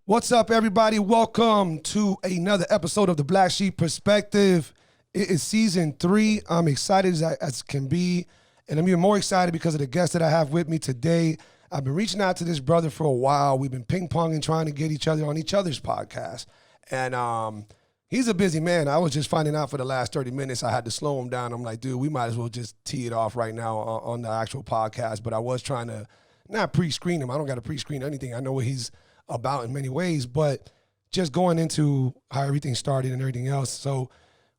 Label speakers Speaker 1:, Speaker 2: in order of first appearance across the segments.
Speaker 1: What's up, everybody? Welcome to another episode of the Black Sheep Perspective. It is season 3. I'm excited as can be, and I'm even more excited because of the guest that I have with me today. I've been reaching out to this brother for a while. We've been ping-ponging, trying to get each other on each other's podcast, and he's a busy man. I was just finding out for the last 30 minutes. I had to slow him down. I'm like, dude, we might as well just tee it off right now on the actual podcast, but I was trying to not pre-screen him. I don't got to pre-screen anything. I know what he's about in many ways, but just going into how everything started and everything else. So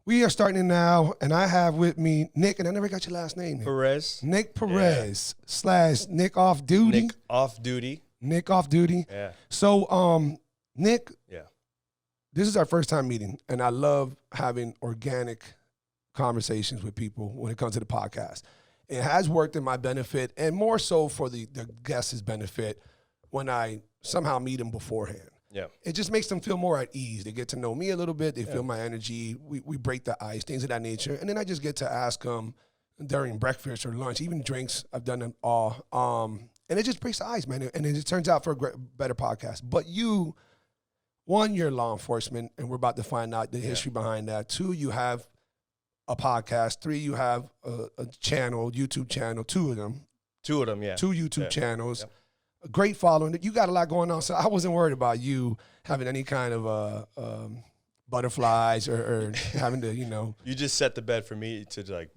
Speaker 1: we are starting it now, and I have with me Nick, and I never got your last name. Nick.
Speaker 2: Perez.
Speaker 1: Nick Perez / Nick Off Duty.
Speaker 2: Nick Off Duty.
Speaker 1: Nick Off Duty.
Speaker 2: Yeah.
Speaker 1: So, Nick.
Speaker 2: Yeah.
Speaker 1: This is our first time meeting, and I love having organic conversations with people when it comes to the podcast. It has worked in my benefit, and more so for the guest's benefit when I somehow meet them beforehand.
Speaker 2: Yeah.
Speaker 1: It just makes them feel more at ease. They get to know me a little bit. They feel my energy. We break the ice, things of that nature. And then I just get to ask them during breakfast or lunch, even drinks. I've done them all. And it just breaks the ice, man. And it turns out for a better podcast. But you, one, you're law enforcement, and we're about to find out the history behind that. 2, you have a podcast. 3, you have a channel, YouTube channel, 2 of them.
Speaker 2: 2 of them, yeah.
Speaker 1: 2 YouTube channels.
Speaker 2: Yep.
Speaker 1: A great following. You got a lot going on, so I wasn't worried about you having any kind of butterflies or having to,
Speaker 2: You just set the bed for me to like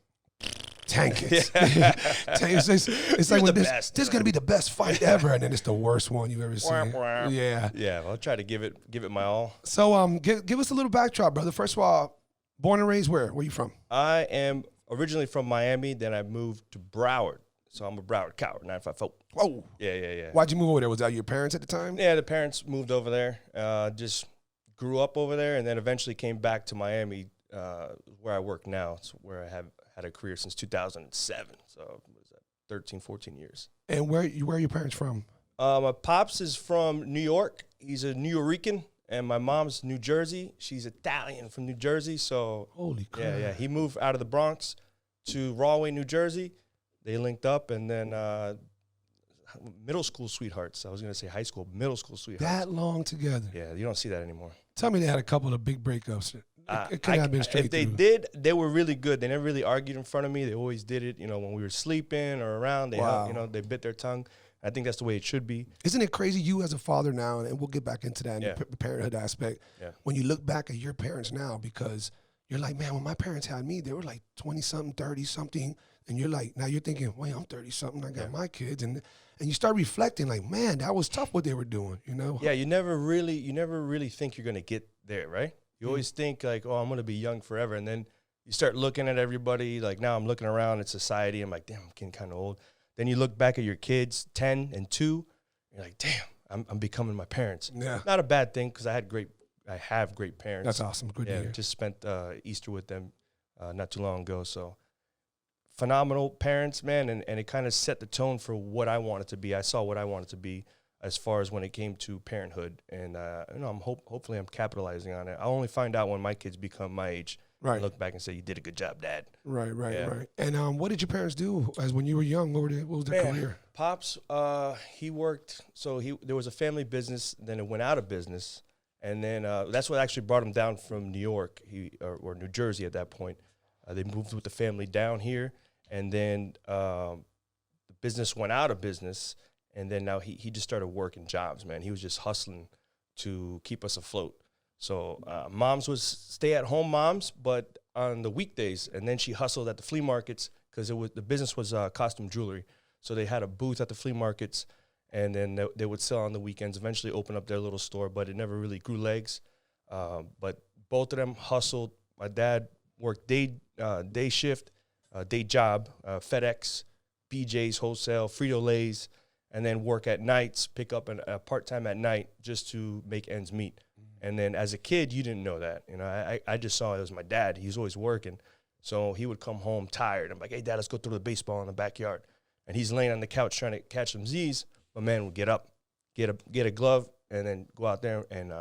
Speaker 1: tank it. It's like when this is going to be the best fight ever, and then it's the worst one you've ever seen. Yeah.
Speaker 2: Yeah, I'll try to give it my all.
Speaker 1: So give us a little backdrop, brother. First of all, born and raised where? Where you from?
Speaker 2: I am originally from Miami, then I moved to Broward. So I'm a Broward coward, 954.
Speaker 1: Whoa.
Speaker 2: Yeah.
Speaker 1: Why'd you move over there? Was that your parents at the time?
Speaker 2: Yeah, the parents moved over there. Just grew up over there, and then eventually came back to Miami, where I work now. It's where I have had a career since 2007. So what is that, 13, 14 years.
Speaker 1: And where are your parents from?
Speaker 2: My pops is from New York. He's a New Yorican, and my mom's New Jersey. She's Italian from New Jersey. So
Speaker 1: holy crap.
Speaker 2: Yeah. He moved out of the Bronx to Rahway, New Jersey. They linked up, and then middle school sweethearts. I was going to say high school, middle school sweethearts.
Speaker 1: That long together.
Speaker 2: Yeah, you don't see that anymore.
Speaker 1: Tell me they had a couple of big breakups. It could have been straight
Speaker 2: If they
Speaker 1: through.
Speaker 2: did, they were really good. They never really argued in front of me. They always did it, when we were sleeping or around. They, they bit their tongue. I think that's the way it should be.
Speaker 1: Isn't it crazy, you as a father now, and we'll get back into that in the parenthood aspect, when you look back at your parents now, because you're like, man, when my parents had me, they were like 20-something, 30-something, and you're like, now you're thinking, wait, I'm 30-something, I got my kids, and you start reflecting like, man, that was tough what they were doing,
Speaker 2: Yeah, you never really think you're going to get there, right? You always think like, oh, I'm going to be young forever, and then you start looking at everybody, like now I'm looking around at society, I'm like, damn, I'm getting kind of old. Then you look back at your kids, 10 and 2, you're like, damn, I'm becoming my parents.
Speaker 1: Yeah.
Speaker 2: Not a bad thing, because I have great parents.
Speaker 1: That's awesome. Good to hear.
Speaker 2: Just spent Easter with them not too long ago. So phenomenal parents, man, and it kind of set the tone for what I wanted to be. I saw what I wanted to be as far as when it came to parenthood, and hopefully I'm capitalizing on it. I'll only find out when my kids become my age. Right. And look back and say, you did a good job, Dad.
Speaker 1: Right. And what did your parents do as when you were young? What was their career?
Speaker 2: Pops, he worked. So there was a family business. Then it went out of business. And then that's what actually brought him down from New York or New Jersey at that point. They moved with the family down here, and then the business went out of business, and then now he just started working jobs, man. He was just hustling to keep us afloat. So moms was stay-at-home moms, but on the weekdays, and then she hustled at the flea markets because the business was costume jewelry. So they had a booth at the flea markets, and then they would sell on the weekends, eventually open up their little store, but it never really grew legs. But both of them hustled. My dad worked day shift, day job, FedEx, BJ's Wholesale, Frito-Lay's, and then work at nights, pick up a part-time at night just to make ends meet. And then as a kid, you didn't know that. I just saw it was my dad. He was always working. So he would come home tired. I'm like, hey, Dad, let's go throw the baseball in the backyard. And he's laying on the couch trying to catch some Z's. My man would get up, get a glove, and then go out there and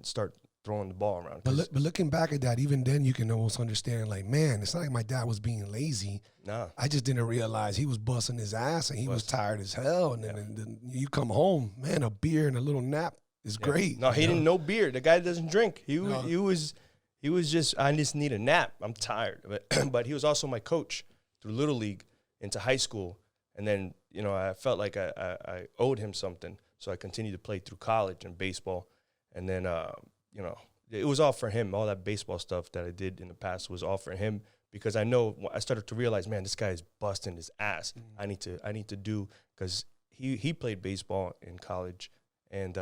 Speaker 2: start throwing the ball around.
Speaker 1: But looking back at that, even then you can almost understand, like, man, it's not like my dad was being lazy.
Speaker 2: Nah.
Speaker 1: I just didn't realize he was busting his ass and he was tired as hell. And then you come home, man, a beer and a little nap It's great.
Speaker 2: No, he didn't know beer. The guy doesn't drink. He was just, I just need a nap. I'm tired. But he was also my coach through Little League into high school. And then, you know, I felt like I owed him something. So I continued to play through college and baseball. And then, you know, it was all for him. All that baseball stuff that I did in the past was all for him, because I started to realize, man, this guy is busting his ass. I need to do, because he played baseball in college, and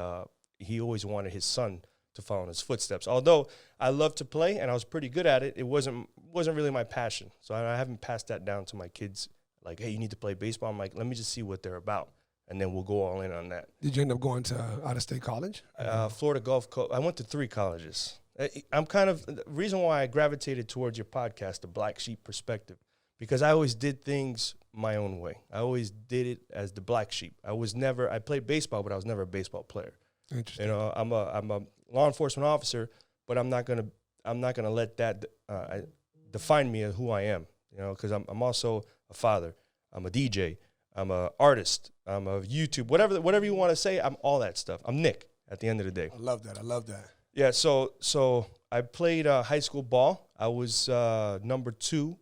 Speaker 2: he always wanted his son to follow in his footsteps. Although I loved to play and I was pretty good at it, it wasn't really my passion. So I haven't passed that down to my kids. Like, hey, you need to play baseball. I'm like, let me just see what they're about, and then we'll go all in on that.
Speaker 1: Did you end up going to out-of-state college?
Speaker 2: Florida Gulf Coast. I went to 3 colleges. I'm kind of, the reason why I gravitated towards your podcast, The Black Sheep Perspective, because I always did things my own way. I always did it as the black sheep. I played baseball, but I was never a baseball player.
Speaker 1: Interesting.
Speaker 2: You know, I'm a law enforcement officer, but I'm not gonna let that define me as who I am. You know, because I'm also a father. I'm a DJ. I'm a artist. I'm a YouTube. Whatever you want to say, I'm all that stuff. I'm Nick at the end of the day.
Speaker 1: I love that.
Speaker 2: Yeah. So I played high school ball. I was number 2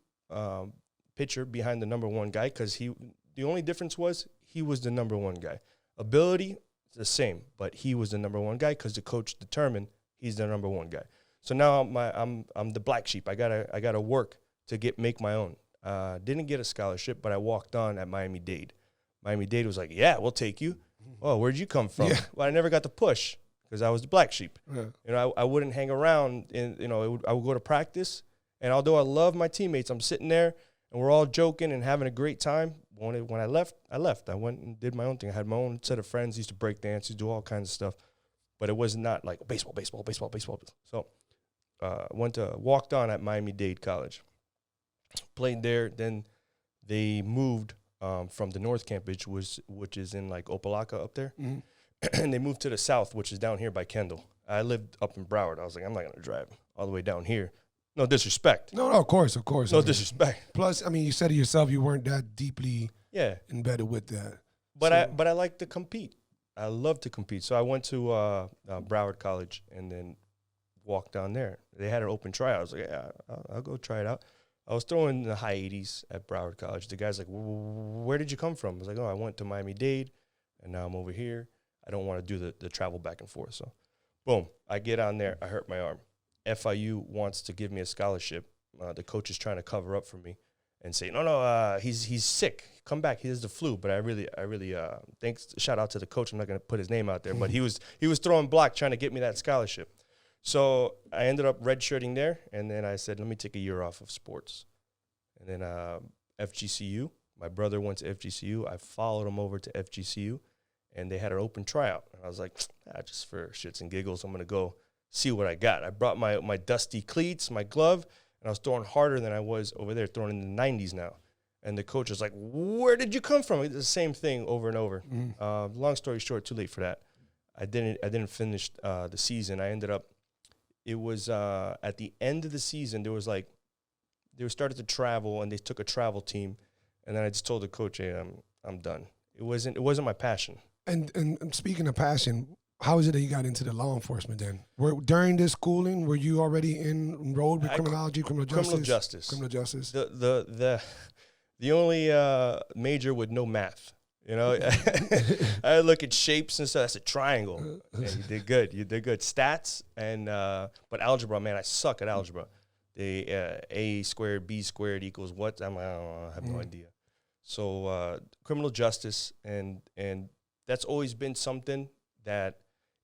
Speaker 2: pitcher behind the number 1 guy, because the only difference was he was the number 1 guy. Ability is the same, but he was the number 1 guy because the coach determined he's the number 1 guy. So now I'm the black sheep. I gotta work to make my own. Didn't get a scholarship, but I walked on at Miami-Dade. Miami-Dade was like, yeah, we'll take you. Oh, where'd you come from? Yeah. Well, I never got to push because I was the black sheep. Yeah. You know, I wouldn't hang around. I would go to practice, and although I love my teammates, I'm sitting there and we're all joking and having a great time. When I left. I went and did my own thing. I had my own set of friends. Used to break dance, used to do all kinds of stuff, but it was not like baseball. So walked on at Miami-Dade College. Played there. Then they moved from the North Campus, which is in like Opelika up there, and they moved to the South, which is down here by Kendall. I lived up in Broward. I was like, I'm not gonna drive all the way down here. No disrespect.
Speaker 1: No, of course.
Speaker 2: No disrespect.
Speaker 1: Plus, I mean, you said it yourself, you weren't that deeply embedded with that.
Speaker 2: But I like to compete. I love to compete. So I went to Broward College and then walked down there. They had an open tryout. I was like, yeah, I'll go try it out. I was throwing the high 80s at Broward College. The guy's like, where did you come from? I was like, I went to Miami-Dade, and now I'm over here. I don't want to do the travel back and forth. So, boom, I get on there. I hurt my arm. FIU wants to give me a scholarship. The coach is trying to cover up for me and say, no, he's sick. Come back. He has the flu. But I really, shout out to the coach. I'm not going to put his name out there, but he was throwing block trying to get me that scholarship. So I ended up redshirting there, and then I said, let me take a year off of sports. And then FGCU, my brother went to FGCU. I followed him over to FGCU, and they had an open tryout. And I was like, just for shits and giggles, I'm going to go see what I got. I brought my dusty cleats, my glove, and I was throwing harder than I was over there, throwing in the 90s now. And the coach was like, where did you come from? It's the same thing over and over. Long story short, too late for that. I didn't finish the season. I ended up, it was at the end of the season, there was like, they started to travel, and they took a travel team. And then I just told the coach, hey, I'm done. It wasn't my passion. And
Speaker 1: speaking of passion, how is it that you got into the law enforcement then? During this schooling, were you already enrolled with criminology, criminal justice? Criminal justice.
Speaker 2: The only major with no math. You know, I look at shapes and stuff. That's a triangle. Yeah, you did good. Stats but algebra, man, I suck at algebra. The A squared, B squared equals what? I have no idea. So criminal justice, and that's always been something that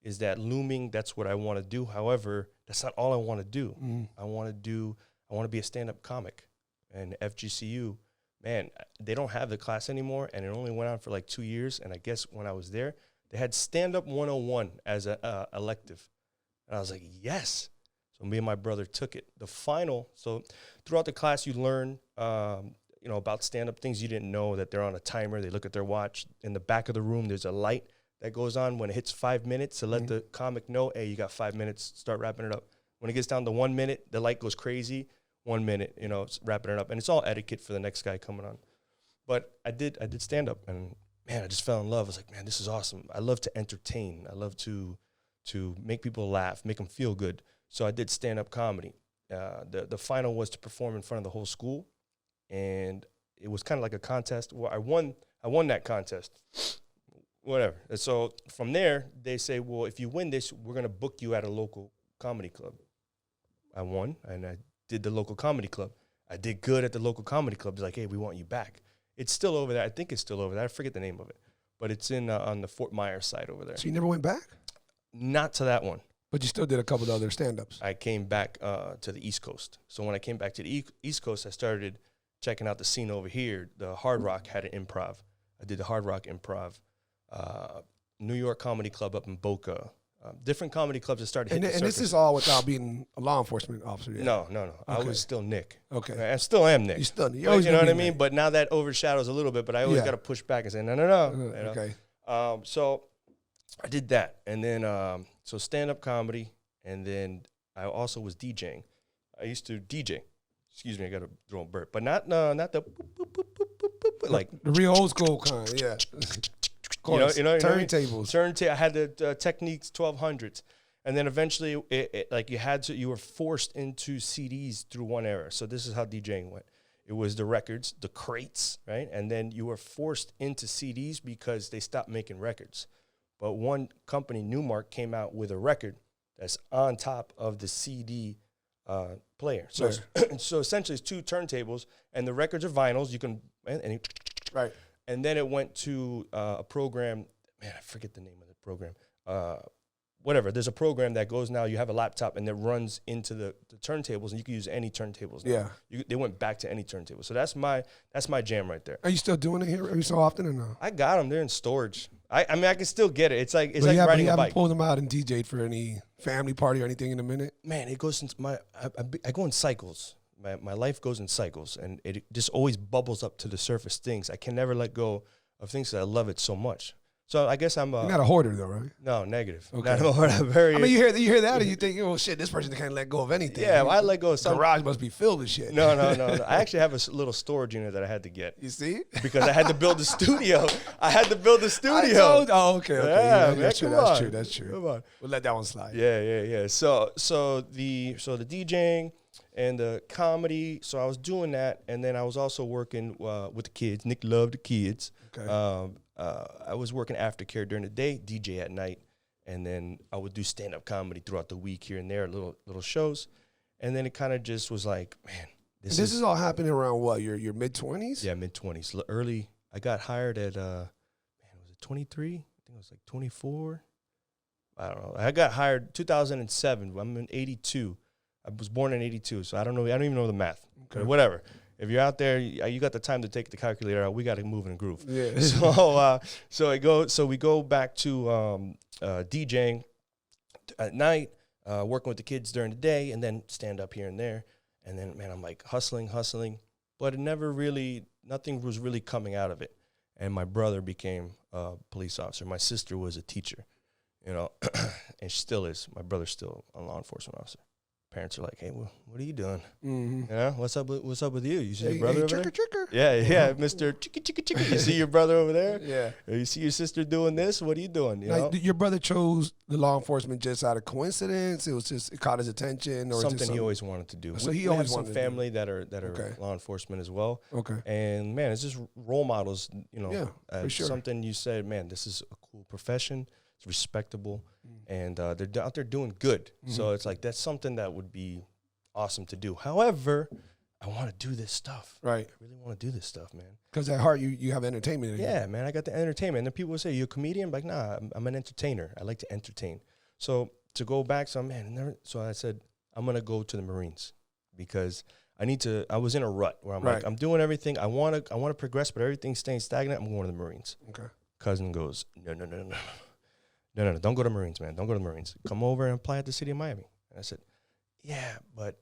Speaker 2: is that looming. That's what I want to do. However, that's not all I want to do. I want to be a stand-up comic. And FGCU, man, they don't have the class anymore, and it only went on for like 2 years. And I guess when I was there, they had stand-up 101 as a elective. And I was like, yes. So me and my brother took it. The final, so throughout the class, you learn, about stand-up things you didn't know, that they're on a timer. They look at their watch. In the back of the room, there's a light that goes on when it hits 5 minutes to let the comic know, hey, you got 5 minutes, start wrapping it up. When it gets down to 1 minute, the light goes crazy. 1 minute, wrapping it up. And it's all etiquette for the next guy coming on. But I did stand up, and man, I just fell in love. I was like, man, this is awesome. I love to entertain. I love to to make people laugh, make them feel good. So I did stand-up comedy. The final was to perform in front of the whole school, and it was kind of like a contest. Well, I won that contest. Whatever. And so from there, they say, well, if you win this, we're going to book you at a local comedy club. I won, and I did the local comedy club. I did good at the local comedy club. It's like, hey, we want you back. It's still over there. I think it's still over there. I forget the name of it. But it's in on the Fort Myers side over there.
Speaker 1: So you never went back?
Speaker 2: Not to that one.
Speaker 1: But you still did a couple of other stand-ups.
Speaker 2: I came back to the East Coast. So when I came back to the East Coast, I started checking out the scene over here. The Hard Rock had an improv. I did the Hard Rock improv. New York Comedy Club up in Boca. Different comedy clubs that started hitting the
Speaker 1: And this is all without being a law enforcement officer yet?
Speaker 2: No.
Speaker 1: Okay.
Speaker 2: I was still Nick.
Speaker 1: Okay.
Speaker 2: I still am Nick.
Speaker 1: You always
Speaker 2: you know what I mean?
Speaker 1: Nick.
Speaker 2: But now that overshadows a little bit, but I always got to push back and say, no. You know?
Speaker 1: Okay.
Speaker 2: So I did that. And then, so stand-up comedy. And then I also was DJing. I used to DJ. Excuse me, I got to throw a burp. But not the boop, boop, boop, boop, boop, like
Speaker 1: the real old school kind, yeah.
Speaker 2: You know,
Speaker 1: turntables.
Speaker 2: I had the Techniques 1200s, and then eventually, you were forced into CDs through one era. So this is how DJing went. It was the records, the crates, right, and then you were forced into CDs because they stopped making records. But one company, Newmark, came out with a record that's on top of the CD player. So so essentially, it's two turntables, and the records are vinyls. You can
Speaker 1: right.
Speaker 2: And then it went to a program. Man, I forget the name of the program. Whatever. There's a program that goes now. You have a laptop and it runs into the turntables, and you can use any turntables now.
Speaker 1: Yeah.
Speaker 2: They went back to any turntable. So that's my jam right there.
Speaker 1: Are you still doing it here every so often or no?
Speaker 2: I got them. They're in storage. I mean, I can still get it. It's like riding a
Speaker 1: you
Speaker 2: bike.
Speaker 1: haven't pulled them out and DJ'd for any family party or anything in a minute?
Speaker 2: Man, it goes into I go in cycles. My life goes in cycles, and it just always bubbles up to the surface things. I can never let go of things that I love it so much. So I guess I'm
Speaker 1: You're not a hoarder though, right?
Speaker 2: No, negative.
Speaker 1: Okay.
Speaker 2: Not a hoarder. I'm very.
Speaker 1: I mean, you hear that, and you think, oh shit, this person can't let go of anything.
Speaker 2: Yeah, I let go of something.
Speaker 1: Garage must be filled with shit.
Speaker 2: No. I actually have a little storage unit that I had to get.
Speaker 1: You see?
Speaker 2: Because I had to build the studio. Okay.
Speaker 1: Yeah,
Speaker 2: man,
Speaker 1: that's true. That's true.
Speaker 2: Come on.
Speaker 1: We'll let that one slide.
Speaker 2: Yeah. So the DJing and the comedy. So I was doing that, and then I was also working with the kids. Nick loved the kids.
Speaker 1: Okay.
Speaker 2: I was working aftercare during the day, DJ at night, and then I would do stand-up comedy throughout the week here and there, little shows. And then it kind of just was like, man, this
Speaker 1: is all happening around what? Your mid-20s?
Speaker 2: Yeah, mid-20s. Early. I got hired at, was it 23? I think it was like 24. I don't know. I got hired 2007. I'm in 82. I was born in 82, so I don't even know the math. Okay. But whatever. If you're out there, you got the time to take the calculator out. We got to move in a groove.
Speaker 1: Yeah.
Speaker 2: So we go back to DJing at night, working with the kids during the day, and then stand up here and there. And then, man, I'm like hustling, but nothing was really coming out of it. And my brother became a police officer. My sister was a teacher, and she still is. My brother's still a law enforcement officer. Parents are like, hey, well, what are you doing?
Speaker 1: Mm-hmm.
Speaker 2: What's up with you? You see your brother over there?
Speaker 1: Chicker.
Speaker 2: Yeah, Mr. Chicka. You see your brother over there?
Speaker 1: Yeah.
Speaker 2: You see your sister doing this? What are you doing? You know?
Speaker 1: Your brother chose the law enforcement just out of coincidence? It caught his attention? Or
Speaker 2: something he always wanted to do.
Speaker 1: So
Speaker 2: he always wanted some family that are law enforcement as well.
Speaker 1: Okay.
Speaker 2: And, man, it's just role models,
Speaker 1: for sure.
Speaker 2: Something you said, man, this is a cool profession. It's respectable, and they're out there doing good. Mm-hmm. So it's like that's something that would be awesome to do. However, I want to do this stuff.
Speaker 1: Right.
Speaker 2: I really want to do this stuff, man.
Speaker 1: Because at heart, you have entertainment in you.
Speaker 2: Yeah, man, I got the entertainment. And then people will say, you're a comedian? I'm like, nah, I'm an entertainer. I like to entertain. So to go back, so I said, I'm going to go to the Marines because I was in a rut where I'm like, I'm doing everything. I want to progress, but everything's staying stagnant. I'm going to the Marines.
Speaker 1: Okay.
Speaker 2: Cousin goes, No, don't go to Marines, man. Don't go to the Marines. Come over and apply at the city of Miami. And I said, yeah, but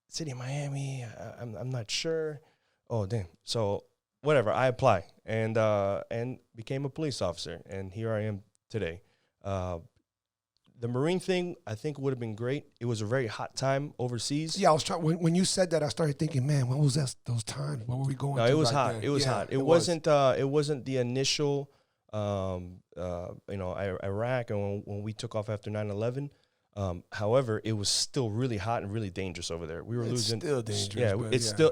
Speaker 2: city of Miami, I'm not sure. Oh, damn. So whatever, I apply and became a police officer, and here I am today. The Marine thing, I think, would have been great. It was a very hot time overseas.
Speaker 1: Yeah, I was trying. When you said that, I started thinking, man, what was those times? What were we going?
Speaker 2: No, it was hot. It was hot. It wasn't the initial Iraq, and when we took off after 9/11. However, it was still really hot and really dangerous over there. We were losing.
Speaker 1: Still dangerous.
Speaker 2: Yeah,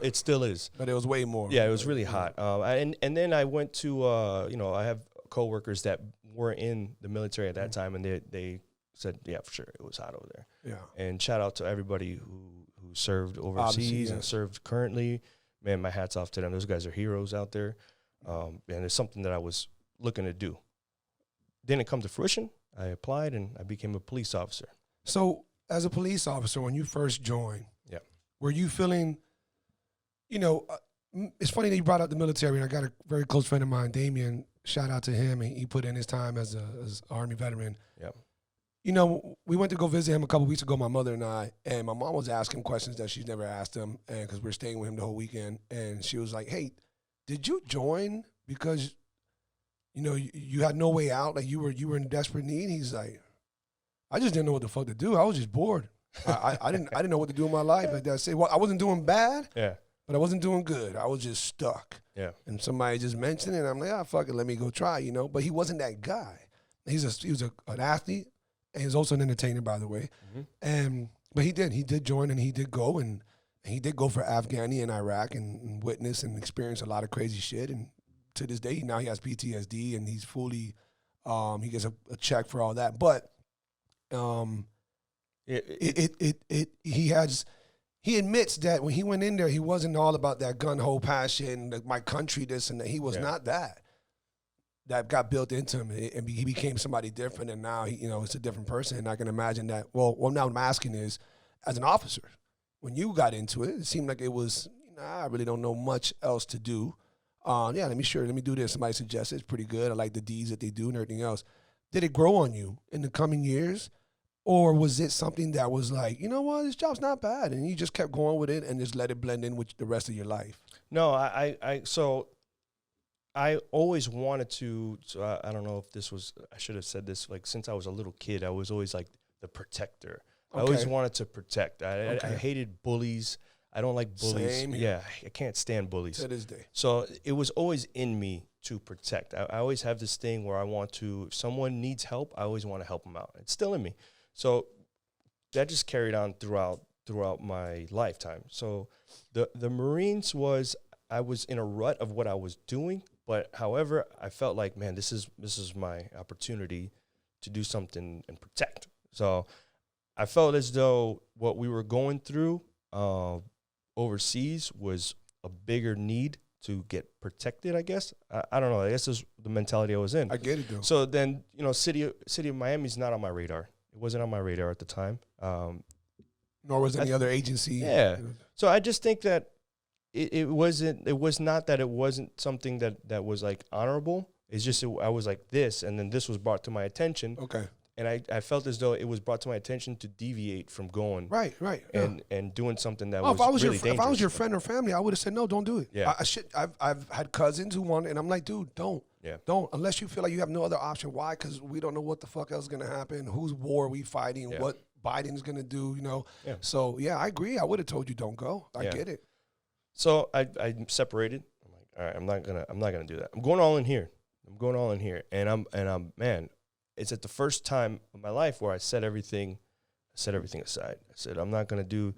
Speaker 2: it still is.
Speaker 1: But it was way more.
Speaker 2: Yeah, it was really hot. And then I went to I have coworkers that were in the military at that time, and they said, yeah, for sure, it was hot over there.
Speaker 1: Yeah.
Speaker 2: And shout out to everybody who served overseas and served currently. Man, my hat's off to them. Those guys are heroes out there. And it's something that I was looking to do. Didn't come to fruition. I applied and I became a police officer.
Speaker 1: So as a police officer, when you first joined, were you feeling, it's funny that you brought up the military, and I got a very close friend of mine, Damien, shout out to him, and he put in his time as an Army veteran.
Speaker 2: Yeah.
Speaker 1: We went to go visit him a couple weeks ago, my mother and I, and my mom was asking questions that she's never asked him, and because we're staying with him the whole weekend, and she was like, hey, did you join because, you had no way out, like you were in desperate need? He's like, I just didn't know what the fuck to do. I was just bored. I didn't know what to do in my life. Like that. Well, I wasn't doing bad, but I wasn't doing good. I was just stuck.
Speaker 2: Yeah. And
Speaker 1: somebody just mentioned it, and I'm like, fuck it, let me go try, But he wasn't that guy. He was an athlete, and he's also an entertainer, by the way. Mm-hmm. But he did join, and he did go, and he did go for Afghani and Iraq and witness and experience a lot of crazy shit. And to this day, now he has PTSD, and he's fully, he gets a check for all that. But he admits that when he went in there, he wasn't all about that gun-ho passion, my country, this and that. He was not that. That got built into him, and he became somebody different, and now it's a different person. And I can imagine that. Well, now what I'm asking is, as an officer, when you got into it, it seemed like it was, I really don't know much else to do. Let me do this. Somebody suggested it's pretty good. I like the deeds that they do and everything else. Did it grow on you in the coming years? Or was it something that was like, you know what, this job's not bad, and you just kept going with it and just let it blend in with the rest of your life?
Speaker 2: No, I always wanted to. So I don't know if this was. I should have said this. Like since I was a little kid, I was always like the protector. Okay. I always wanted to protect. I hated bullies. I don't like bullies.
Speaker 1: Same here.
Speaker 2: Yeah, I can't stand bullies
Speaker 1: to this day.
Speaker 2: So it was always in me to protect. I always have this thing where I want to. If someone needs help, I always want to help them out. It's still in me. So that just carried on throughout my lifetime. So the Marines I was in a rut of what I was doing, but however, I felt like, man, this is my opportunity to do something and protect. So I felt as though what we were going through overseas was a bigger need to get protected, I guess. I don't know. I guess this is the mentality I was in.
Speaker 1: I get it, though. So
Speaker 2: then, city of Miami is not on my radar. It wasn't on my radar at the time.
Speaker 1: Nor was any other agency.
Speaker 2: Yeah. So I just think that it was not that it wasn't something that was like honorable. It's just I was like this, and then this was brought to my attention.
Speaker 1: Okay.
Speaker 2: And I felt as though it was brought to my attention to deviate from going.
Speaker 1: Right.
Speaker 2: And doing something that was really dangerous.
Speaker 1: If I was your friend or family, I would have said, no, don't do it.
Speaker 2: Yeah.
Speaker 1: I've had cousins who want it, and I'm like, dude, don't.
Speaker 2: Yeah.
Speaker 1: Don't, unless you feel like you have no other option. Why? Because we don't know what the fuck else is going to happen, whose war are we fighting, what Biden's going to do, Yeah. So, I agree. I would have told you don't go. I get it.
Speaker 2: So I separated. I'm like, all right, I'm not gonna do that. I'm going all in here. And I'm man, it's at the first time of my life where I set everything aside. I said, I'm not gonna do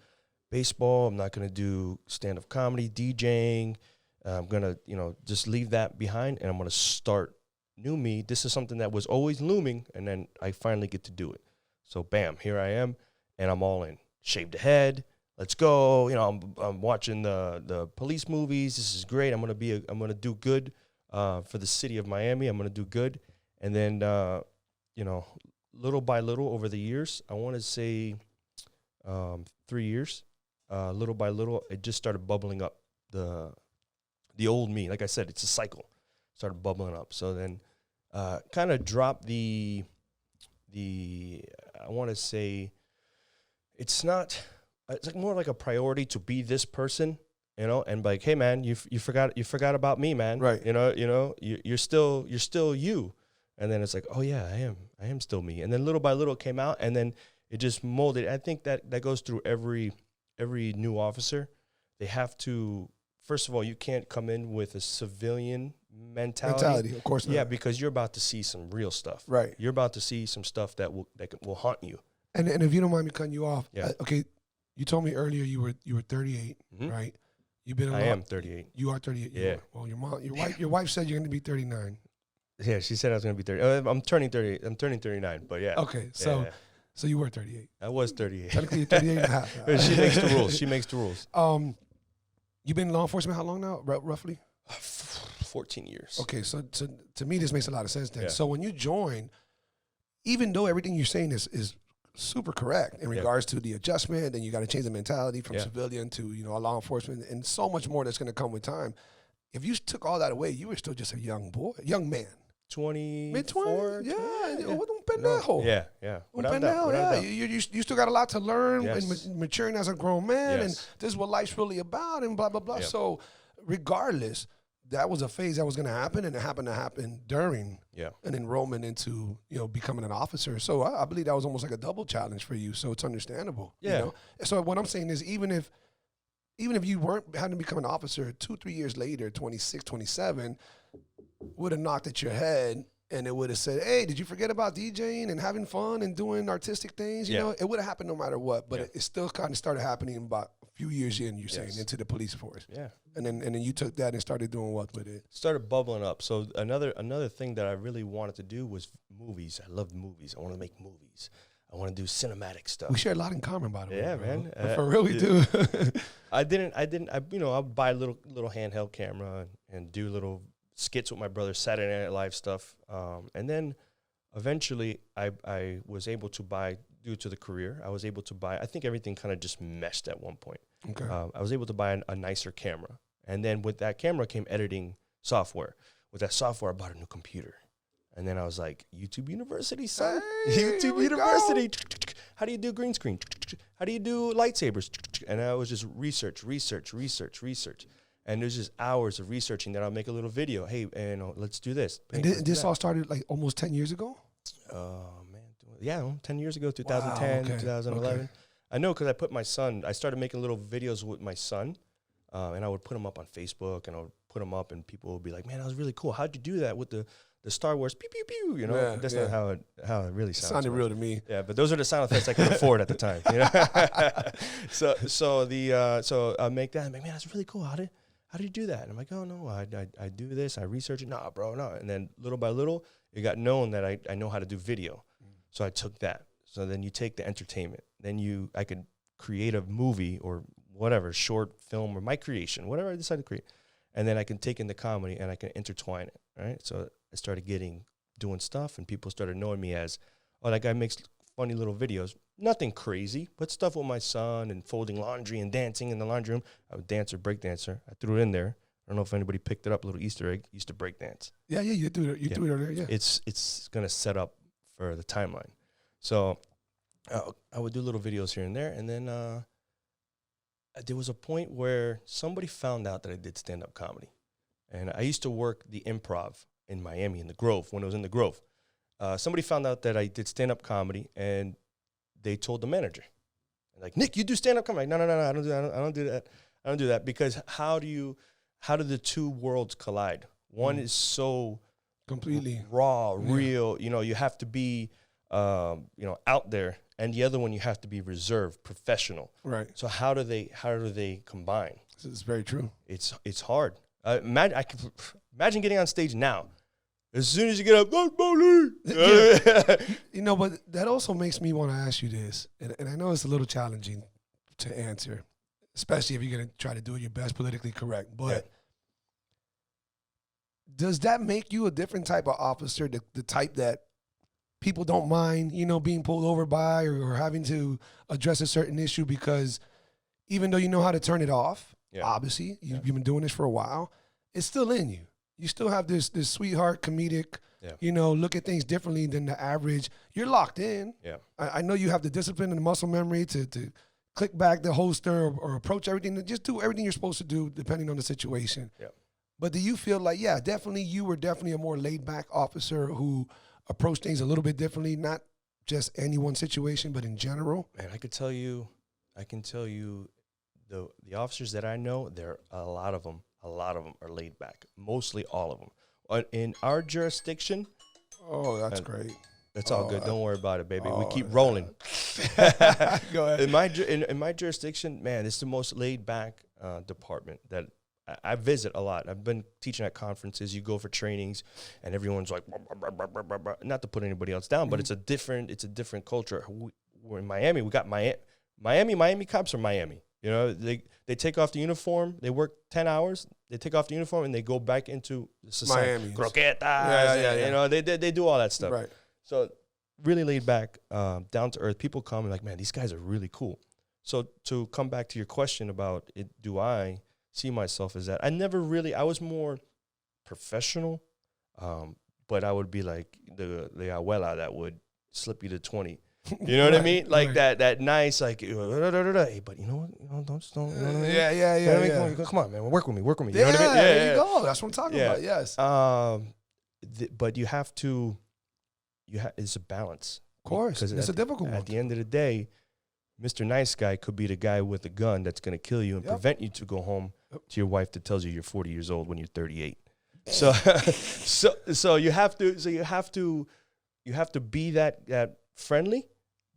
Speaker 2: baseball. I'm not gonna do stand-up comedy, DJing. I'm gonna, just leave that behind, and I'm gonna start new me. This is something that was always looming, and then I finally get to do it. So, bam, here I am, and I'm all in. Shaved head. Let's go. I'm watching the police movies. This is great. I'm gonna do good for the city of Miami. I'm gonna do good, and then little by little over the years, I want to say 3 years, little by little, it just started bubbling up. The old me, like I said, it's a cycle. Started bubbling up. So then, kind of dropped the. I want to say, it's not. It's like more like a priority to be this person, and like, hey man, you forgot about me, man.
Speaker 1: Right.
Speaker 2: You're still you. And then it's like, oh yeah, I am still me. And then little by little it came out, and then it just molded. I think that goes through every new officer. They have to, first of all, you can't come in with a civilian mentality.
Speaker 1: Of course not.
Speaker 2: Yeah, because you're about to see some real stuff.
Speaker 1: Right.
Speaker 2: You're about to see some stuff that will haunt you.
Speaker 1: And if you don't mind me cutting you off,
Speaker 2: Yeah.
Speaker 1: okay, you told me earlier you were 38, right? You've been.
Speaker 2: I am 38.
Speaker 1: You are 38.
Speaker 2: Yeah.
Speaker 1: Well, your wife said you're going to be 39.
Speaker 2: Yeah, she said I was going to be 30. I'm turning 38. I'm turning 39, but yeah.
Speaker 1: Okay, so you were 38.
Speaker 2: I was 38.
Speaker 1: Technically, you're 38 and a half.
Speaker 2: She makes the rules. She makes the rules.
Speaker 1: You've been in law enforcement how long now, roughly?
Speaker 2: 14 years.
Speaker 1: Okay, so to me, this makes a lot of sense then.
Speaker 2: Yeah.
Speaker 1: So when you join, even though everything you're saying is super correct in regards to the adjustment, and you got to change the mentality from civilian to law enforcement, and so much more that's going to come with time. If you took all that away, you were still just a young man.
Speaker 2: 20,
Speaker 1: mid-20s, yeah.
Speaker 2: Yeah.
Speaker 1: Without doubt. You still got a lot to learn
Speaker 2: Yes.
Speaker 1: and maturing as a grown man,
Speaker 2: Yes.
Speaker 1: and this is what life's really about, and blah blah blah.
Speaker 2: Yep.
Speaker 1: So, regardless, that was a phase that was going to happen, and it happened to happen during an enrollment into becoming an officer. So I believe that was almost like a double challenge for you. So it's understandable.
Speaker 2: Yeah.
Speaker 1: So what I'm saying is, even if you hadn't become an officer 2-3 years later, 26, 27, would have knocked at your head, and it would have said, hey, did you forget about DJing and having fun and doing artistic things? You know, it would have happened no matter what, but it still kind of started happening about a few years in, you're saying, into the police force.
Speaker 2: Yeah.
Speaker 1: And then you took that and started doing what with it?
Speaker 2: Started bubbling up. So another thing that I really wanted to do was movies. I loved movies. I want to make movies. I want to do cinematic stuff.
Speaker 1: We share a lot in common, by the way.
Speaker 2: Yeah,
Speaker 1: bro.
Speaker 2: man.
Speaker 1: For real, we do.
Speaker 2: I would buy a little handheld camera and do little skits with my brother, Saturday Night Live stuff. And then eventually I was able to buy, due to the career, I was able to buy, I think everything kind of just meshed at one point.
Speaker 1: Okay.
Speaker 2: I was able to buy a nicer camera. And then with that camera came editing software. With that software, I bought a new computer. And then I was like, YouTube University, son.
Speaker 1: Hey,
Speaker 2: YouTube University. How do you do green screen? How do you do lightsabers? And I was just research. And there's just hours of researching that I'll make a little video. Hey, let's do this.
Speaker 1: And this all started like almost 10 years ago?
Speaker 2: Man. Yeah, 10 years ago, 2010, 2011. Okay. I know because I started making little videos with my son. And I would put them up on Facebook, and I would put them up, and people would be like, man, that was really cool. How'd you do that with the Star Wars pew, pew, pew, That's not how it really sounds.
Speaker 1: It sounded real to me.
Speaker 2: Yeah, but those are the sound effects I could afford at the time. So I make that. I'm like, man, that's really cool. How do you do that? And I'm like, oh, no, I do this. I research it. Nah, bro, no. And then little by little, it got known that I know how to do video. So I took that. So then you take the entertainment. Then I could create a movie or whatever, short film or my creation, whatever I decide to create. And then I can take in the comedy and I can intertwine it, right? So I started doing stuff, and people started knowing me as, oh, that guy makes funny little videos. Nothing crazy, but stuff with my son and folding laundry and dancing in the laundry room. I'm a dancer, breakdancer. I threw it in there. I don't know if anybody picked it up, a little Easter egg. I used to breakdance.
Speaker 1: Yeah, you do it. You do it earlier, yeah.
Speaker 2: It's going to set up for the timeline. So I would do little videos here and there, and then there was a point where somebody found out that I did stand-up comedy. And I used to work the Improv in Miami, in the Grove, when I was in the Grove. Somebody found out that I did stand-up comedy, and they told the manager, like, Nick, you do stand-up comedy? Like, no, I don't do that. I don't do that. I don't do that, because how do the two worlds collide? One is so
Speaker 1: completely
Speaker 2: raw, real. You have to be, out there, and the other one you have to be reserved, professional.
Speaker 1: Right.
Speaker 2: So how do they combine?
Speaker 1: This is very true.
Speaker 2: It's hard. Imagine getting on stage now. As soon as you get up, that's Molly.
Speaker 1: But that also makes me want to ask you this, and I know it's a little challenging to answer, especially if you're going to try to do it your best politically correct. But does that make you a different type of officer, the type that people don't mind, being pulled over by or having to address a certain issue, because even though you know how to turn it off, obviously, you've been doing this for a while, it's still in you. You still have this sweetheart comedic, look at things differently than the average. You're locked in.
Speaker 2: Yeah.
Speaker 1: I know you have the discipline and the muscle memory to click back the holster or approach everything, just do everything you're supposed to do depending on the situation.
Speaker 2: Yeah.
Speaker 1: But do you feel like, definitely you were definitely a more laid back officer who approached things a little bit differently, not just any one situation, but in general?
Speaker 2: Man, I can tell you the officers that I know, a lot of them are laid back. Mostly all of them. In our jurisdiction,
Speaker 1: Oh, that's great.
Speaker 2: it's all good. Don't worry about it, baby. We keep
Speaker 1: that's
Speaker 2: rolling.
Speaker 1: Go ahead.
Speaker 2: In my jurisdiction, man, it's the most laid back department that I visit a lot. I've been teaching at conferences. You go for trainings, and everyone's like, not to put anybody else down, but it's a different culture. We're in Miami. We got Miami cops are Miami. You know, they take off the uniform. They work 10 hours. They take off the uniform and they go back into society.
Speaker 1: Miami.
Speaker 2: Croquetas.
Speaker 1: Yeah.
Speaker 2: You know, they do all that stuff.
Speaker 1: Right.
Speaker 2: So really laid back, down to earth. People come and like, man, these guys are really cool. So to come back to your question about it, do I see myself as that? I was more professional, but I would be like the abuela that would slip you to 20. You know what I mean? Like that nice, like, hey, but you know what? Don't. You know what I mean?
Speaker 1: Yeah.
Speaker 2: Come on, man. Work with me. You know what I mean?
Speaker 1: There you go. That's what I'm talking about. Yes.
Speaker 2: But you have to. It's a balance.
Speaker 1: Of course, it's a difficult one.
Speaker 2: At the end of the day, Mr. Nice Guy could be the guy with a gun that's going to kill you and prevent you to go home to your wife that tells you you're 40 years old when you're 38. So, so you have to be that friendly,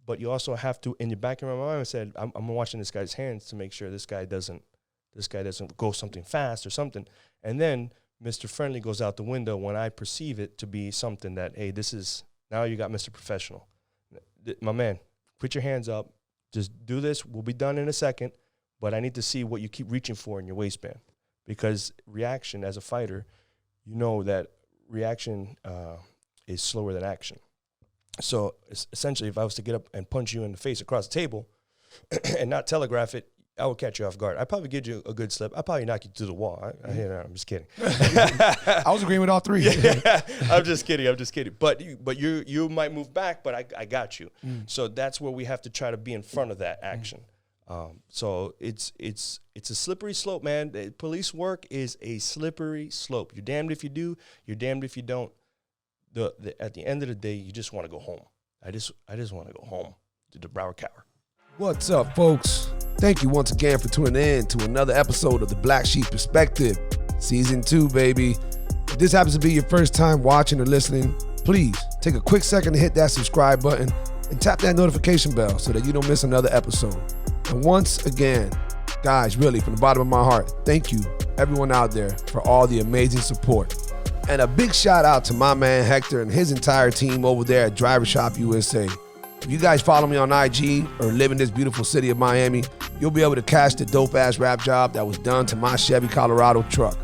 Speaker 2: but you also have to, in the back of my mind, I said, I'm watching this guy's hands to make sure this guy doesn't go something fast or something. And then Mr. Friendly goes out the window when I perceive it to be something that, hey, now you got Mr. Professional. My man, put your hands up. Just do this. We'll be done in a second, but I need to see what you keep reaching for in your waistband, because reaction as a fighter, you know that reaction is slower than action. So essentially, if I was to get up and punch you in the face across the table and not telegraph it, I would catch you off guard. I'd probably give you a good slip. I'd probably knock you to the wall. I'm just kidding.
Speaker 1: I was agreeing with all three.
Speaker 2: I'm just kidding. But you might move back, but I got you. So that's where we have to try to be in front of that action. So it's a slippery slope, man. Police work is a slippery slope. You're damned if you do. You're damned if you don't. At the end of the day, you just want to go home. I just want to go home to the Broward Cower.
Speaker 1: What's up, folks? Thank you once again for tuning in to another episode of the Black Sheep Perspective, Season 2, baby. If this happens to be your first time watching or listening, please take a quick second to hit that subscribe button and tap that notification bell so that you don't miss another episode. And once again, guys, really, from the bottom of my heart, thank you, everyone out there, for all the amazing support. And a big shout out to my man Hector and his entire team over there at Driver Shop USA. If you guys follow me on IG or live in this beautiful city of Miami, you'll be able to catch the dope-ass wrap job that was done to my Chevy Colorado truck.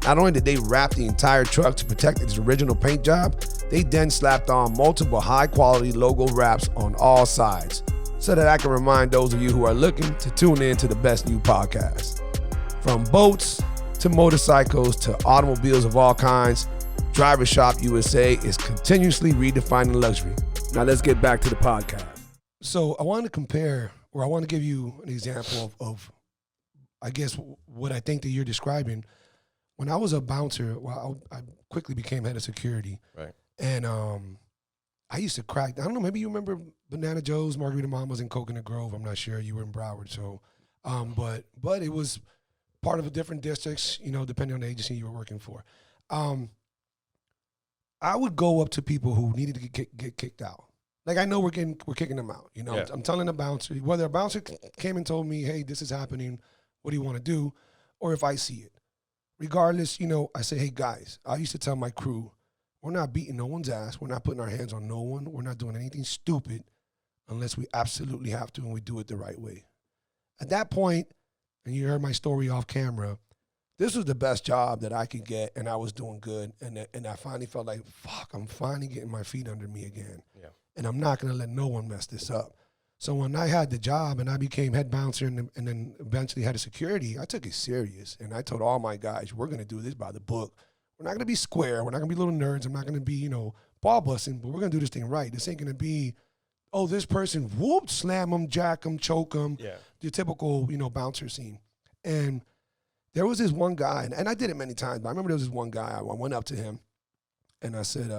Speaker 1: Not only did they wrap the entire truck to protect its original paint job, they then slapped on multiple high-quality logo wraps on all sides, so that I can remind those of you who are looking to tune in to the best new podcast. From boats to motorcycles to automobiles of all kinds, Driver Shop USA is continuously redefining luxury. Now let's get back to the podcast. So I want to compare, or I want to give you an example of I guess, what I think that you're describing. When I was a bouncer, I quickly became head of security. Right. And I used to crack, I don't know, maybe you remember Banana Joe's, Margarita Mama's in Coconut Grove. I'm not sure. You were in Broward. So, but it was part of a different districts, you know, depending on the agency you were working for. I would go up to people who needed to get kicked out. Like, I know we're kicking them out. You know, yeah. I'm telling the bouncer, whether a bouncer came and told me, hey, this is happening, what do you want to do? Or if I see it. Regardless, you know, I say, hey, guys, I used to tell my crew, we're not beating no one's ass. We're not putting our hands on no one. We're not doing anything stupid unless we absolutely have to, and we do it the right way. At that point, and you heard my story off camera, this was the best job that I could get, and I was doing good. And I finally felt like, fuck, I'm finally getting my feet under me again. Yeah. And I'm not going to let no one mess this up. So when I had the job and I became head bouncer and then eventually head of security, I took it serious. And I told all my guys, we're going to do this by the book. We're not going to be square. We're not going to be little nerds. I'm not going to be, you know, ball busting, but we're going to do this thing right. This ain't going to be, oh, this person, whoop, slam them, jack them, choke them. Yeah. The typical, you know, bouncer scene. And there was this one guy, and I did it many times, but I remember there was this one guy. I went up to him, and I said,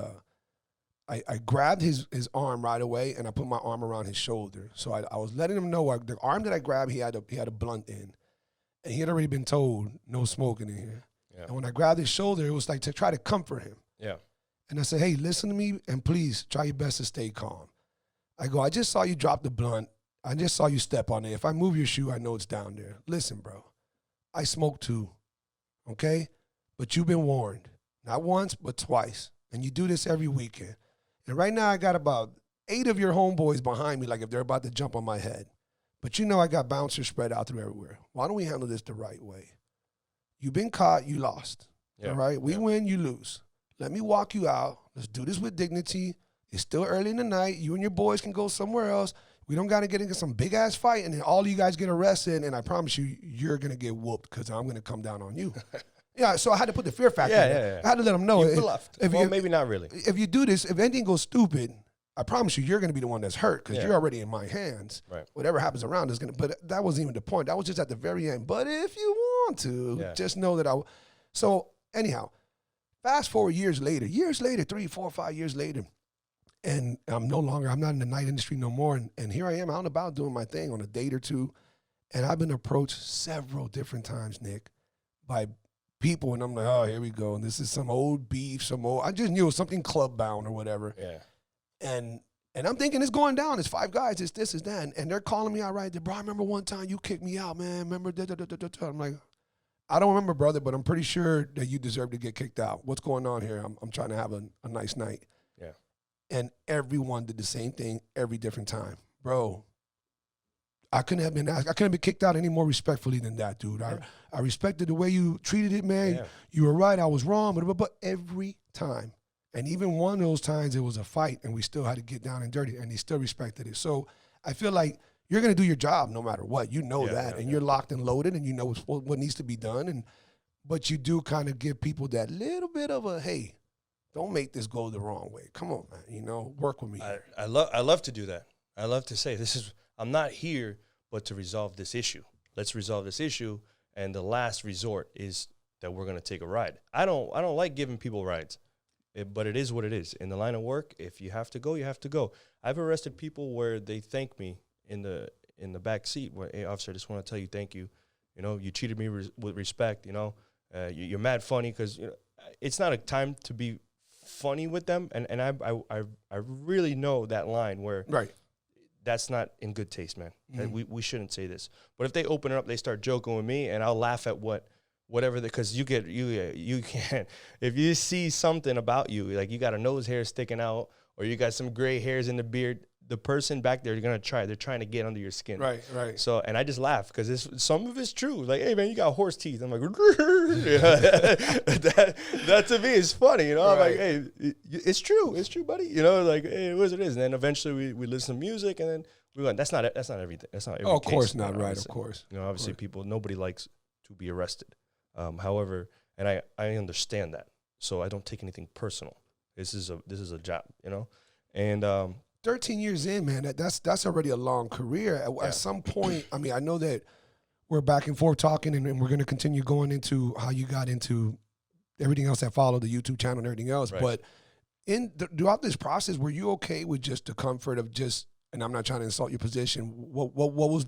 Speaker 1: I grabbed his arm right away, and I put my arm around his shoulder. So I was letting him know the arm that I grabbed, he had a blunt in, and he had already been told no smoking in here.
Speaker 2: Yeah.
Speaker 1: And when I grabbed his shoulder, it was like to try to comfort him.
Speaker 2: Yeah.
Speaker 1: And I said, hey, listen to me and please try your best to stay calm. I go, I just saw you drop the blunt. I just saw you step on it. If I move your shoe, I know it's down there. Listen, bro, I smoke too, okay? But you've been warned, not once, but twice. And you do this every weekend. And right now I got about 8 of your homeboys behind me, like if they're about to jump on my head. But you know I got bouncers spread out through everywhere. Why don't we handle this the right way? You've been caught, you lost. All right? We win, you lose. Let me walk you out. Let's do this with dignity. It's still early in the night. You and your boys can go somewhere else. We don't got to get into some big-ass fight, and then all you guys get arrested, and I promise you, you're going to get whooped because I'm going to come down on you. Yeah, so I had to put the fear factor in there. I had to let them know.
Speaker 2: You bluffed. Well, maybe not really.
Speaker 1: If you do this, if anything goes stupid, I promise you, you're going to be the one that's hurt because you're already in my hands.
Speaker 2: Right.
Speaker 1: Whatever happens around is going to, but that wasn't even the point. That was just at the very end. But if you want to, just know that so anyhow, fast forward years later, 3, 4, 5 years later, and I'm not in the night industry no more. And here I am out and about doing my thing on a date or two. And I've been approached several different times, Nick, by people. And I'm like, oh, here we go. And this is some old beef, I just knew it was something club bound or whatever.
Speaker 2: Yeah.
Speaker 1: And I'm thinking it's going down. It's 5 guys. It's this, it's that. And they're calling me out right there. Bro, I remember one time you kicked me out, man. Remember? I'm like, I don't remember, brother, but I'm pretty sure that you deserve to get kicked out. What's going on here? I'm trying to have a nice night.
Speaker 2: Yeah.
Speaker 1: And everyone did the same thing every different time. Bro, I couldn't have been kicked out any more respectfully than that, dude. I respected the way you treated it, man. Yeah. You were right. I was wrong. But every time. And even one of those times, it was a fight, and we still had to get down and dirty, and they still respected it. So I feel like you're going to do your job no matter what. You know that, and you're locked and loaded, and you know what needs to be done. But you do kind of give people that little bit of a, hey, don't make this go the wrong way. Come on, man. Work with me.
Speaker 2: I love to do that. I love to say, I'm not here but to resolve this issue. Let's resolve this issue, and the last resort is that we're going to take a ride. I don't like giving people rides. But it is what it is. In the line of work, if you have to go, you have to go. I've arrested people where they thank me in the back seat. Where, hey, officer, I just want to tell you thank you. You treated me with respect. You're mad funny because it's not a time to be funny with them. And I really know that line where that's not in good taste, man. Mm-hmm. We shouldn't say this. But if they open it up, they start joking with me, and I'll laugh at whatever, because you can't, if you see something about you, like you got a nose hair sticking out or you got some gray hairs in the beard, the person back there, they're trying to get under your skin. Right. So, and I just laugh because some of it's true. Like, hey man, you got horse teeth. I'm like, that to me is funny, I'm like, hey, it's true, buddy. Like, hey, what it is. And then eventually we listen to music, and then we went, that's not everything. That's not every
Speaker 1: of
Speaker 2: case,
Speaker 1: course not, right, of course.
Speaker 2: Obviously nobody likes to be arrested. However, and I understand that, so I don't take anything personal. This is a job, and
Speaker 1: 13 years in, man, that's already a long career. At some point, I know that we're back and forth talking, and we're going to continue going into how you got into everything else that followed, the YouTube channel and everything else. Right. But throughout this process, were you okay with just the comfort of and I'm not trying to insult your position, what was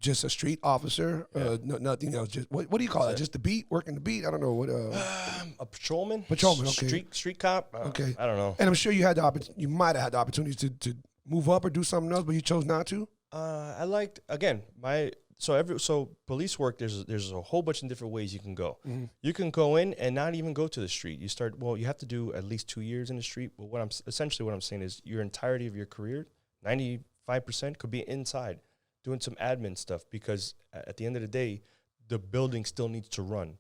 Speaker 1: just a street officer, nothing else. Just what do you call that? Just the beat, working the beat. I don't know what.
Speaker 2: A patrolman.
Speaker 1: Okay.
Speaker 2: Street cop. Okay. I don't know.
Speaker 1: And I'm sure you might have had the opportunity to move up or do something else, but you chose not to.
Speaker 2: I liked, again, police work. There's a whole bunch of different ways you can go. Mm-hmm. You can go in and not even go to the street. You have to do at least 2 years in the street. But what I'm saying is your entirety of your career, 95% could be inside, doing some admin stuff, because at the end of the day, the building still needs to run.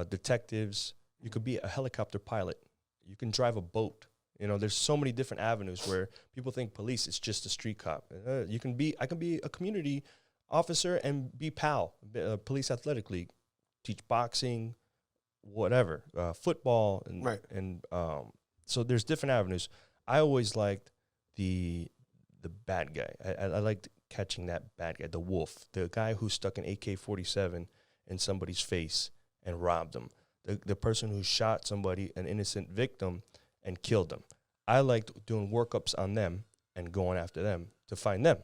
Speaker 2: Detectives, you could be a helicopter pilot. You can drive a boat. There's so many different avenues where people think police is just a street cop. I can be a community officer and be PAL, police athletic league, teach boxing, whatever, football, and so there's different avenues. I always liked the bad guy. I liked catching that bad guy, the wolf, the guy who stuck an AK-47 in somebody's face and robbed them, the person who shot somebody, an innocent victim, and killed them. I liked doing workups on them and going after them to find them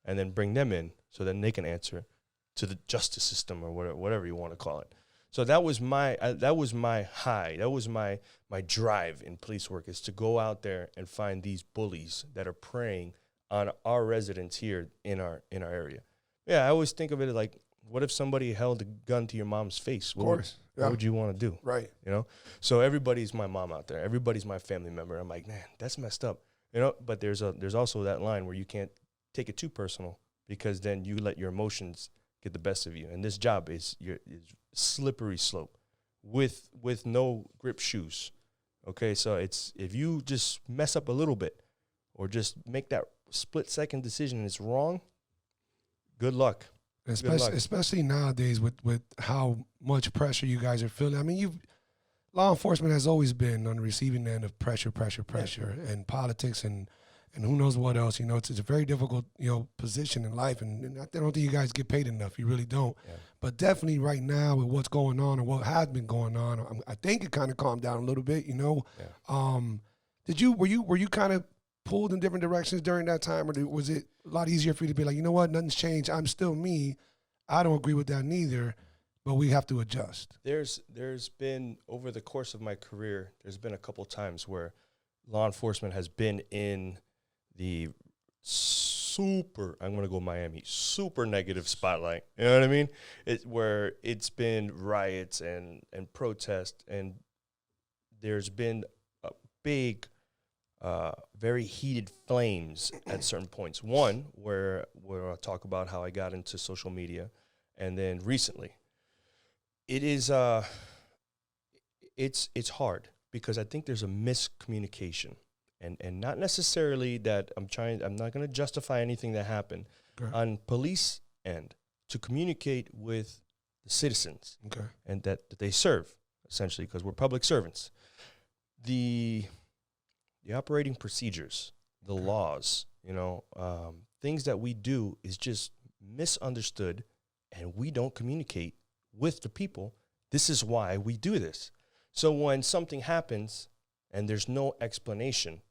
Speaker 2: and then bring them in so then they can answer to the justice system or whatever you want to call it. So that was my high. That was my drive in police work, is to go out there and find these bullies that are preying on our residents here in our area. Yeah, I always think of it like, what if somebody held a gun to your mom's face? What would you want to do?
Speaker 1: Right.
Speaker 2: You know? So everybody's my mom out there. Everybody's my family member. I'm like, man, that's messed up. You know, but there's also that line where you can't take it too personal, because then you let your emotions get the best of you. And this job is slippery slope with no grip shoes. Okay, so it's, if you just mess up a little bit or just make that split-second decision and it's wrong, good luck.
Speaker 1: Especially nowadays with how much pressure you guys are feeling. I mean, law enforcement has always been on the receiving end of pressure, and politics and who knows what else. You know, it's a very difficult, position in life, and I don't think you guys get paid enough. You really don't. Yeah. But definitely right now with what's going on and what has been going on, I think it kind of calmed down a little bit. Yeah. Were you kind of pulled in different directions during that time, or was it a lot easier for you to be like, you know what, nothing's changed, I'm still me, I don't agree with that neither, but we have to adjust? There's
Speaker 2: been, over the course of my career, there's been a couple times where law enforcement has been in the super negative spotlight. You know what I mean? Where it's been riots and protests, and there's been a big, very heated flames at certain points. One where I'll talk about how I got into social media, and then recently, it is it's hard, because I think there's a miscommunication, and not necessarily that I'm not going to justify anything that happened on police end, to communicate with the citizens, and that they serve, essentially, because we're public servants. The operating procedures, the laws, things that we do is just misunderstood, and we don't communicate with the people. This is why we do this. So when something happens and there's no explanation,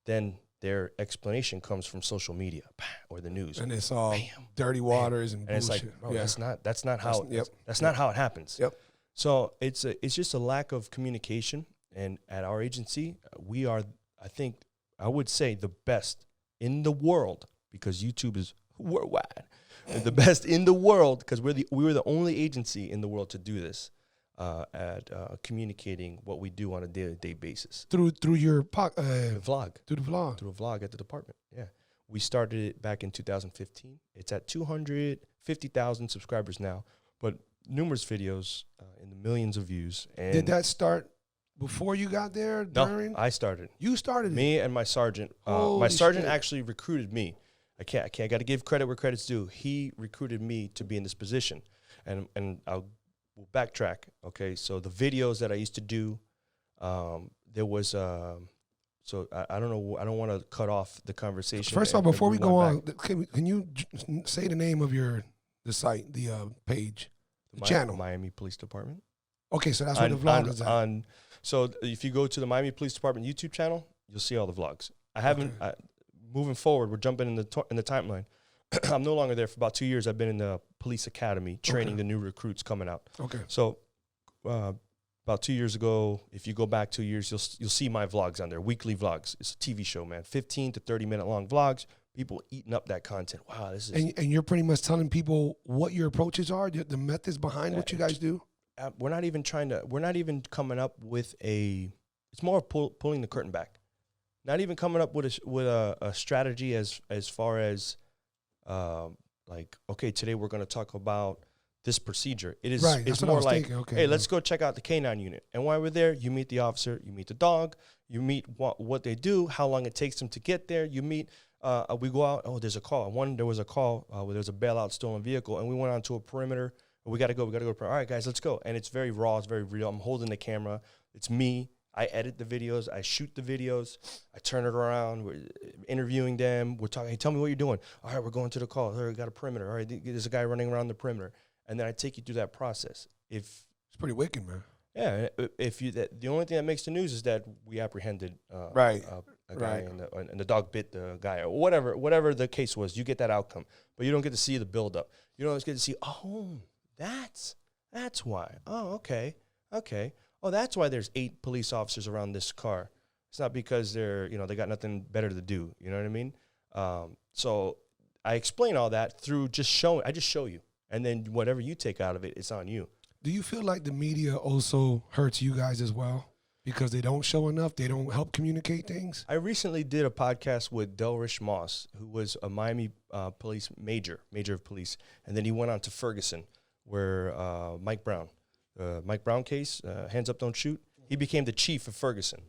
Speaker 2: then their explanation comes from social media or the news, and it's all dirty waters and bullshit. It's like, bro, that's not how it happens. Yep. So it's just a lack of communication, and at our agency, we are, I would say, the best in the world, because YouTube is worldwide. The best in the world, because we were the only agency in the world to do this, at communicating what we do on a day-to-day basis through your vlog. Through a vlog at the department. Yeah, we started it back in 2015. It's at 250,000 subscribers now, but numerous videos in the millions of views. And did that start before you got there? No, I started. You started it? Me and my sergeant. My sergeant actually recruited me. I got to give credit where credit's due. He recruited me to be in this position, and we'll backtrack. Okay, so the videos that I used to do, there was so I don't know. I don't want to cut off the conversation. First of all, before we go on, can you say the name of the site, the page, the channel? Miami Police Department. Okay, so that's where the vlog is at. So if you go to the Miami Police Department YouTube channel, you'll see all the vlogs. I haven't. Moving forward, we're jumping in the timeline. I'm no longer there for about 2 years. I've been in the police academy training the new recruits coming out. Okay. So about 2 years ago, if you go back 2 years, you'll see my vlogs on there, weekly vlogs. It's a TV show, man, 15 to 30-minute long vlogs. People eating up that content. Wow, this is. And you're pretty much telling people what your approaches are, the methods behind what you guys do. We're not even coming up with it's more of pulling the curtain back. Not even coming up with a strategy as far as like, okay, today we're going to talk about this procedure. It is it's more like, hey, let's go check out the K9 unit. And while we're there, you meet the officer, you meet the dog, you meet what they do, how long it takes them to get there. You meet we go out. Oh, there's a call. There was a call where there was a bailout stolen vehicle, and we went onto a perimeter. We got to go. All right, guys, let's go. And it's very raw. It's very real. I'm holding the camera. It's me. I edit the videos. I shoot the videos. I turn it around. We're interviewing them. We're talking. Hey, tell me what you're doing. All right, we're going to the call. All right, we got a perimeter. All right, there's a guy running around the perimeter. And then I take you through that process. It's pretty wicked, man. Yeah. The only thing that makes the news is that we apprehended a guy and the dog bit the guy, or whatever the case was. You get that outcome, but you don't get to see the buildup. You don't get to see, oh, that's That's why. Oh, okay. Oh, that's why there's 8 police officers around this car. It's not because they're, they got nothing better to do. You know what I mean? So I explain all that through just showing. I just show you. And then whatever you take out of it, it's on you.
Speaker 1: Do you feel like the media also hurts you guys as well? Because they don't show enough? They don't help communicate things?
Speaker 2: I recently did a podcast with Delrish Moss, who was a Miami police major of police. And then he went on to Ferguson, where Mike Brown case, hands up, don't shoot. He became the chief of Ferguson.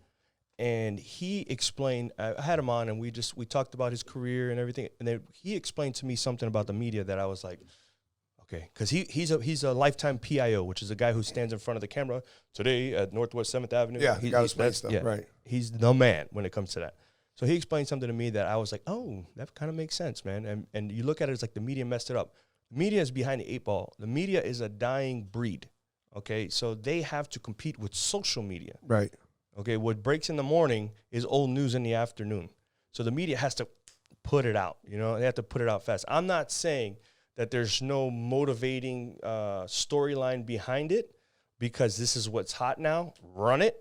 Speaker 2: And he explained, I had him on, and we talked about his career and everything. And then he explained to me something about the media that I was like, okay, because he's a lifetime PIO, which is a guy who stands in front of the camera today at Northwest 7th Avenue.
Speaker 1: Yeah, he got explain stuff, right.
Speaker 2: He's the man when it comes to that. So he explained something to me that I was like, oh, that kind of makes sense, man. And you look at it as like the media messed it up. The media is behind the 8 ball. The media is a dying breed, okay? So they have to compete with social media.
Speaker 1: Right.
Speaker 2: Okay, what breaks in the morning is old news in the afternoon. So the media has to put it out, they have to put it out fast. I'm not saying that there's no motivating storyline behind it because this is what's hot now, run it,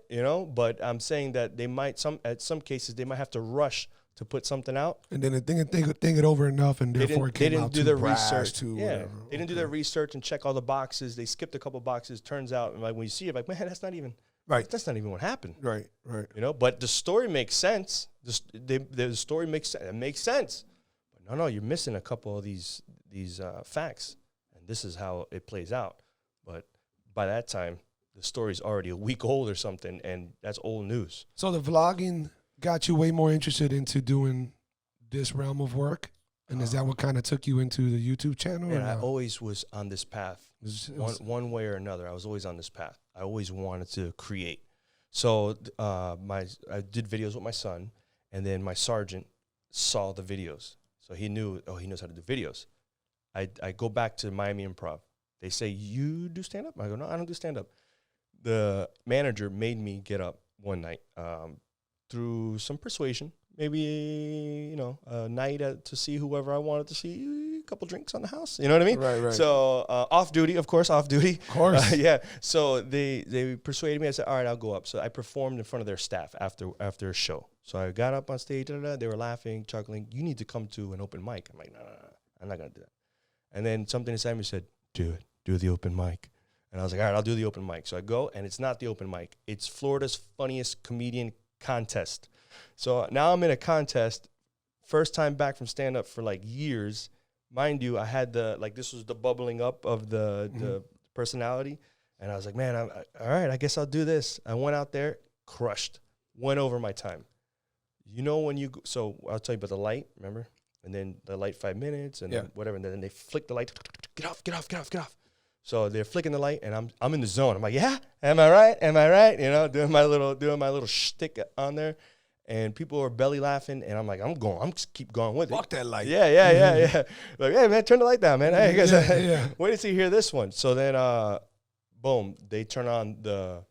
Speaker 2: but I'm saying that they might, at some cases, they might have to rush to put something out. And then they
Speaker 1: think it over enough, and therefore it came out
Speaker 2: too brash. They didn't do their research.
Speaker 1: Whatever.
Speaker 2: They didn't do their research and check all the boxes. They skipped a couple boxes. Turns out, like when you see it, like, man, that's not even right. That's not even what happened.
Speaker 1: Right.
Speaker 2: But the story makes sense. The story makes sense. It makes sense. But no, you're missing a couple of these facts, and this is how it plays out. But by that time, the story's already a week old or something, and that's old news.
Speaker 1: So the vlogging got you way more interested into doing this realm of work, and is that what kind of took you into the YouTube channel?
Speaker 2: And I always was on this path, one way or another. I was always on this path. I always wanted to create. So I did videos with my son, and then my sergeant saw the videos, so he knew. Oh, he knows how to do videos. I go back to Miami Improv. They say, you do stand-up? I go, no, I don't do stand-up. The manager made me get up one night through some persuasion, maybe, a night to see whoever I wanted to see, a couple drinks on the house. You know what I mean?
Speaker 1: Right.
Speaker 2: So off duty. Of course.
Speaker 1: Yeah.
Speaker 2: So they persuaded me. I said, all right, I'll go up. So I performed in front of their staff after a show. So I got up on stage. They were laughing, chuckling. You need to come to an open mic. I'm like, no, I'm not going to do that. And then something inside me said, do the open mic. And I was like, all right, I'll do the open mic. So I go, and it's not the open mic. It's Florida's funniest comedian contest. So now I'm in a contest, first time back from stand-up for like years. Mind you, I had this was the bubbling up of the personality. And I was like, man, all right, I guess I'll do this. I went out there, crushed, went over my time. So I'll tell you about the light, remember? And then the light 5 minutes and then whatever. And then they flick the light, get off. So they're flicking the light, and I'm in the zone. I'm like, yeah, am I right? Doing my little shtick on there, and people are belly laughing, and I'm like, I'm just keep going with it.
Speaker 1: Fuck that light.
Speaker 2: Yeah. Like, hey man, turn the light down, man. Hey, you guys, wait until you hear this one. So then, boom, they turn on the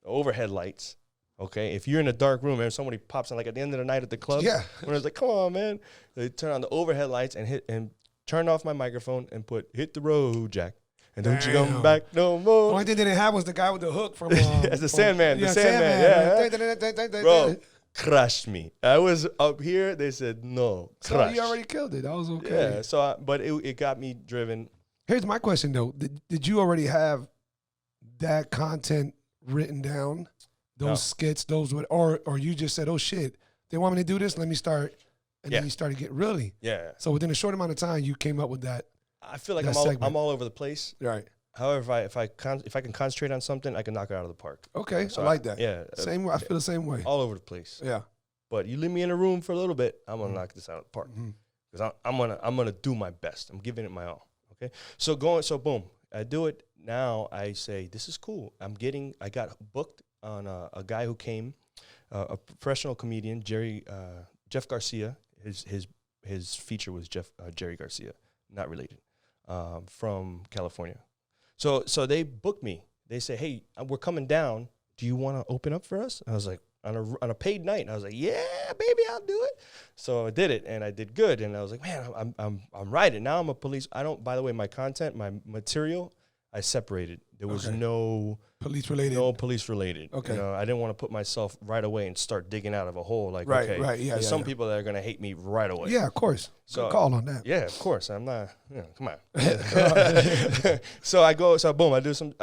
Speaker 2: overhead lights. Okay, if you're in a dark room and somebody pops on, like at the end of the night at the club, when it's like, come on, man, they turn on the overhead lights and turn off my microphone and hit the road, Jack, and don't you come back no more.
Speaker 1: The only thing they didn't have was the guy with the hook from
Speaker 2: the Sandman. The Sandman. Bro, crushed me. I was up here. They said no.
Speaker 1: So you already killed it. That was okay.
Speaker 2: Yeah. So, but it got me driven.
Speaker 1: Here's my question though: Did you already have that content written down? Those skits, or you just said, oh shit, they want me to do this, let me start. And then you started getting really.
Speaker 2: Yeah.
Speaker 1: So within a short amount of time, you came up with that.
Speaker 2: I feel like I'm all over the place.
Speaker 1: Right.
Speaker 2: However, if I can concentrate on something, I can knock it out of the park.
Speaker 1: Okay. So I like that.
Speaker 2: Yeah.
Speaker 1: Same way. I feel the same way.
Speaker 2: All over the place.
Speaker 1: Yeah.
Speaker 2: But you leave me in a room for a little bit, I'm gonna knock this out of the park. Because I'm gonna do my best. I'm giving it my all. Okay. So boom. I do it now. I say this is cool. I got booked on a guy who came, a professional comedian, Jeff Garcia. His feature was Jerry Garcia, not related, from California. So they booked me. They say, hey, we're coming down. Do you want to open up for us? I was like, on a paid night. And I was like, yeah, baby, I'll do it. So I did it, and I did good. And I was like, man, I'm writing. Now I'm a police. By the way, my content, my material, I separated. There was
Speaker 1: Okay.
Speaker 2: no
Speaker 1: Police related.
Speaker 2: police related.
Speaker 1: Okay.
Speaker 2: I didn't want to put myself right away and start digging out of a hole. Like,
Speaker 1: Right,
Speaker 2: okay,
Speaker 1: right, yeah,
Speaker 2: there's
Speaker 1: yeah,
Speaker 2: some
Speaker 1: yeah.
Speaker 2: people that are gonna hate me right away.
Speaker 1: Yeah, of course.
Speaker 2: So
Speaker 1: Good call on that.
Speaker 2: yeah, of course. I'm not. Come on. So I go. So boom. I do some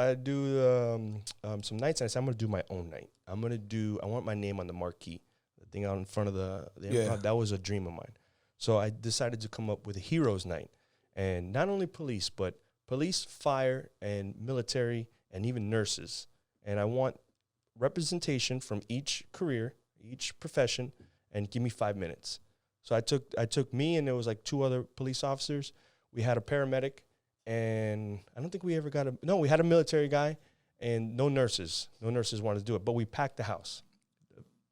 Speaker 2: nights, and I say I'm gonna do my own night. I want my name on the marquee, the thing out in front of the
Speaker 1: Yeah.
Speaker 2: That was a dream of mine. So I decided to come up with a heroes night, and not only police, but police, fire, and military, and even nurses. And I want representation from each career, each profession, and give me 5 minutes. So I took me, and there was like 2 other police officers. We had a paramedic, and I don't think we ever we had a military guy, and no nurses. No nurses wanted to do it, but we packed the house.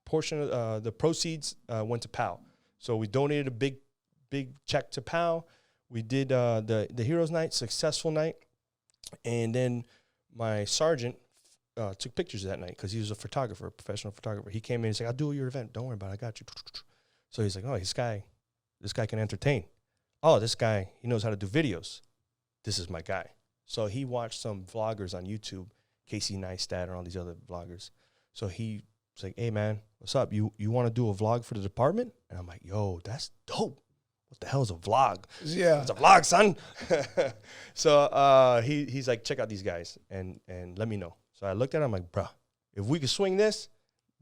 Speaker 2: Portion of the proceeds went to PAL. So we donated a big check to PAL. We did the Heroes Night, successful night. And then my sergeant took pictures of that night because he was a photographer, a professional photographer. He came in and said, I'll do your event. Don't worry about it. I got you. So he's like, oh, this guy can entertain. Oh, this guy, he knows how to do videos. This is my guy. So he watched some vloggers on YouTube, Casey Neistat and all these other vloggers. So he was like, hey, man, what's up? You want to do a vlog for the department? And I'm like, yo, that's dope. What the hell is a vlog?
Speaker 1: Yeah.
Speaker 2: It's a vlog, son. So he's like, check out these guys and let me know. So I looked at him, I'm like, bro, if we could swing this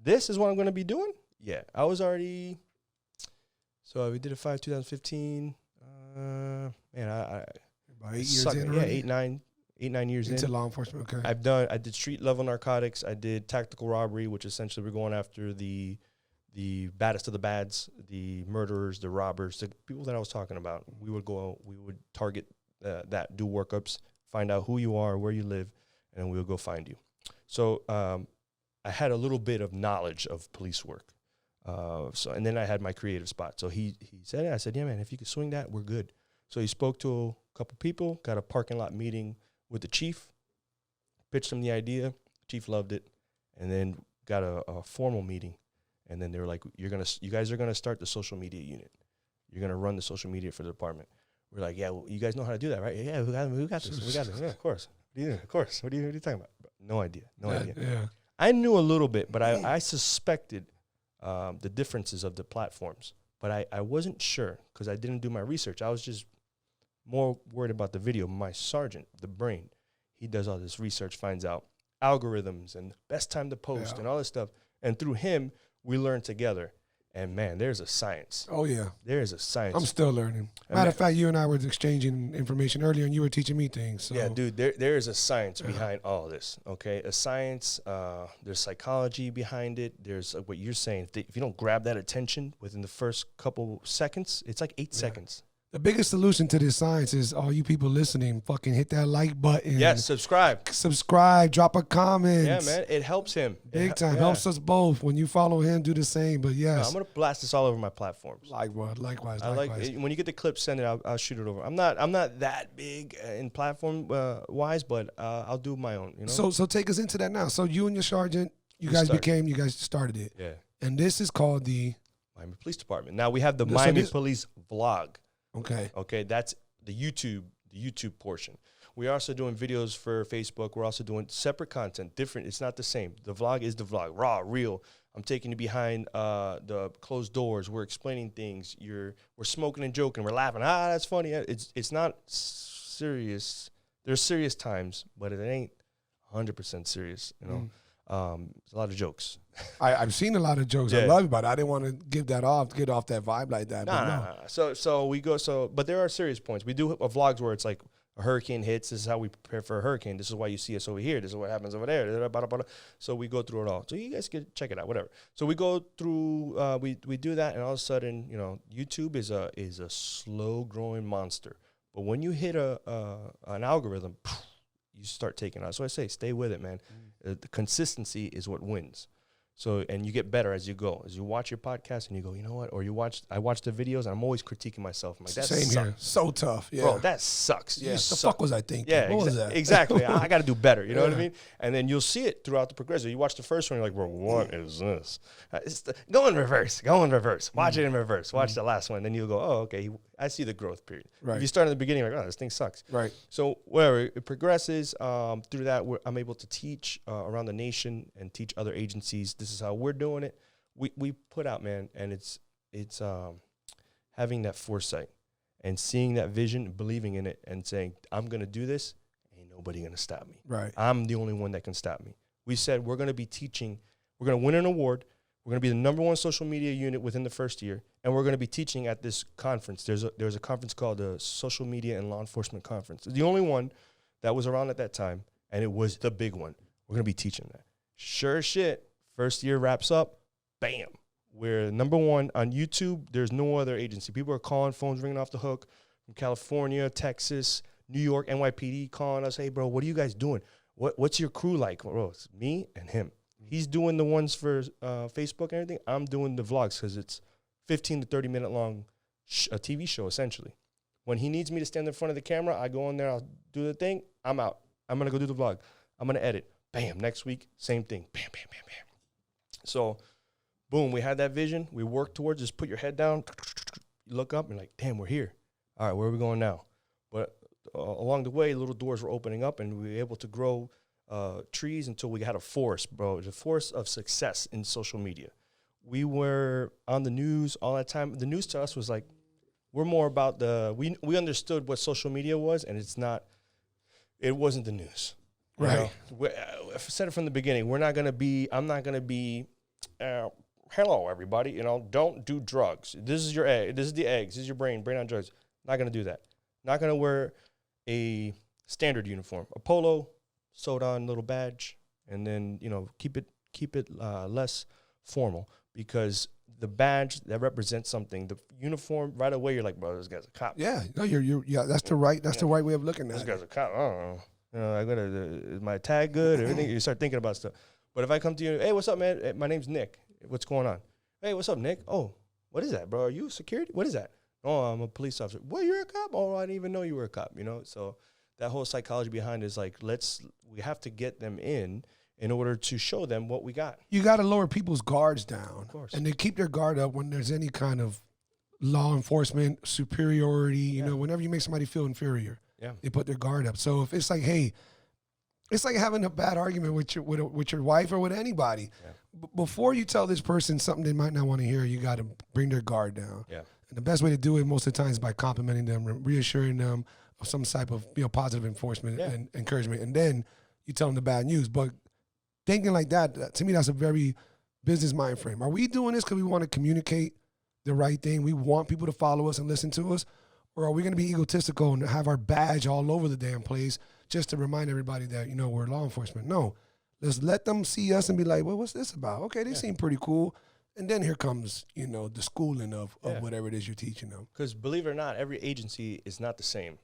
Speaker 2: is what I'm going to be doing? Yeah. I was already, so we did a 2015. Man,
Speaker 1: About 8 years in already?
Speaker 2: Yeah, 8, 9 years
Speaker 1: into
Speaker 2: in.
Speaker 1: law enforcement. Okay.
Speaker 2: I did street level narcotics. I did tactical robbery, which essentially we're going after the baddest of the bads, the murderers, the robbers, the people that I was talking about. We would target that, do workups, find out who you are, where you live, and we would go find you. So I had a little bit of knowledge of police work. And then I had my creative spot. So he said, I said, yeah, man, if you could swing that, we're good. So he spoke to a couple people, got a parking lot meeting with the chief, pitched him the idea. Chief loved it, and then got a formal meeting. And then they were like, you guys are gonna start the social media unit. You're gonna run the social media for the department. We're like, yeah, well, you guys know how to do that, right? Yeah, we got this. We got this. Yeah, of course. Of course. What are you talking about? No idea.
Speaker 1: Yeah.
Speaker 2: I knew a little bit, but I suspected the differences of the platforms. But I wasn't sure because I didn't do my research. I was just more worried about the video. My sergeant, the brain, he does all this research, finds out algorithms and best time to post and all this stuff. And through him, we learn together. And, man, there's a science.
Speaker 1: Oh, yeah.
Speaker 2: There's a science.
Speaker 1: I'm still learning. Matter of fact, you and I were exchanging information earlier, and you were teaching me things. So.
Speaker 2: Yeah, dude, there is a science behind all this, okay? A science, there's psychology behind it. There's what you're saying. If you don't grab that attention within the first couple seconds, it's like 8 seconds.
Speaker 1: The biggest solution to this science is all you people listening, fucking hit that like button.
Speaker 2: Yes, subscribe.
Speaker 1: Subscribe, drop a comment.
Speaker 2: Yeah, man, it helps him.
Speaker 1: Big time. Helps us both. When you follow him, do the same. But yes.
Speaker 2: I'm going to blast this all over my platforms.
Speaker 1: Likewise.
Speaker 2: When you get the clip, send it. I'll shoot it over. I'm not that big in platform wise, but I'll do my own, you know?
Speaker 1: So take us into that now. So you and your sergeant, you guys started it.
Speaker 2: Yeah.
Speaker 1: And this is called the
Speaker 2: Miami Police Department. Now we have the Miami Police vlog. Okay, that's the YouTube portion. We're also doing videos for Facebook. We're also doing separate content, different. It's not the same. The vlog is the vlog, raw, real. I'm taking you behind the closed doors. We're explaining things. We're smoking and joking. We're laughing. That's funny. It's not serious. There's serious times, but it ain't 100% serious. You know, there's a lot of jokes.
Speaker 1: I've seen a lot of jokes. I love it, but I didn't want to get off that vibe like that.
Speaker 2: Nah. So we go. But there are serious points. We do vlogs where it's like a hurricane hits. This is how we prepare for a hurricane. This is why you see us over here. This is what happens over there. So we go through it all. So you guys can check it out. Whatever. So we go through. We do that, and all of a sudden, you know, YouTube is a slow growing monster. But when you hit an algorithm, you start taking out. So I say, stay with it, man. The consistency is what wins. So, and you get better as you go. As you watch your podcast and you go, you know what? Or I watch the videos and I'm always critiquing myself. I'm like, that
Speaker 1: Same
Speaker 2: sucks.
Speaker 1: here. So tough. Yeah.
Speaker 2: Bro, that sucks.
Speaker 1: Yeah.
Speaker 2: You
Speaker 1: The
Speaker 2: suck.
Speaker 1: fuck was I thinking?
Speaker 2: Yeah,
Speaker 1: what was that?
Speaker 2: exactly. I got to do better. You know what I
Speaker 1: Yeah.
Speaker 2: mean? And then you'll see it throughout the progression. You watch the first one, you're like, bro, what is this? Go in reverse. Go in reverse. Watch it in reverse. Watch the last one. Then you'll go, oh, okay. I see the growth period.
Speaker 1: Right.
Speaker 2: If you start in the beginning, like, oh, this thing sucks.
Speaker 1: Right.
Speaker 2: So whatever, it progresses. Through that, I'm able to teach around the nation and teach other agencies. This is how we're doing it. We put out, man, and it's having that foresight and seeing that vision, believing in it, and saying, I'm going to do this. Ain't nobody going to stop me.
Speaker 1: Right.
Speaker 2: I'm the only one that can stop me. We said we're going to be teaching. We're going to win an award. We're going to be the #1 social media unit within the first year, and we're going to be teaching at this conference. There's a conference called the Social Media and Law Enforcement Conference. It's the only one that was around at that time, and it was the big one. We're going to be teaching that. Sure as shit, first year wraps up, bam. We're #1 on YouTube. There's no other agency. People are calling, phones ringing off the hook from California, Texas, New York, NYPD calling us, hey, bro, what are you guys doing? What's your crew like? Bro, it's me and him. He's doing the ones for Facebook and everything. I'm doing the vlogs because it's 15 to 30 minute long a TV show, essentially. When he needs me to stand in front of the camera, I go in there, I'll do the thing, I'm out. I'm going to go do the vlog. I'm going to edit. Bam, next week, same thing. Bam, bam, bam, bam. So, boom, we had that vision. We worked towards, just put your head down, you look up and like, damn, we're here. All right, where are we going now? But along the way, little doors were opening up and we were able to grow trees until we had a forest, bro. The forest of success in social media. We were on the news all that time. The news to us was like, we're more about we understood what social media was, and it wasn't the news.
Speaker 1: Right.
Speaker 2: I said it from the beginning. I'm not going to be, hello, everybody. Don't do drugs. This is your egg. This is the eggs. This is your brain on drugs. Not going to do that. Not going to wear a standard uniform, a polo, sewed on little badge, and then, keep it less formal, because the badge that represents something, the uniform, right away you're like, bro, this guy's a cop.
Speaker 1: Yeah, no, that's the right way of looking at
Speaker 2: This
Speaker 1: it.
Speaker 2: guy's a cop. I don't know. Is my tag good? Everything. You start thinking about stuff. But if I come to you, hey, what's up, man? Hey, my name's Nick. What's going on? Hey, what's up, Nick? Oh, what is that, bro? Are you security? What is that? Oh, I'm a police officer. Well, you're a cop? Oh, I didn't even know you were a cop. So that whole psychology behind it is like, we have to get them in order to show them what we got.
Speaker 1: You got to lower people's guards down.
Speaker 2: Of course.
Speaker 1: And they keep their guard up when there's any kind of law enforcement superiority. You know, whenever you make somebody feel inferior, they put their guard up. So if it's like, hey, it's like having a bad argument with your wife or with anybody. Yeah. Before you tell this person something they might not want to hear, you got to bring their guard down. Yeah. And the best way to do it most of the time is by complimenting them, reassuring them of some type of positive enforcement and encouragement. And then you tell them the bad news. But thinking like that, to me, that's a very business mind frame. Are we doing this because we want to communicate the right thing? We want people to follow us and listen to us? Or are we going to be egotistical and have our badge all over the damn place just to remind everybody that, we're law enforcement? No. Let's let them see us and be like, well, what's this about? Okay, they seem pretty cool. And then here comes, the schooling of whatever it is you're teaching them.
Speaker 2: Because believe it or not, every agency is not the same.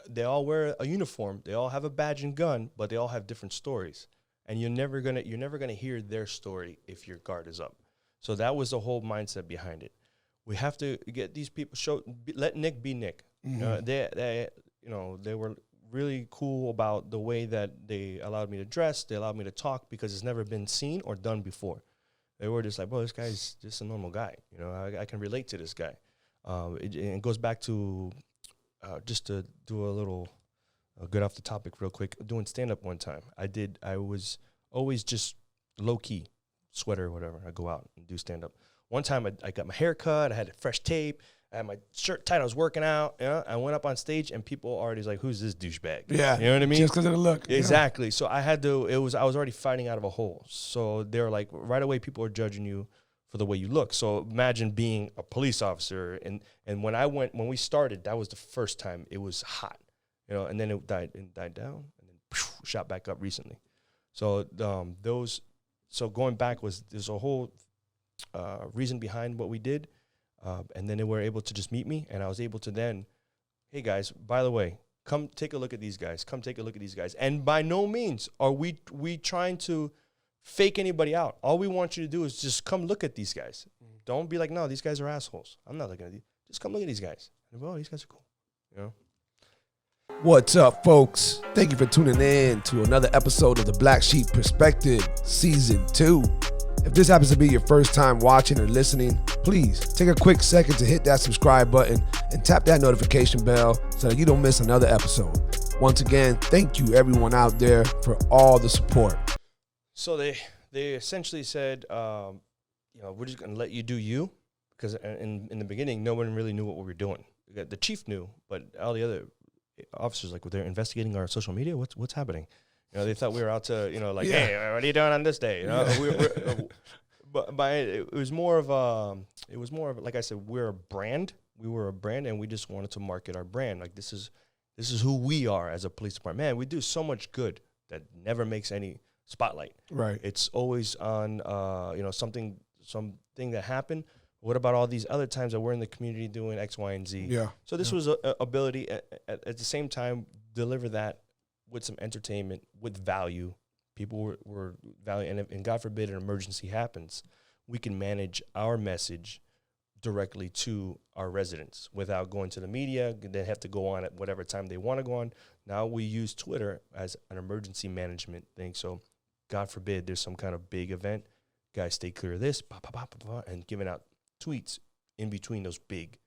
Speaker 2: They all wear a uniform. They all have a badge and gun, but they all have different stories. And you're never gonna hear their story if your guard is up. So that was the whole mindset behind it. We have to get these people let Nick be Nick. Mm-hmm. They were really cool about the way that they allowed me to dress. They allowed me to talk because it's never been seen or done before. They were just like, bro, this guy's just a normal guy. I can relate to this guy. It goes back to just to do a little get off the topic real quick. Doing stand-up one time, I was always just low-key, sweater or whatever. I go out and do stand-up. One time I got my hair cut. I had fresh tape. I had my shirt tight. I was working out. I went up on stage and people already was like, "Who's this douchebag?"
Speaker 1: Yeah,
Speaker 2: you know what I mean.
Speaker 1: Just because of the look.
Speaker 2: Exactly. Yeah. So I had to. I was already fighting out of a hole. So they're like, right away, people are judging you for the way you look. So imagine being a police officer. And when we started, that was the first time it was hot. And then it died down, and then shot back up recently. So so going back there's a whole reason behind what we did. And then they were able to just meet me, and I was able to then, hey guys, by the way, come take a look at these guys. Come take a look at these guys. And by no means are we trying to fake anybody out. All we want you to do is just come look at these guys. Don't be like, no, these guys are assholes. I'm not looking at these. Just come look at these guys. And, oh, these guys are cool. You know?
Speaker 1: What's up, folks? Thank you for tuning in to another episode of the Black Sheep Perspective, Season 2. If this happens to be your first time watching or listening, please take a quick second to hit that subscribe button and tap that notification bell so that you don't miss another episode. Once again, thank you everyone out there for all the support.
Speaker 2: So they essentially said, we're just going to let you do you, because in the beginning, no one really knew what we were doing. The chief knew, but all the other officers, like, they're investigating our social media. What's happening? You know, they thought we were out to, hey, what are you doing on this day? You know, but it was more of like I said, we're a brand. We were a brand, and we just wanted to market our brand. Like, this is who we are as a police department. Man, we do so much good that never makes any spotlight. Right. It's always on, something that happened. What about all these other times that we're in the community doing X, Y, and Z? Yeah. So this was a ability at the same time deliver that with some entertainment, with value. People were value, and God forbid an emergency happens, we can manage our message directly to our residents without going to the media. They have to go on at whatever time they want to go on. Now we use Twitter as an emergency management thing. So God forbid there's some kind of big event, guys, stay clear of this, and giving out tweets in between those big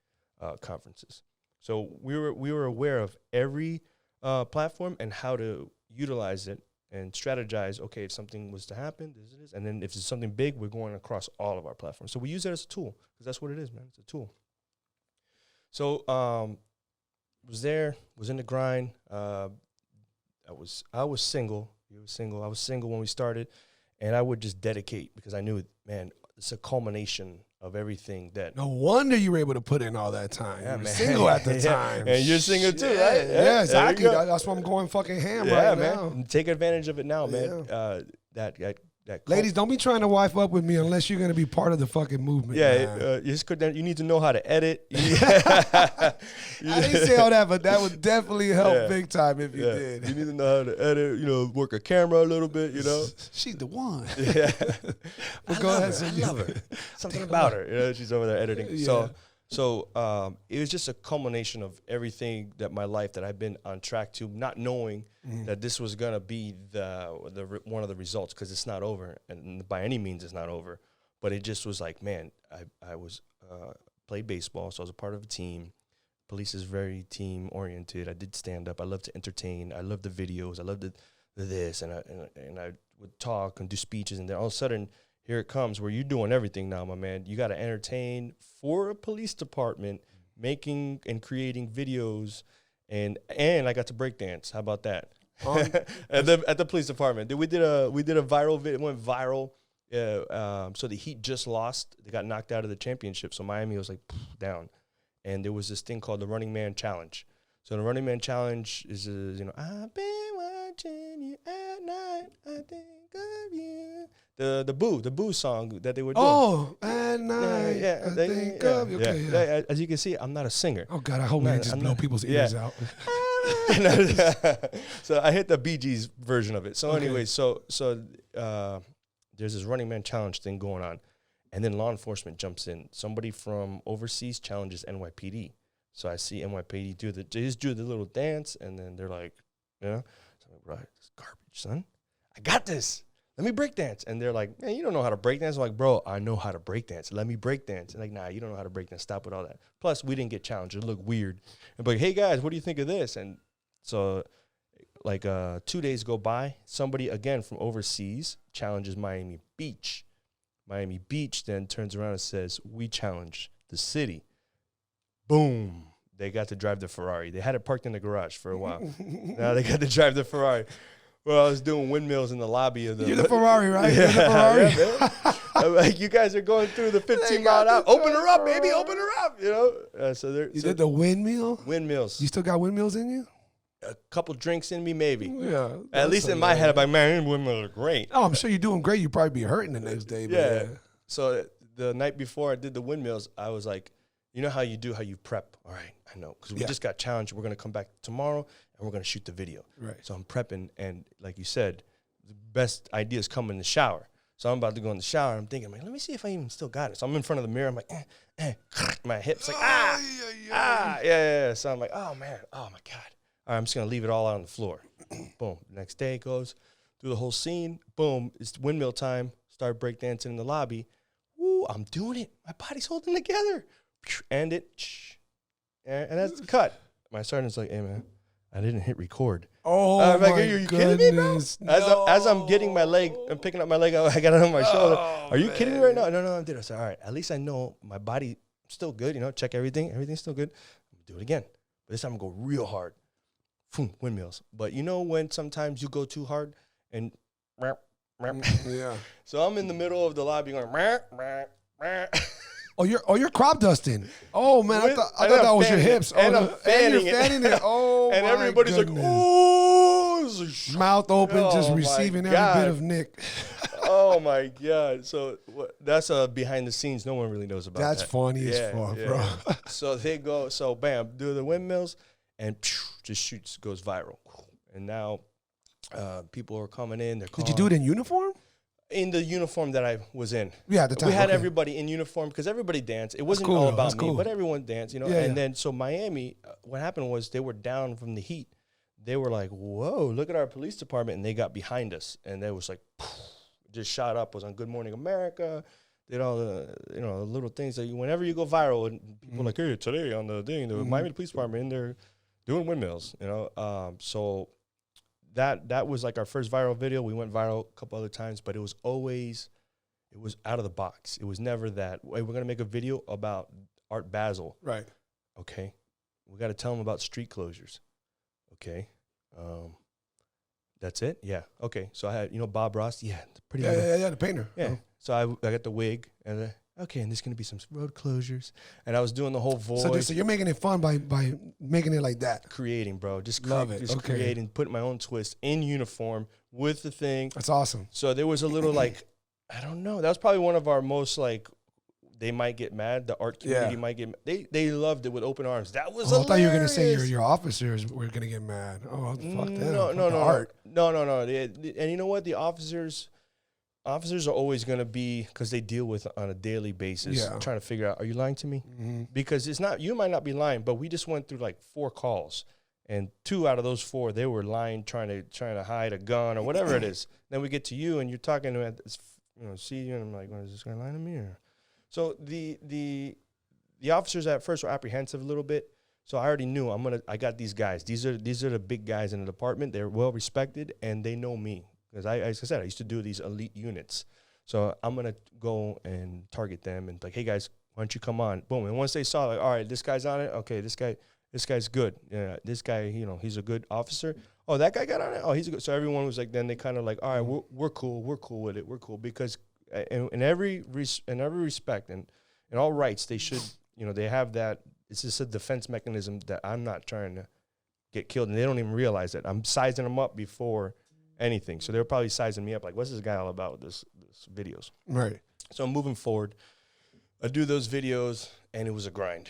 Speaker 2: conferences. So we were aware of every platform and how to utilize it and strategize. Okay, if something was to happen, this is, and then if it's something big, we're going across all of our platforms. So we use it as a tool because that's what it is, man. It's a tool. So was in the grind. I was single. You were single. I was single when we started, and I would just dedicate because I knew, man, it's a culmination of everything that. No wonder you were able to put in all that time. Yeah, you were single at the time. And you're single too, right? Yeah, exactly. That's why I'm going fucking ham right now. And take advantage of it now, man. That ladies, don't be trying to wife up with me unless you're going to be part of the fucking movement. Yeah, you need to know how to edit. I didn't say all that, but that would definitely help big time if you did. You need to know how to edit, work a camera a little bit, She's the one. Yeah. But go ahead. I love her. Something about her. She's over there editing. Yeah. So it was just a culmination of everything that my life that I've been on track to, not knowing that this was going to be the one of the results, because it's not over, and by any means it's not over. But it just was like, man, I was played baseball, so I was a part of a team. Police is very team oriented. I did stand up. I love to entertain. I love the videos. I love the this, and I would talk and do speeches, and then all of a sudden, here it comes where you're doing everything now, my man. You got to entertain for a police department, making and creating videos, and I got to breakdance. How about that? At the police department, we did a viral video. It went viral. So the Heat just lost. They got knocked out of the championship. So Miami was like down, and there was this thing called the Running Man Challenge. So the Running Man Challenge is I've been watching you at night. I think of you. The boo song that they were doing. Oh, at night, I think of you. Okay, as you can see, I'm not a singer. Oh, God, I hope we just blow people's ears out. So I hit the Bee Gees version of it. So anyway, so there's this Running Man Challenge thing going on, and then law enforcement jumps in. Somebody from overseas challenges NYPD. So I see NYPD do the little dance, and then they're like, so I'm like, right, this garbage, son. I got this. Let me breakdance. And they're like, man, you don't know how to breakdance. I'm like, bro, I know how to breakdance. Let me breakdance. And like, nah, you don't know how to breakdance. Stop with all that. Plus, we didn't get challenged. It looked weird. And like, hey, guys, what do you think of this? And so, like, 2 days go by. Somebody, again, from overseas challenges Miami Beach. Miami Beach then turns around and says, we challenge the city. Boom. They got to drive the Ferrari. They had it parked in the garage for a while. Now they got to drive the Ferrari. Well, I was doing windmills in the lobby of the. You're the Ferrari, right? Yeah, You're the Ferrari. Yeah, I'm like, you guys are going through the 15 mile an hour. Open her up, baby. Open her up. You did the windmill? Windmills. You still got windmills in you? A couple drinks in me, maybe. Yeah. At least in my head, I'm like, man, windmills are great. Oh, I'm sure you're doing great. You'd probably be hurting the next day. Yeah. So the night before I did the windmills, I was like, you know how you prep? All right, I know. Because we just got challenged. We're going to come back tomorrow, and we're going to shoot the video. Right. So I'm prepping, and like you said, the best ideas come in the shower. So I'm about to go in the shower. I'm thinking, like, let me see if I even still got it. So I'm in front of the mirror. I'm like, my hips like, yeah. So I'm like, oh, man. Oh, my God. All right, I'm just going to leave it all out on the floor. Boom. Next day it goes through the whole scene. Boom. It's windmill time. Start breakdancing in the lobby. Woo, I'm doing it. My body's holding together. And that's the cut. My sergeant's like, hey, man, I didn't hit record.
Speaker 1: Oh,
Speaker 2: I'm like,
Speaker 1: my
Speaker 2: are you kidding me, bro?
Speaker 1: No.
Speaker 2: As I'm getting my leg, I'm picking up my leg, I got it on my shoulder. Are you kidding me right now? No, I'm doing it. I said, all right, at least I know my body still good, check everything. Everything's still good. I'm going to do it again. But this time I'm going to go real hard. Boom, windmills. But when sometimes you go too hard and
Speaker 1: yeah.
Speaker 2: So I'm in the middle of the lobby going
Speaker 1: you're crop dusting. Oh man, I thought that was your hips.
Speaker 2: And I'm fanning
Speaker 1: it. Oh,
Speaker 2: and
Speaker 1: my
Speaker 2: everybody's
Speaker 1: goodness.
Speaker 2: like, oh,
Speaker 1: mouth open, just
Speaker 2: my
Speaker 1: receiving every
Speaker 2: God.
Speaker 1: bit of Nick.
Speaker 2: Oh my God! So that's behind the scenes. No one really knows about.
Speaker 1: That's
Speaker 2: that.
Speaker 1: funny as fuck, bro.
Speaker 2: So they go. So bam, do the windmills, and just goes viral. And now people are coming in.
Speaker 1: Did you do it in uniform?
Speaker 2: In the uniform that I was in.
Speaker 1: Yeah, at the time.
Speaker 2: We had everybody in uniform because everybody danced. It wasn't all about me, but everyone danced, and then, so Miami, what happened was they were down from the heat. They were like, whoa, look at our police department. And they got behind us. And they was like, just shot up. Was on Good Morning America. Did all the, little things that whenever you go viral, and people are like, hey, today on the thing, the Miami Police Department in there doing windmills, So that was like our first viral video. We went viral a couple other times, but it was out of the box. It was never that, hey, we're going to make a video about Art Basel.
Speaker 1: Right.
Speaker 2: Okay. We got to tell them about street closures. Okay. That's it? Yeah. Okay. So I had, Bob Ross. Yeah.
Speaker 1: The painter.
Speaker 2: Yeah. So I got the wig and okay, and there's going to be some road closures. And I was doing the whole voice.
Speaker 1: So you're making it fun by making it like that.
Speaker 2: Creating, bro. Just
Speaker 1: creating,
Speaker 2: putting my own twist in uniform with the thing.
Speaker 1: That's awesome.
Speaker 2: So there was a little like, I don't know. That was probably one of our most like, they might get mad. The art community might get mad. They loved it with open arms. That was hilarious.
Speaker 1: I thought you were going to say your officers were going to get mad. Oh, fuck them.
Speaker 2: No.
Speaker 1: Art.
Speaker 2: No. And you know what? The officers are always going to be, because they deal with on a daily basis, trying to figure out, are you lying to me?
Speaker 1: Mm-hmm.
Speaker 2: Because it's not, you might not be lying, but we just went through like 4 calls. And 2 out of those 4, they were lying, trying to hide a gun or whatever it is. Then we get to you and you're talking to see you, and I'm like, well, is this guy lying to me? Or? So the officers at first were apprehensive a little bit. So I already knew I got these guys. These are the big guys in the department. They're well respected and they know me. Because as I said, I used to do these elite units. So I'm going to go and target them and like, hey guys, why don't you come on? Boom. And once they saw like, all right, this guy's on it. Okay, this guy's good. Yeah, this guy, he's a good officer. Oh, that guy got on it? Oh, he's a good. So everyone was like, then they kind of like, all right, we're cool. We're cool with it. We're cool. Because in every respect and in all rights, they should, they have that. It's just a defense mechanism that I'm not trying to get killed. And they don't even realize that. I'm sizing them up before anything. So they were probably sizing me up like, what's this guy all about with this videos?
Speaker 1: Right.
Speaker 2: So I'm moving forward. I do those videos, and it was a grind.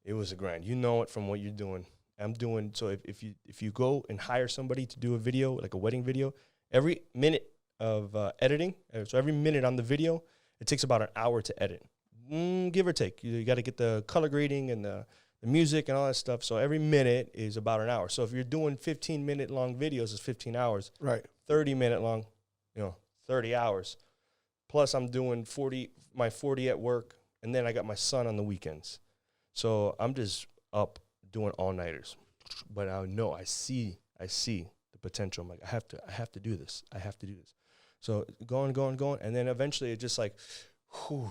Speaker 2: It was a grind. You know it from what you're doing. I'm doing, so if you go and hire somebody to do a video, like a wedding video, every minute of editing, so every minute on the video, it takes about an hour to edit, give or take. You got to get the color grading and the music and all that stuff. So every minute is about an hour. So if you're doing 15-minute long videos, it's 15 hours.
Speaker 1: Right.
Speaker 2: 30-minute long, 30 hours. Plus I'm doing 40 at work, and then I got my son on the weekends. So I'm just up doing all-nighters. But I know, I see the potential. I'm like, I have to do this. I have to do this. So going. And then eventually it's just like, whew,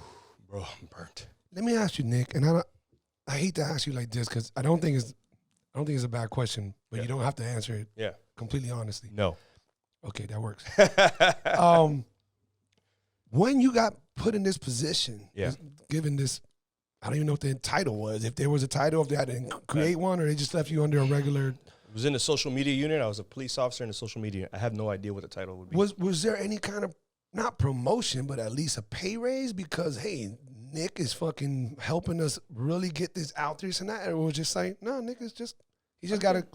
Speaker 2: bro, I'm burnt.
Speaker 1: Let me ask you, Nick, and I hate to ask you like this because I don't think it's a bad question, but you don't have to answer it.
Speaker 2: Yeah.
Speaker 1: Completely honestly.
Speaker 2: No.
Speaker 1: Okay, that works. When you got put in this position, given this, I don't even know what the title was. If there was a title, if they had to create one, or they just left you under a regular.
Speaker 2: It was in the social media unit. I was a police officer in the social media unit. I have no idea what the title would be.
Speaker 1: Was there any kind of, not promotion, but at least a pay raise? Because, hey, Nick is fucking helping us really get this out there and that. Or it was just like, no, Nick is just, he just got a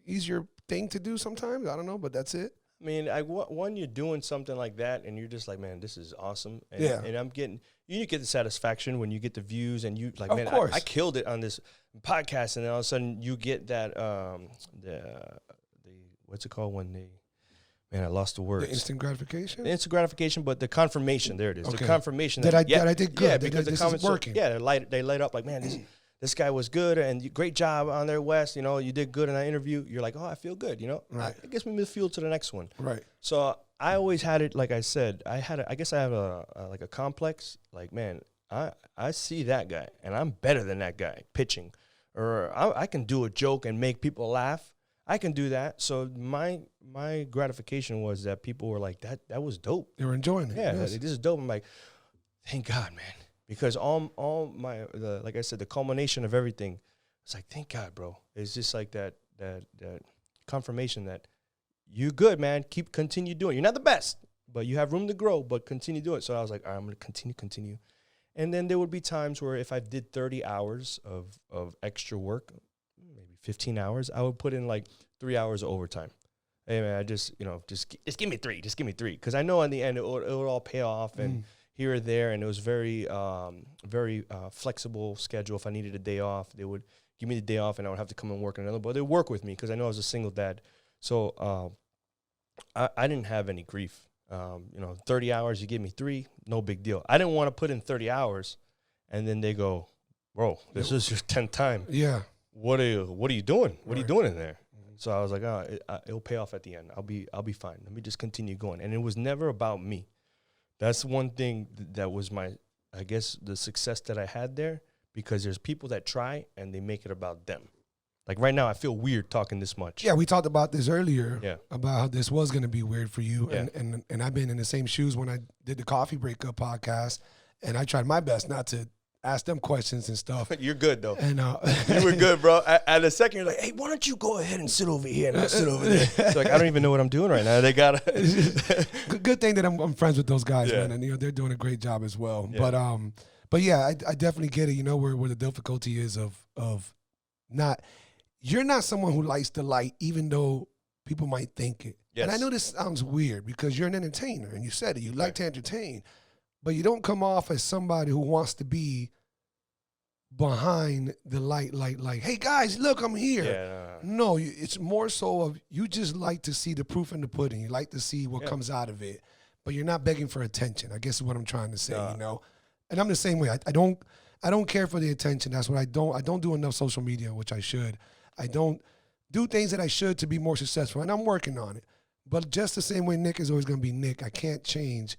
Speaker 1: easier thing to do sometimes. I don't know, but that's it.
Speaker 2: I mean, one, you're doing something like that, and you're just like, man, this is awesome. And,
Speaker 1: Yeah.
Speaker 2: and you get the satisfaction when you get the views, and you like,
Speaker 1: Of
Speaker 2: man,
Speaker 1: course.
Speaker 2: I killed it on this podcast, and then all of a sudden you get that the what's it called when they, man, I lost the words.
Speaker 1: The instant gratification.
Speaker 2: The instant gratification, but the confirmation. There it is.
Speaker 1: Okay.
Speaker 2: The confirmation
Speaker 1: That I did good.
Speaker 2: Yeah,
Speaker 1: That
Speaker 2: because the
Speaker 1: this is
Speaker 2: comments
Speaker 1: working.
Speaker 2: they light up like, man, this guy was good and great job on there, Wes. You know, you did good in that interview. You're like, oh, I feel good. You know,
Speaker 1: Right.
Speaker 2: It gets me the fuel to the next one.
Speaker 1: Right.
Speaker 2: So I always had it, like I said, I guess I have a complex. Like, man, I see that guy, and I'm better than that guy pitching, or I can do a joke and make people laugh. I can do that. So my gratification was that people were like, that was dope.
Speaker 1: They were enjoying it.
Speaker 2: Yeah,
Speaker 1: Yes.
Speaker 2: like, this is dope. I'm like, thank God, man, because all my like I said, the culmination of everything. It's like, thank God, bro. It's just like that confirmation that you're good, man. Continue doing it. You're not the best, but you have room to grow, but continue doing it. So I was like, all right, I'm going to continue. And then there would be times where if I did 30 hours of extra work, maybe 15 hours, I would put in like 3 hours of overtime. Hey, man, I just give me three. Just give me three. Because I know in the end it would all pay off and here or there. And it was very flexible schedule. If I needed a day off, they would give me the day off and I would have to come and work another. But they'd work with me because I know I was a single dad. So I didn't have any grief. 30 hours, you give me 3, no big deal. I didn't want to put in 30 hours and then they go, bro, this is your 10th time.
Speaker 1: Yeah.
Speaker 2: What are you doing? What are you doing in there? So I was like, it'll pay off at the end. I'll be fine. Let me just continue going. And it was never about me. That's one thing that was I guess the success that I had there, because there's people that try and they make it about them. Like right now, I feel weird talking this much.
Speaker 1: Yeah, we talked about this earlier.
Speaker 2: Yeah.
Speaker 1: About how this was going to be weird for you,
Speaker 2: Yeah.
Speaker 1: and I've been in the same shoes when I did the Coffee Breakup podcast, and I tried my best not to ask them questions and stuff.
Speaker 2: You're good though.
Speaker 1: And
Speaker 2: You were good, bro. At a second, you're like, hey, why don't you go ahead and sit over here and I'll sit over there. It's like, I don't even know what I'm doing right now. They got
Speaker 1: good thing that I'm friends with those guys,
Speaker 2: Yeah.
Speaker 1: man, and they're doing a great job as well.
Speaker 2: Yeah.
Speaker 1: But yeah, I definitely get it. You know where the difficulty is of not. You're not someone who likes to light, even though people might think it.
Speaker 2: Yes.
Speaker 1: And I know this sounds weird because you're an entertainer, and you said it. You like to entertain, but you don't come off as somebody who wants to be behind the light, like, hey guys, look, I'm here.
Speaker 2: Yeah,
Speaker 1: No, it's more so of you just like to see the proof in the pudding. You like to see what comes out of it, but you're not begging for attention. I guess is what I'm trying to say. You know, and I'm the same way. I don't care for the attention. That's what I don't do enough social media, which I should. I don't do things that I should to be more successful, and I'm working on it. But just the same way Nick is always going to be Nick, I can't change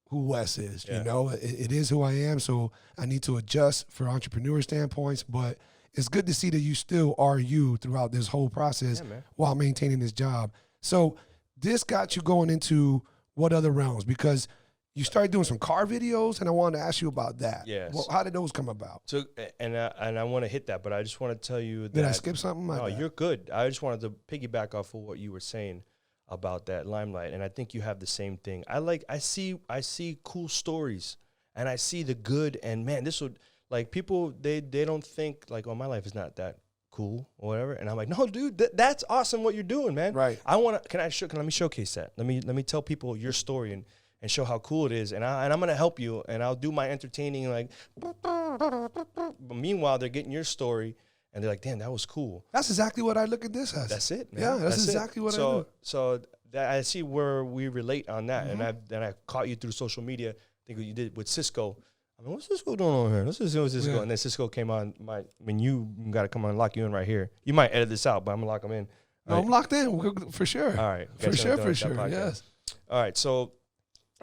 Speaker 1: who Wes is.
Speaker 2: Yeah.
Speaker 1: You know, it is who I am, so I need to adjust for entrepreneur standpoints. But it's good to see that you still are you throughout this whole process while maintaining this job. So this got you going into what other realms? Because you started doing some car videos, and I wanted to ask you about that.
Speaker 2: Yes.
Speaker 1: Well, how did those come about?
Speaker 2: So, and I want to hit that, but I just want to tell you that.
Speaker 1: Did I skip something? My
Speaker 2: No,
Speaker 1: bad.
Speaker 2: you're good. I just wanted to piggyback off of what you were saying about that limelight, and I think you have the same thing. I see cool stories, and I see the good, and man, this would, like, people, they don't think like, oh, my life is not that cool or whatever, and I'm like, no, dude, that's awesome what you're doing, man.
Speaker 1: Right.
Speaker 2: Let me showcase that. Let me tell people your story and show how cool it is, and I'm gonna help you, and I'll do my entertaining, like, but meanwhile they're getting your story, and they're like, damn, that was cool.
Speaker 1: That's exactly what I look at this as.
Speaker 2: That's it, man.
Speaker 1: Yeah, that's
Speaker 2: it.
Speaker 1: exactly what I do.
Speaker 2: So that I see where we relate on that, and I caught you through social media. I think what you did with Cisco. I mean, what's Cisco doing on here? Let's just see what Cisco.
Speaker 1: Yeah.
Speaker 2: And then Cisco came on. You got to come on and lock you in right here. You might edit this out, but I'm gonna lock him in.
Speaker 1: No, I'm locked in for sure.
Speaker 2: All right,
Speaker 1: For sure. Yes.
Speaker 2: All right, so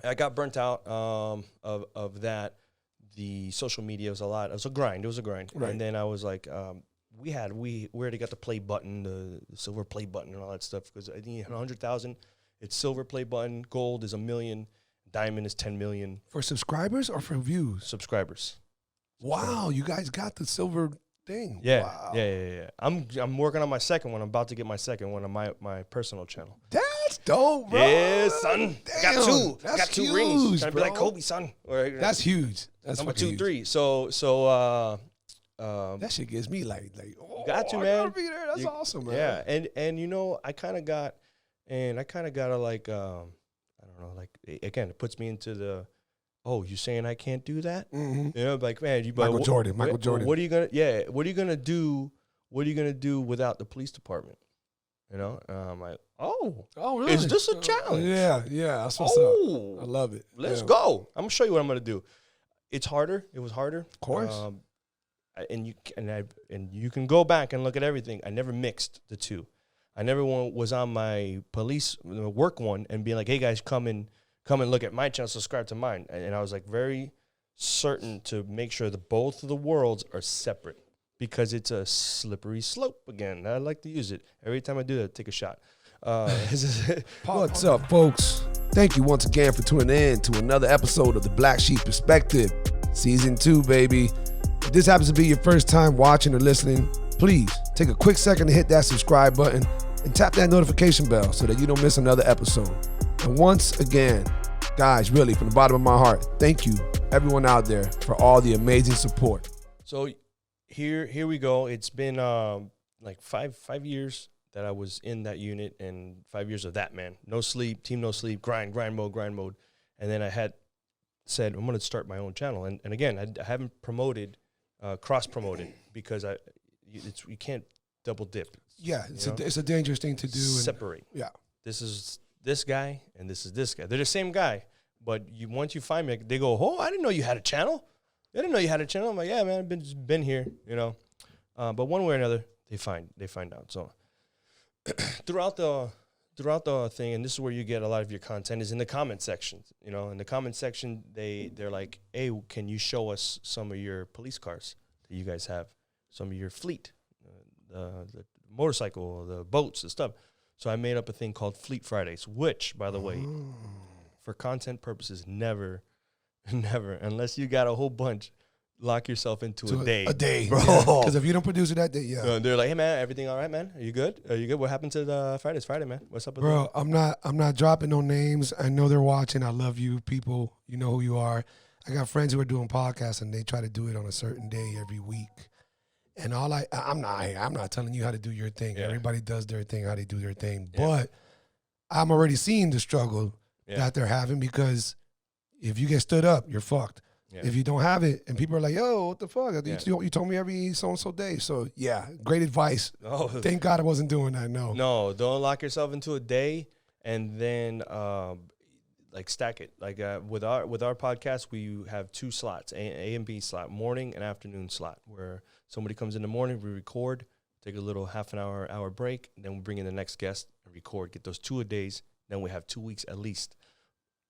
Speaker 2: I got burnt out of that. The social media was a lot. It was a grind.
Speaker 1: Right.
Speaker 2: And then I was like, we already got the play button, the silver play button, and all that stuff. Because I think 100,000, it's silver play button. Gold is 1 million. Diamond is 10 million.
Speaker 1: For subscribers or for views?
Speaker 2: Subscribers.
Speaker 1: Wow, you guys got the silver thing.
Speaker 2: Yeah,
Speaker 1: Wow.
Speaker 2: yeah. I'm working on my second one. I'm about to get my second one on my personal channel.
Speaker 1: That's dope, bro.
Speaker 2: Yeah, son. I got
Speaker 1: Damn,
Speaker 2: two.
Speaker 1: that's
Speaker 2: Got two
Speaker 1: huge,
Speaker 2: rings. Trying to be like
Speaker 1: bro.
Speaker 2: Kobe, son. Or,
Speaker 1: That's huge. That's
Speaker 2: number
Speaker 1: fucking
Speaker 2: 2,
Speaker 1: huge.
Speaker 2: 3. So
Speaker 1: That shit gives me like oh,
Speaker 2: got you,
Speaker 1: I
Speaker 2: man.
Speaker 1: gotta be there. That's awesome, man.
Speaker 2: yeah, and you know, I kind of got and I kind of gotta like, I don't know, like again, it puts me into the, oh, you saying I can't do that?
Speaker 1: Mm-hmm.
Speaker 2: You know, like man,
Speaker 1: Michael Jordan.
Speaker 2: What are you gonna? Yeah, what are you gonna do? What are you gonna do without the police department? You know, I'm like, oh,
Speaker 1: really?
Speaker 2: Is this a challenge?
Speaker 1: Yeah, that's what's up. I love it.
Speaker 2: Let's go. I'm gonna show you what I'm gonna do. It's harder. It was harder,
Speaker 1: of course.
Speaker 2: And you can go back and look at everything. I never mixed the two. I never was on my police work one and being like, hey guys, come and look at my channel, subscribe to mine. And I was like very certain to make sure that both of the worlds are separate because it's a slippery slope again. I like to use it. Every time I do that, take a shot.
Speaker 1: What's up, folks? Thank you once again for tuning in to another episode of the Black Sheep Perspective, Season 2, baby. If this happens to be your first time watching or listening, please take a quick second to hit that subscribe button and tap that notification bell so that you don't miss another episode. And once again, guys, really, from the bottom of my heart, thank you, everyone out there, for all the amazing support.
Speaker 2: So here we go. It's been like five years that I was in that unit and 5 years of that, man. No sleep, team no sleep, grind mode. And then I had said, I'm going to start my own channel. And again, I haven't cross-promoted because you can't double dip.
Speaker 1: Yeah, it's a dangerous thing to do.
Speaker 2: Separate.
Speaker 1: Yeah.
Speaker 2: This is this guy and this is this guy. They're the same guy, but once you find me, they go, oh, I didn't know you had a channel. I didn't know you had a channel. I'm like, yeah, man, I've been here, you know. But one way or another, they find out. So throughout the thing, and this is where you get a lot of your content, is in the comment section. You know, in the comment section, they're like, hey, can you show us some of your police cars that you guys have, some of your fleet, the motorcycle, the boats, the stuff. So I made up a thing called Fleet Fridays, which, by the way, for content purposes, never, unless you got a whole bunch, lock yourself into a day.
Speaker 1: A day,
Speaker 2: bro.
Speaker 1: Because if you don't produce it that day,
Speaker 2: they're like, hey, man, everything all right, man? Are you good? What happened to the Fridays? Friday, man. What's up with
Speaker 1: bro, that? I'm not dropping no names. I know they're watching. I love you people. You know who you are. I got friends who are doing podcasts, and they try to do it on a certain day every week. And I'm not telling you how to do your thing. Yeah. Everybody does their thing, how they do their thing. Yeah. But I'm already seeing the struggle that they're having, because if you get stood up, you're fucked. Yeah. If you don't have it, and people are like, yo, what the fuck? Yeah. You told me every so-and-so day. So, yeah, great advice. Oh. Thank God I wasn't doing that, no.
Speaker 2: No, don't lock yourself into a day and then stack it. Like with our podcast, we have 2 slots, A and B slot, morning and afternoon slot, where somebody comes in the morning, we record, take a little half an hour break, and then we bring in the next guest and record, get those 2 a days, then we have 2 weeks at least.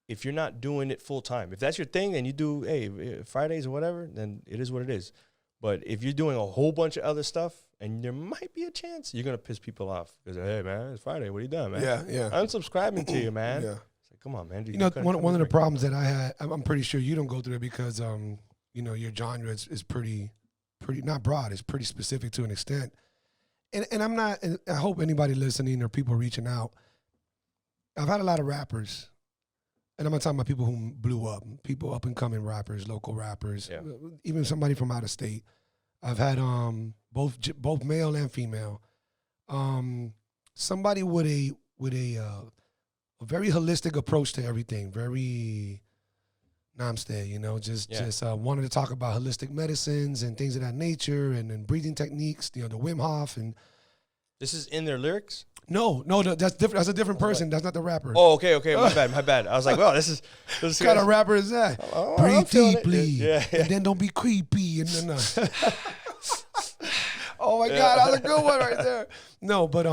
Speaker 2: If you're not doing it full time, if that's your thing and you do, Fridays or whatever, then it is what it is. But if you're doing a whole bunch of other stuff, and there might be a chance you're going to piss people off because, hey, man, it's Friday. What are you doing, man?
Speaker 1: Yeah.
Speaker 2: I'm subscribing to you, man.
Speaker 1: Yeah.
Speaker 2: It's like, come on, man.
Speaker 1: You know, one of the problems that I had, I'm pretty sure you don't go through it because, your genre is pretty not broad. It's pretty specific to an extent. And I'm not, and I hope anybody listening or people reaching out, I've had a lot of rappers. And I'm not talking about people who blew up, people up and coming rappers, local rappers, even somebody from out of state. I've had both male and female. Somebody with a very holistic approach to everything, very namaste, just wanted to talk about holistic medicines and things of that nature, and breathing techniques, the Wim Hof. And
Speaker 2: this is in their lyrics?
Speaker 1: No, that's different. That's a different person. That's not the rapper.
Speaker 2: Oh, okay. My bad. I was like, well, this is
Speaker 1: what kind of rapper is that? Breathe deeply, and then don't be creepy. And then, oh my God, that was a good one right there. No, but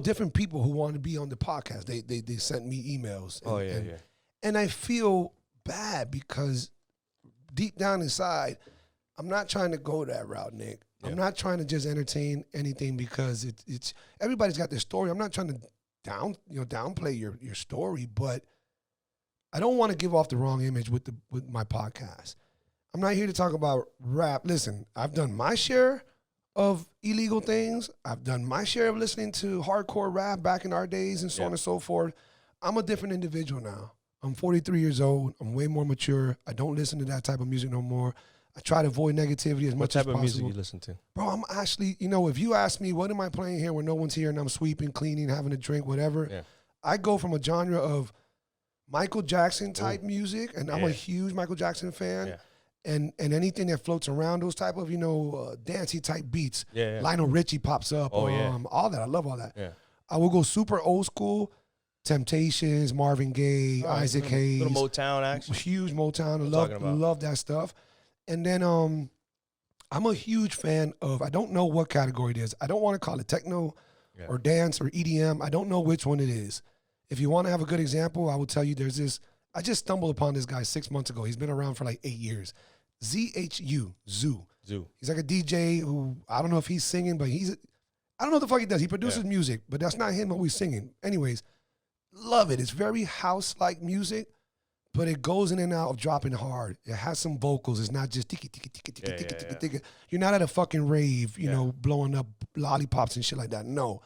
Speaker 1: different people who want to be on the podcast. They sent me emails. And I feel bad because deep down inside, I'm not trying to go that route, Nick. I'm not trying to just entertain anything because it's everybody's got their story. I'm not trying to downplay your story, but I don't want to give off the wrong image with my podcast. I'm not here to talk about rap. Listen, I've done my share of illegal things. I've done my share of listening to hardcore rap back in our days and so on and so forth. I'm a different individual now. I'm 43 years old. I'm way more mature. I don't listen to that type of music no more. I try to avoid negativity as much as possible.
Speaker 2: What type of music you listen to?
Speaker 1: Bro, I'm actually, if you ask me, what am I playing here when no one's here and I'm sweeping, cleaning, having a drink, whatever, I go from a genre of Michael Jackson type music, and I'm a huge Michael Jackson fan.
Speaker 2: Yeah.
Speaker 1: And anything that floats around those type of, dancey type beats. Lionel Richie pops up. All that. I love all that.
Speaker 2: Yeah.
Speaker 1: I will go super old school. Temptations, Marvin Gaye, Isaac Hayes.
Speaker 2: Little Motown action.
Speaker 1: Huge Motown. Love that stuff. And then I'm a huge fan of, I don't know what category it is. I don't want to call it techno or dance or EDM. I don't know which one it is. If you want to have a good example, I will tell you there's this, I just stumbled upon this guy 6 months ago. He's been around for like 8 years. ZHU, Zoo. He's like a DJ who, I don't know if he's singing, but I don't know what the fuck he does. He produces music, but that's not him always singing. Anyways, love it. It's very house-like music, but it goes in and out of dropping hard. It has some vocals. It's not just tiki, tiki, tiki, tiki, tiki, tiki, tiki. You're not at a fucking rave, blowing up lollipops and shit like that. No.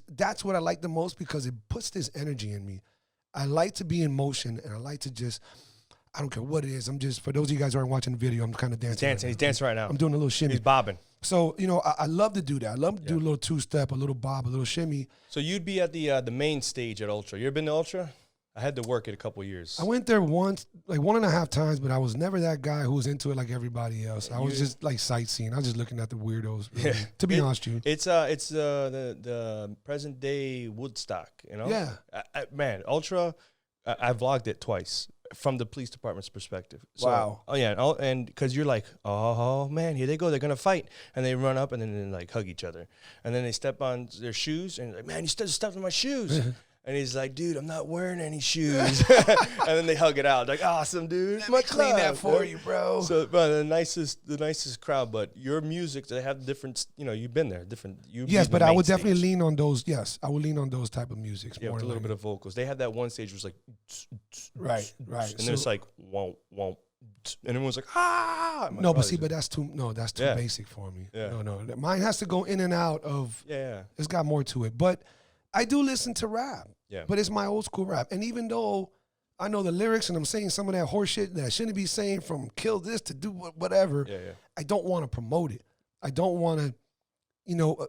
Speaker 1: That's what I like the most because it puts this energy in me. I like to be in motion, and I like to just, I don't care what it is. I'm just, for those of you guys who aren't watching the video, I'm kind of dancing.
Speaker 2: He's dancing right now.
Speaker 1: I'm doing a little shimmy.
Speaker 2: He's bobbing.
Speaker 1: So, I love to do that. I love to do a little two-step, a little bob, a little shimmy.
Speaker 2: So you'd be at the main stage at Ultra. You ever been to Ultra? I had to work it a couple years.
Speaker 1: I went there once, like 1.5 times, but I was never that guy who was into it like everybody else. I was just like sightseeing. I was just looking at the weirdos, really, to be honest with you.
Speaker 2: It's the present day Woodstock,
Speaker 1: Yeah.
Speaker 2: Man, Ultra, I vlogged it twice from the police department's perspective. So,
Speaker 1: wow.
Speaker 2: Oh yeah, and because you're like, oh man, here they go, they're gonna fight, and they run up and then they like hug each other, and then they step on their shoes and like, man, you stepped on my shoes. And he's like, dude, I'm not wearing any shoes. And then they hug it out. Like, awesome, dude.
Speaker 1: Let me clean that for you, bro.
Speaker 2: So, but the nicest crowd. But your music, they have different, you've been there.
Speaker 1: Yes, but I would definitely lean on those. Yes, I would lean on those type of music.
Speaker 2: Yeah, with a little bit of vocals. They had that one stage was like,
Speaker 1: right.
Speaker 2: And there's like, womp, womp. And everyone's like, ah.
Speaker 1: No, but see, that's too basic for me.
Speaker 2: Yeah.
Speaker 1: No. Mine has to go in and out of, it's got more to it. But I do listen to rap.
Speaker 2: Yeah.
Speaker 1: But it's my old school rap. And even though I know the lyrics and I'm saying some of that horse shit that I shouldn't be saying, from kill this to do whatever, I don't want to promote it. I don't want to,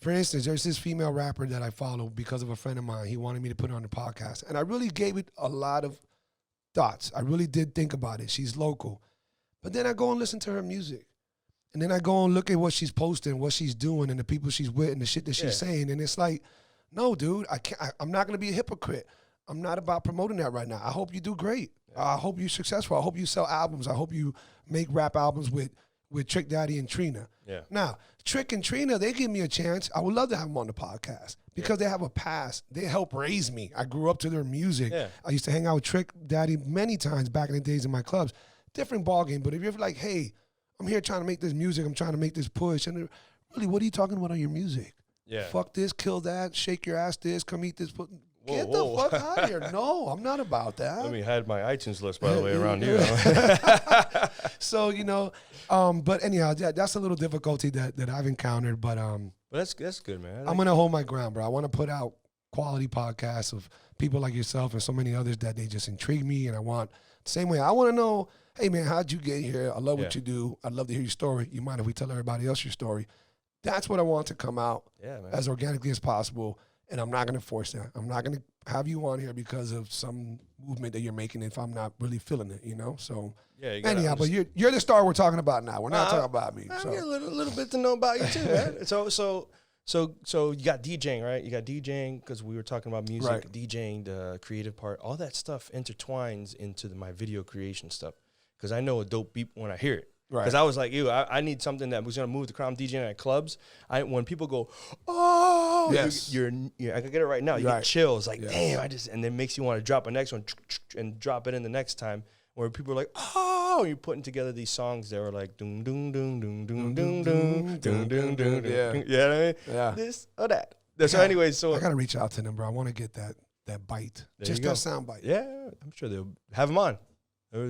Speaker 1: for instance, there's this female rapper that I follow because of a friend of mine. He wanted me to put her on the podcast. And I really gave it a lot of thoughts. I really did think about it. She's local. But then I go and listen to her music. And then I go and look at what she's posting, what she's doing, and the people she's with, and the shit that she's saying. And it's like, no, dude, I'm not going to be a hypocrite. I'm not about promoting that right now. I hope you do great. I hope you're successful. I hope you sell albums. I hope you make rap albums with Trick Daddy and Trina.
Speaker 2: Yeah.
Speaker 1: Now, Trick and Trina, they give me a chance. I would love to have them on the podcast because they have a past. They helped raise me. I grew up to their music. Yeah. I used to hang out with Trick Daddy many times back in the days in my clubs. Different ballgame. But if you're like, hey, I'm here trying to make this music. I'm trying to make this push. And really, what are you talking about on your music?
Speaker 2: Yeah.
Speaker 1: Fuck this, kill that, shake your ass this, come eat this. Get the fuck out of here. No, I'm not about that.
Speaker 2: Let me hide my iTunes list, by the way, around you.
Speaker 1: So, but anyhow, that's a little difficulty that I've encountered. But
Speaker 2: that's good, man.
Speaker 1: I'm going to hold my ground, bro. I want to put out quality podcasts of people like yourself and so many others that they just intrigue me. And I want, the same way, I want to know, hey, man, how'd you get here? I love what you do. I'd love to hear your story. You mind if we tell everybody else your story? That's what I want to come out as organically as possible, and I'm not going to force that. I'm not going to have you on here because of some movement that you're making if I'm not really feeling it, So anyhow, but you're the star we're talking about now. We're not talking about me.
Speaker 2: I get a little bit to know about you too, man. So you got DJing, right? You got DJing because we were talking about music,
Speaker 1: right.
Speaker 2: DJing, the creative part, all that stuff intertwines into my video creation stuff because I know a dope beat when I hear it. Because I was like, I need something that was going to move the crowd. I'm DJing at clubs. When people go, oh,
Speaker 1: yes.
Speaker 2: I can get it right now. You get chills. Like, damn, and then makes you want to drop a next one and drop it in the next time. Where people are like, oh, you're putting together these songs that were like, doom, doom, doom, doom, doom, doom, doom, doom, doom, doom. Yeah. You know what I mean?
Speaker 1: Yeah.
Speaker 2: This or that. So anyway,
Speaker 1: I got to reach out to them, bro. I want to get that bite. Just that sound bite.
Speaker 2: Yeah, I'm sure they'll have them on.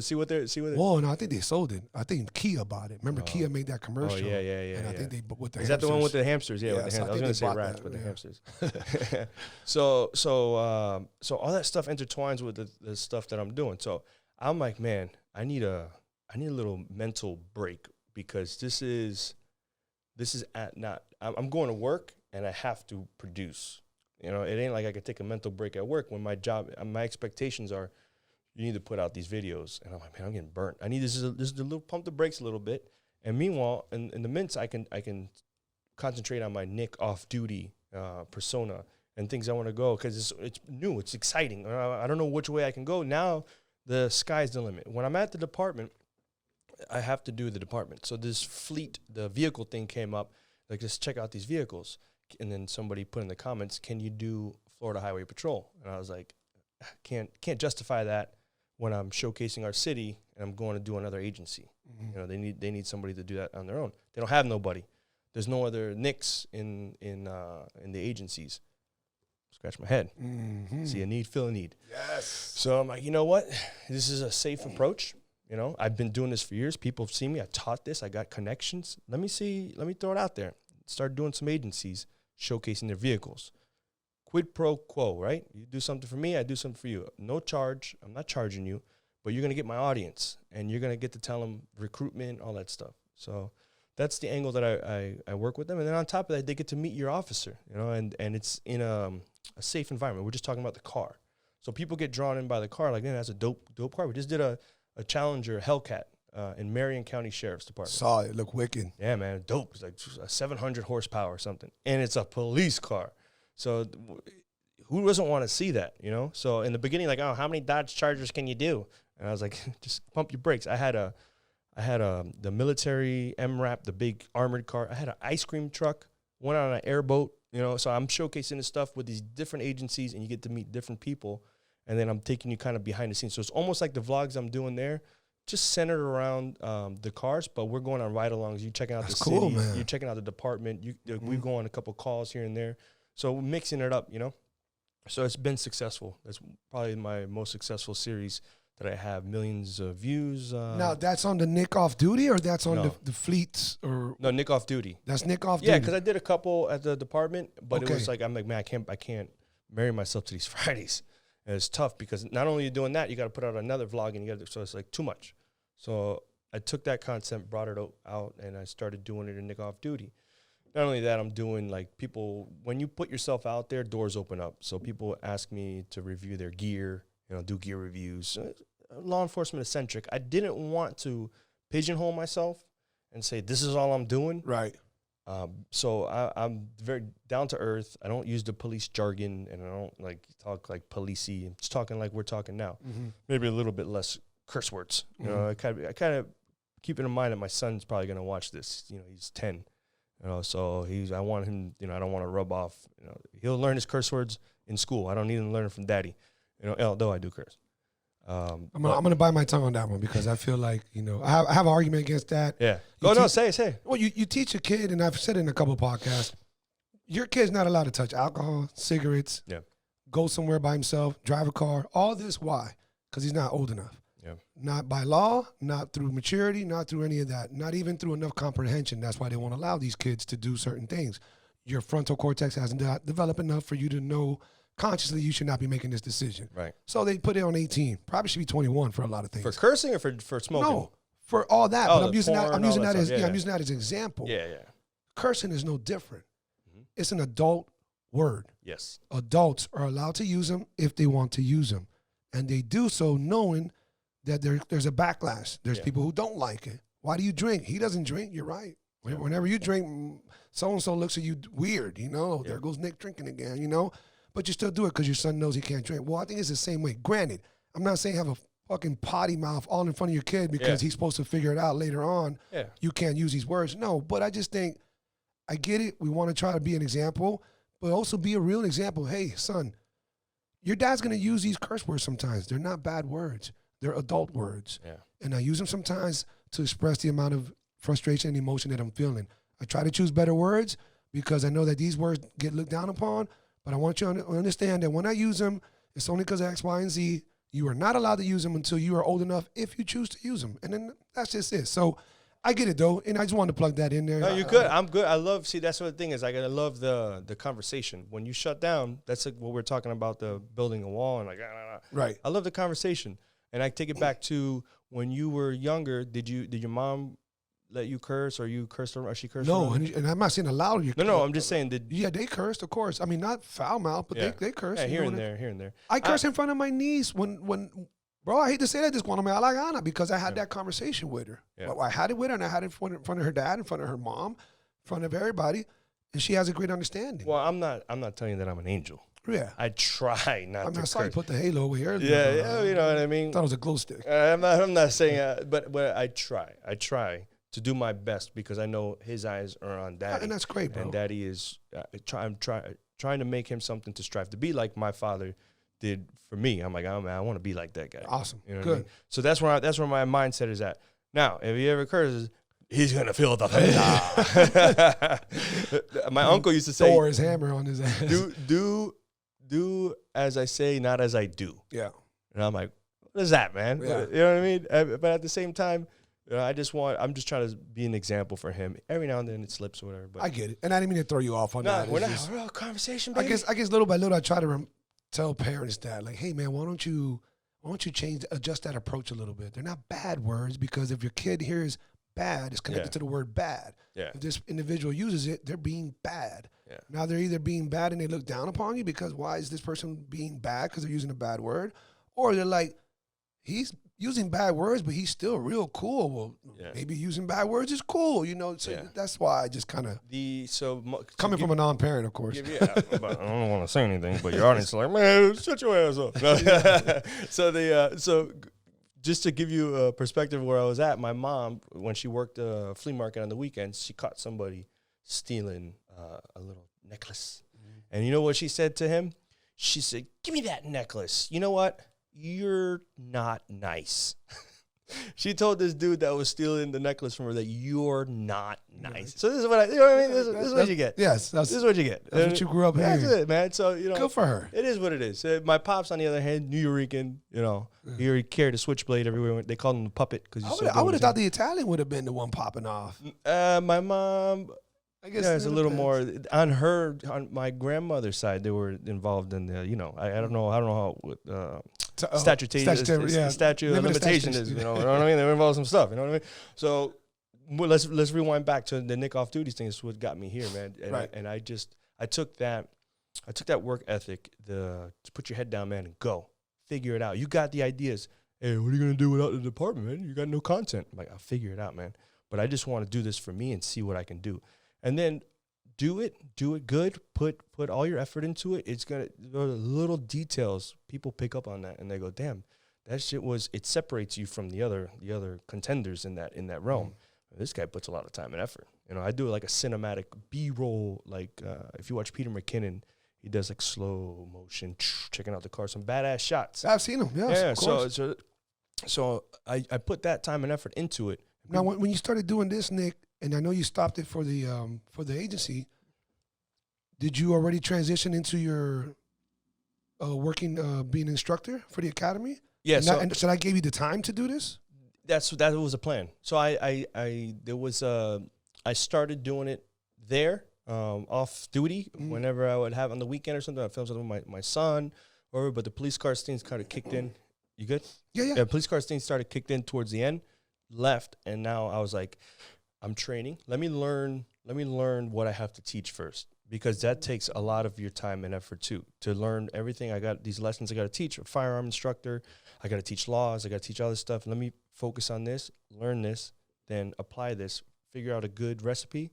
Speaker 2: See what they're.
Speaker 1: Whoa, no, I think they sold it. I think Kia bought it. Remember, Kia made that commercial.
Speaker 2: Oh, yeah.
Speaker 1: And I think they with the
Speaker 2: Is
Speaker 1: hamsters.
Speaker 2: that the one with the hamsters? Yeah, with the hamsters. I was going to say rats, but the hamsters. So all that stuff intertwines with the stuff that I'm doing. So I'm like, man, I need a I need a little mental break because this is I'm going to work and I have to produce. You know, it ain't like I could take a mental break at work when my expectations are, you need to put out these videos. And I'm like, man, I'm getting burnt. I need this is a little pump the brakes a little bit. And meanwhile, in the mints, I can concentrate on my Nick off-duty persona and things I want to go because it's new, it's exciting. I don't know which way I can go. Now the sky's the limit. When I'm at the department, I have to do the department. So this fleet, the vehicle thing came up, like just check out these vehicles. And then somebody put in the comments, can you do Florida Highway Patrol? And I was like, can't justify that when I'm showcasing our city and I'm going to do another agency. Mm-hmm. You know, they need somebody to do that on their own. They don't have nobody. There's no other Nicks in the agencies. Scratch my head. Mm-hmm. See a need, fill a need.
Speaker 1: Yes.
Speaker 2: So I'm like, you know what? This is a safe approach. You know, I've been doing this for years. People have seen me. I taught this. I got connections. Let me throw it out there. Start doing some agencies showcasing their vehicles. Quid pro quo, right? You do something for me, I do something for you. No charge. I'm not charging you, but you're going to get my audience, and you're going to get to tell them recruitment, all that stuff. So that's the angle that I work with them. And then on top of that, they get to meet your officer, you know, and it's in a safe environment. We're just talking about the car. So people get drawn in by the car, like, man, that's a dope car. We just did a Challenger Hellcat in Marion County Sheriff's Department.
Speaker 1: Saw it. Look wicked.
Speaker 2: Yeah, man, dope. It's like a 700 horsepower or something. And it's a police car. So who doesn't want to see that, you know? So in the beginning, like, oh, how many Dodge Chargers can you do? And I was like, just pump your brakes. I had the military MRAP, the big armored car. I had an ice cream truck, went on an airboat, you know? So I'm showcasing this stuff with these different agencies, and you get to meet different people. And then I'm taking you kind of behind the scenes. So it's almost like the vlogs I'm doing there, just centered around the cars, but we're going on ride-alongs. You checking out the city. Cool, man. You're checking out the department. We go on a couple calls here and there. So we're mixing it up, you know. So it's been successful. That's probably my most successful series that I have. Millions of views.
Speaker 1: Now, that's on the Nick Off Duty, or that's on the fleets? Or
Speaker 2: no, Nick Off Duty.
Speaker 1: That's Nick Off Duty?
Speaker 2: Yeah, because I did a couple at the department, but it was like, I'm like, man, I can't marry myself to these Fridays. And it's tough because not only are you doing that, you got to put out another vlog, and so it's like too much. So I took that concept, brought it out, and I started doing it in Nick Off Duty. Not only that, I'm doing, like, people, when you put yourself out there, doors open up. So people ask me to review their gear, you know, do gear reviews. Law enforcement eccentric. I didn't want to pigeonhole myself and say, this is all I'm doing.
Speaker 1: Right.
Speaker 2: So I'm very down to earth. I don't use the police jargon, and I don't, like, talk like policey. I'm just talking like we're talking now. Mm-hmm. Maybe a little bit less curse words. You know, I kind of keep in mind that my son's probably going to watch this. You know, he's 10. You know, so I want him, you know, I don't want to rub off, you know, he'll learn his curse words in school. I don't need him to learn it from daddy, you know, although I do curse. I'm
Speaker 1: going to bite my tongue on that one because I feel like, you know, I have an argument against that.
Speaker 2: Yeah. Say.
Speaker 1: Well, you teach a kid, and I've said it in a couple of podcasts, your kid's not allowed to touch alcohol, cigarettes, go somewhere by himself, drive a car, all this. Why? Because he's not old enough. Yeah. Not by law, not through maturity, not through any of that, not even through enough comprehension. That's why they won't allow these kids to do certain things. Your frontal cortex hasn't developed enough for you to know consciously you should not be making this decision.
Speaker 2: Right.
Speaker 1: So they put it on 18. Probably should be 21 for a lot of things.
Speaker 2: For cursing or for smoking?
Speaker 1: No, for all that.
Speaker 2: Oh,
Speaker 1: but I'm using that as
Speaker 2: I'm
Speaker 1: using that as example.
Speaker 2: Yeah.
Speaker 1: Cursing is no different. Mm-hmm. It's an adult word.
Speaker 2: Yes.
Speaker 1: Adults are allowed to use them if they want to use them, and they do so knowing that there's a backlash. There's people who don't like it. Why do you drink? He doesn't drink. You're right. Whenever you drink, so-and-so looks at you weird, you know. There goes Nick drinking again, you know. But you still do it because your son knows he can't drink. Well, I think it's the same way. Granted, I'm not saying have a fucking potty mouth all in front of your kid because he's supposed to figure it out later on. Yeah. You can't use these words. No, but I just think, I get it. We want to try to be an example, but also be a real example. Hey, son, your dad's going to use these curse words sometimes. They're not bad words. They're adult words. Yeah. And I use them sometimes to express the amount of frustration and emotion that I'm feeling. I try to choose better words because I know that these words get looked down upon, but I want you to understand that when I use them, it's only because of X, Y, and Z. You are not allowed to use them until you are old enough if you choose to use them. And then that's just it. So I get it, though, and I just wanted to plug that in there.
Speaker 2: No, you're good. I'm good. That's what the thing is. I love the conversation. When you shut down, that's like what we're talking about, the building a wall and like,
Speaker 1: Right.
Speaker 2: I love the conversation. And I take it back to when you were younger. Did your mom let you curse, or you cursed her? Or she cursed?
Speaker 1: No, and I'm not saying allowed you.
Speaker 2: No. I'm just saying
Speaker 1: Yeah, they cursed, of course. I mean, not foul mouth, but they cursed.
Speaker 2: Yeah, here and there.
Speaker 1: I cursed in front of my niece when. Bro, I hate to say that, just cuando me da la gana, because I had that conversation with her.
Speaker 2: Yeah.
Speaker 1: Well, I had it with her, and I had it in front of her dad, in front of her mom, in front of everybody, and she has a great understanding.
Speaker 2: Well, I'm not telling you that I'm an angel.
Speaker 1: Yeah.
Speaker 2: I try not to.
Speaker 1: I saw you put the halo over here.
Speaker 2: Yeah, you know what I mean.
Speaker 1: I thought it was a glow stick.
Speaker 2: I'm not saying, but I try. I try to do my best because I know his eyes are on Daddy,
Speaker 1: and that's great, bro.
Speaker 2: And Daddy is trying to make him something to strive to be like my father did for me. I'm like, oh man, I want to be like that guy.
Speaker 1: Awesome.
Speaker 2: You know
Speaker 1: Good.
Speaker 2: what I mean? So that's where my mindset is at. Now, if he ever curses, he's gonna feel the thunder. My uncle used to say,
Speaker 1: Thor his hammer on his ass.
Speaker 2: Do as I say, not as I do.
Speaker 1: Yeah.
Speaker 2: And I'm like, what is that, man?
Speaker 1: Yeah.
Speaker 2: You know what I mean? But at the same time, I'm just trying to be an example for him. Every now and then it slips or whatever. But
Speaker 1: I get it. And I didn't mean to throw you off on that.
Speaker 2: we're
Speaker 1: It's
Speaker 2: not
Speaker 1: just-
Speaker 2: conversation,
Speaker 1: I
Speaker 2: baby.
Speaker 1: guess little by little, I try to tell parents that, like, hey, man, why don't you adjust that approach a little bit? They're not bad words, because if your kid hears bad, it's connected to the word bad.
Speaker 2: Yeah.
Speaker 1: If this individual uses it, they're being bad.
Speaker 2: Yeah.
Speaker 1: Now they're either being bad and they look down upon you because why is this person being bad because they're using a bad word? Or they're like, he's using bad words, but he's still real cool. Well, maybe using bad words is cool, you know? So that's why I just kind of, coming from a non-parent, of course.
Speaker 2: Yeah, but I don't want to say anything, but your audience is like, man, shut your ass up. So just to give you a perspective of where I was at, my mom, when she worked a flea market on the weekends, she caught somebody stealing a little necklace. And you know what she said to him? She said, give me that necklace. You know what? You're not nice. She told this dude that was stealing the necklace from her that you're not nice. So this is what you know what I mean? This is what you get.
Speaker 1: Yes.
Speaker 2: This is what you get.
Speaker 1: That's what you grew up hearing.
Speaker 2: That's it, man. So, you know.
Speaker 1: Good for her.
Speaker 2: It is what it is. My pops, on the other hand, New Yorican, you know, he carried a switchblade everywhere. They called him the puppet.
Speaker 1: I would have thought the Italian would have been the one popping off.
Speaker 2: My mom,
Speaker 1: I guess
Speaker 2: it's a little more on my grandmother's side. They were involved in the, you know, I don't know how statute of limitation is. You know what I mean? They were involved in some stuff. You know what I mean? So let's rewind back to the Nick off duty thing. This is what got me here, man. And I took that work ethic, to put your head down, man, and go figure it out. You got the ideas. Hey, what are you gonna do without the department, man? You got no content. I'm like, I'll figure it out, man. But I just want to do this for me and see what I can do. And then do it good. Put all your effort into it. It's gonna, the little details, people pick up on that and they go, damn, that shit it separates you from the other contenders in that realm. This guy puts a lot of time and effort. You know, I do like a cinematic B-roll, like if you watch Peter McKinnon, he does like slow motion, checking out the car, some badass shots.
Speaker 1: I've seen him. Yes,
Speaker 2: yeah,
Speaker 1: of course.
Speaker 2: So I put that time and effort into it.
Speaker 1: Now, when you started doing this, Nick, and I know you stopped it for the agency, did you already transition into your working, being an instructor for the academy?
Speaker 2: Yeah.
Speaker 1: So I gave you the time to do this?
Speaker 2: That was a plan. So I started doing it there, off duty, whenever I would have on the weekend or something. I filmed something with my son, but the police car things kind of kicked in. You good?
Speaker 1: Yeah.
Speaker 2: Police car things started kicked in towards the end, left, and now I was like, I'm training. Let me learn what I have to teach first, because that takes a lot of your time and effort too, to learn everything. I got these lessons I got to teach. A firearm instructor, I got to teach laws, I got to teach all this stuff. Let me focus on this, learn this, then apply this, figure out a good recipe,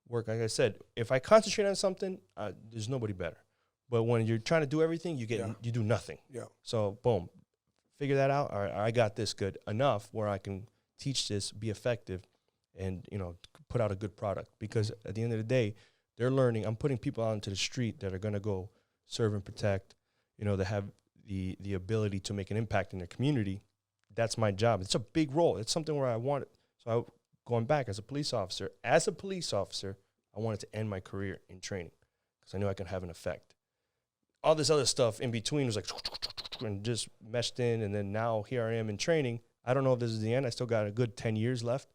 Speaker 2: work. Like I said, if I concentrate on something, there's nobody better. But when you're trying to do everything, you do nothing.
Speaker 1: Yeah.
Speaker 2: So boom, figure that out. All right, I got this good enough where I can teach this, be effective, and, you know, put out a good product. Because at the end of the day, they're learning. I'm putting people out into the street that are going to go serve and protect, you know, that have the ability to make an impact in their community. That's my job. It's a big role. It's something where I want it. So going back as a police officer, I wanted to end my career in training because I knew I could have an effect. All this other stuff in between was like, and just meshed in. And then now here I am in training. I don't know if this is the end. I still got a good 10 years left.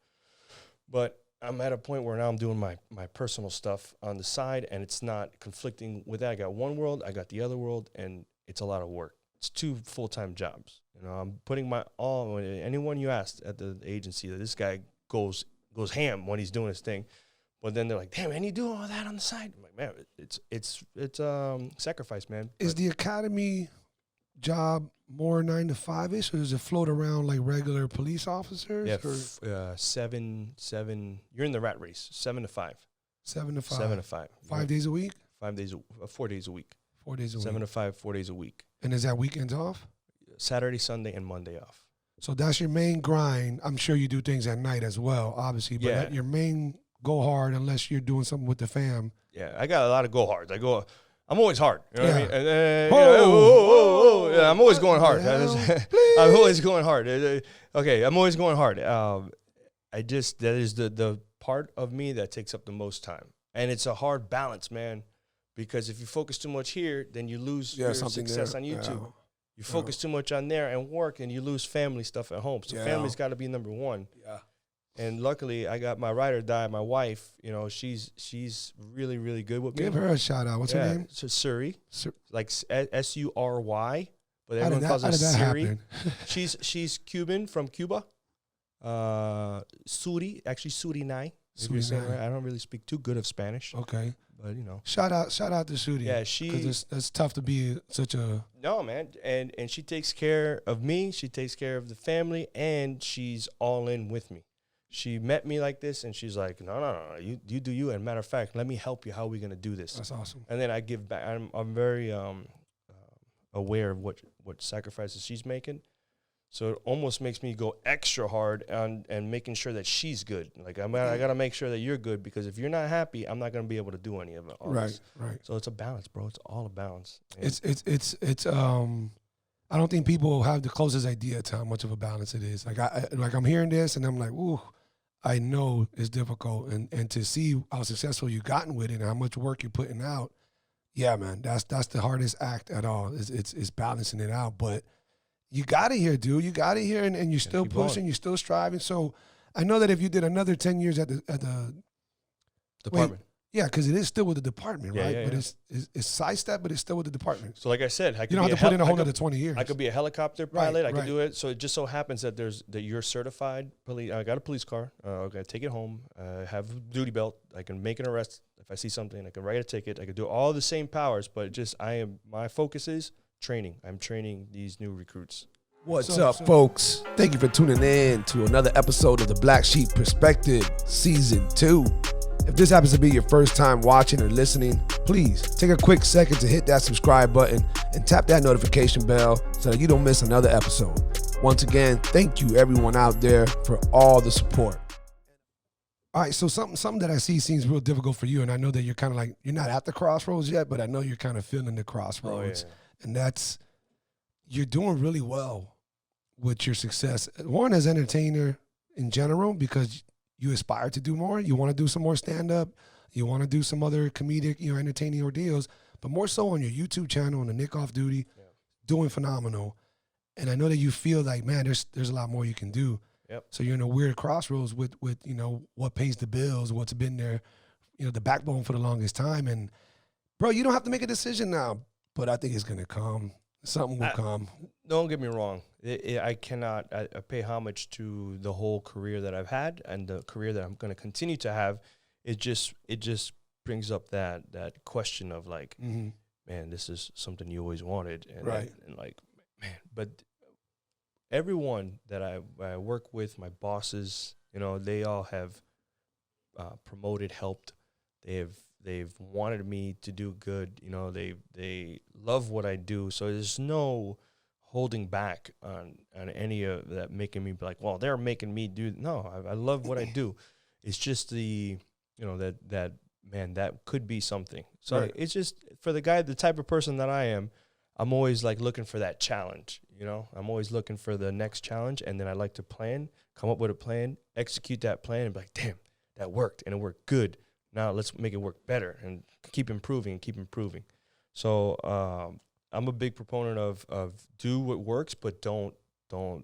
Speaker 2: But I'm at a point where now I'm doing my personal stuff on the side, and it's not conflicting with that. I got one world, I got the other world, and it's a lot of work. it's 2 full-time jobs. You know, I'm putting my all. Anyone you asked at the agency, that this guy goes ham when he's doing his thing, but then they're like, "Damn, man, you do all that on the side." I'm like, man, it's sacrifice, man.
Speaker 1: Is the academy job more 9 to 5-ish, or does it float around like regular police officers?
Speaker 2: Yeah, 7. You're in the rat race. 7 to 5.
Speaker 1: 7 to 5.
Speaker 2: 7 to 5.
Speaker 1: 5 days a week.
Speaker 2: 5 days, 4 days a week.
Speaker 1: 4 days a week.
Speaker 2: 7 to 5, 4 days a week.
Speaker 1: And is that weekends off?
Speaker 2: Saturday, Sunday, and Monday off.
Speaker 1: So that's your main grind. I'm sure you do things at night as well, obviously, but
Speaker 2: Yeah.
Speaker 1: your main go hard, unless you're doing something with the fam.
Speaker 2: Yeah, I got a lot of go hards. I'm always hard. You know what I mean? Yeah, I'm always going hard. I'm always going hard. Okay, I'm always going hard. That is the part of me that takes up the most time. And it's a hard balance, man, because if you focus too much here, then you lose your success on YouTube. Yeah. You focus too much on there and work, and you lose family stuff at home. So family's got to be number one.
Speaker 1: Yeah.
Speaker 2: And luckily, I got my ride or die. My wife, you know, she's really, really good with me.
Speaker 1: Give her a shout out. What's her name?
Speaker 2: So Suri, like Sury, but everyone calls her
Speaker 1: Suri.
Speaker 2: Suri. She's Cuban, from Cuba. Suri, actually Surinai. Right? I don't really speak too good of Spanish.
Speaker 1: Okay.
Speaker 2: But, you know.
Speaker 1: Shout out to Suri.
Speaker 2: Yeah,
Speaker 1: because it's tough to be such a...
Speaker 2: No, man. And she takes care of me. She takes care of the family, and she's all in with me. She met me like this, and she's like, no, you do you. And matter of fact, let me help you. How are we going to do this?
Speaker 1: That's awesome.
Speaker 2: And then I give back. I'm very aware of what sacrifices she's making. So it almost makes me go extra hard and making sure that she's good. Like, I got to make sure that you're good, because if you're not happy, I'm not going to be able to do any of it.
Speaker 1: Right.
Speaker 2: So it's a balance, bro. It's all a balance.
Speaker 1: And it's I don't think people have the closest idea to how much of a balance it is. Like I'm hearing this and I'm like, ooh, I know it's difficult. And to see how successful you've gotten with it and how much work you're putting out, yeah, man, that's the hardest act at all. It's balancing it out. But you got it here, dude. You got it here, and you're still pushing, you're still striving. So I know that if you did another 10 years at the
Speaker 2: department.
Speaker 1: Yeah, because it is still with the department, right?
Speaker 2: Yeah.
Speaker 1: But it's sidestep, but it's still with the department.
Speaker 2: So like I said,
Speaker 1: you don't have to put in a whole other 20 years.
Speaker 2: I could be a helicopter pilot.
Speaker 1: Right,
Speaker 2: I could do it. So it just so happens that that you're certified police. I got a police car. I got to take it home. Have a duty belt. I can make an arrest if I see something. I can write a ticket. I can do all the same powers, but my focus is training. I'm training these new recruits.
Speaker 3: What's up, folks? Thank you for tuning in to another episode of the Black Sheep Perspective, Season 2.
Speaker 1: If this happens to be your first time watching or listening, please take a quick second to hit that subscribe button and tap that notification bell so that you don't miss another episode. Once again, thank you everyone out there for all the support. All right, so something that I see seems real difficult for you, and I know that you're kind of like, you're not at the crossroads yet, but I know you're kind of feeling the crossroads.
Speaker 2: Oh, yeah.
Speaker 1: And that's, you're doing really well with your success. One, as an entertainer in general, because you aspire to do more. You want to do some more stand-up. You want to do some other comedic, entertaining ordeals, but more so on your YouTube channel, on the Nick Off Duty, doing phenomenal. And I know that you feel like, man, there's a lot more you can do.
Speaker 2: Yep.
Speaker 1: So you're in a weird crossroads with what pays the bills, what's been there, the backbone for the longest time. And, bro, you don't have to make a decision now, but I think it's going to come. Something will come.
Speaker 2: Don't get me wrong. I cannot pay homage to the whole career that I've had and the career that I'm going to continue to have. It just brings up that question of like, man, this is something you always wanted. And,
Speaker 1: right.
Speaker 2: And like, man, but everyone that I work with, my bosses, they all have promoted, helped. They've wanted me to do good. They love what I do. So there's no holding back on any of that, making me be like, well, they're making me do. No, I love what I do. It's just that man, that could be something. So right. It's just for the type of person that I am, I'm always like looking for that challenge. I'm always looking for the next challenge. And then I like to come up with a plan, execute that plan, and be like, damn, that worked, and it worked good. Now let's make it work better and keep improving. So I'm a big proponent of do what works, but don't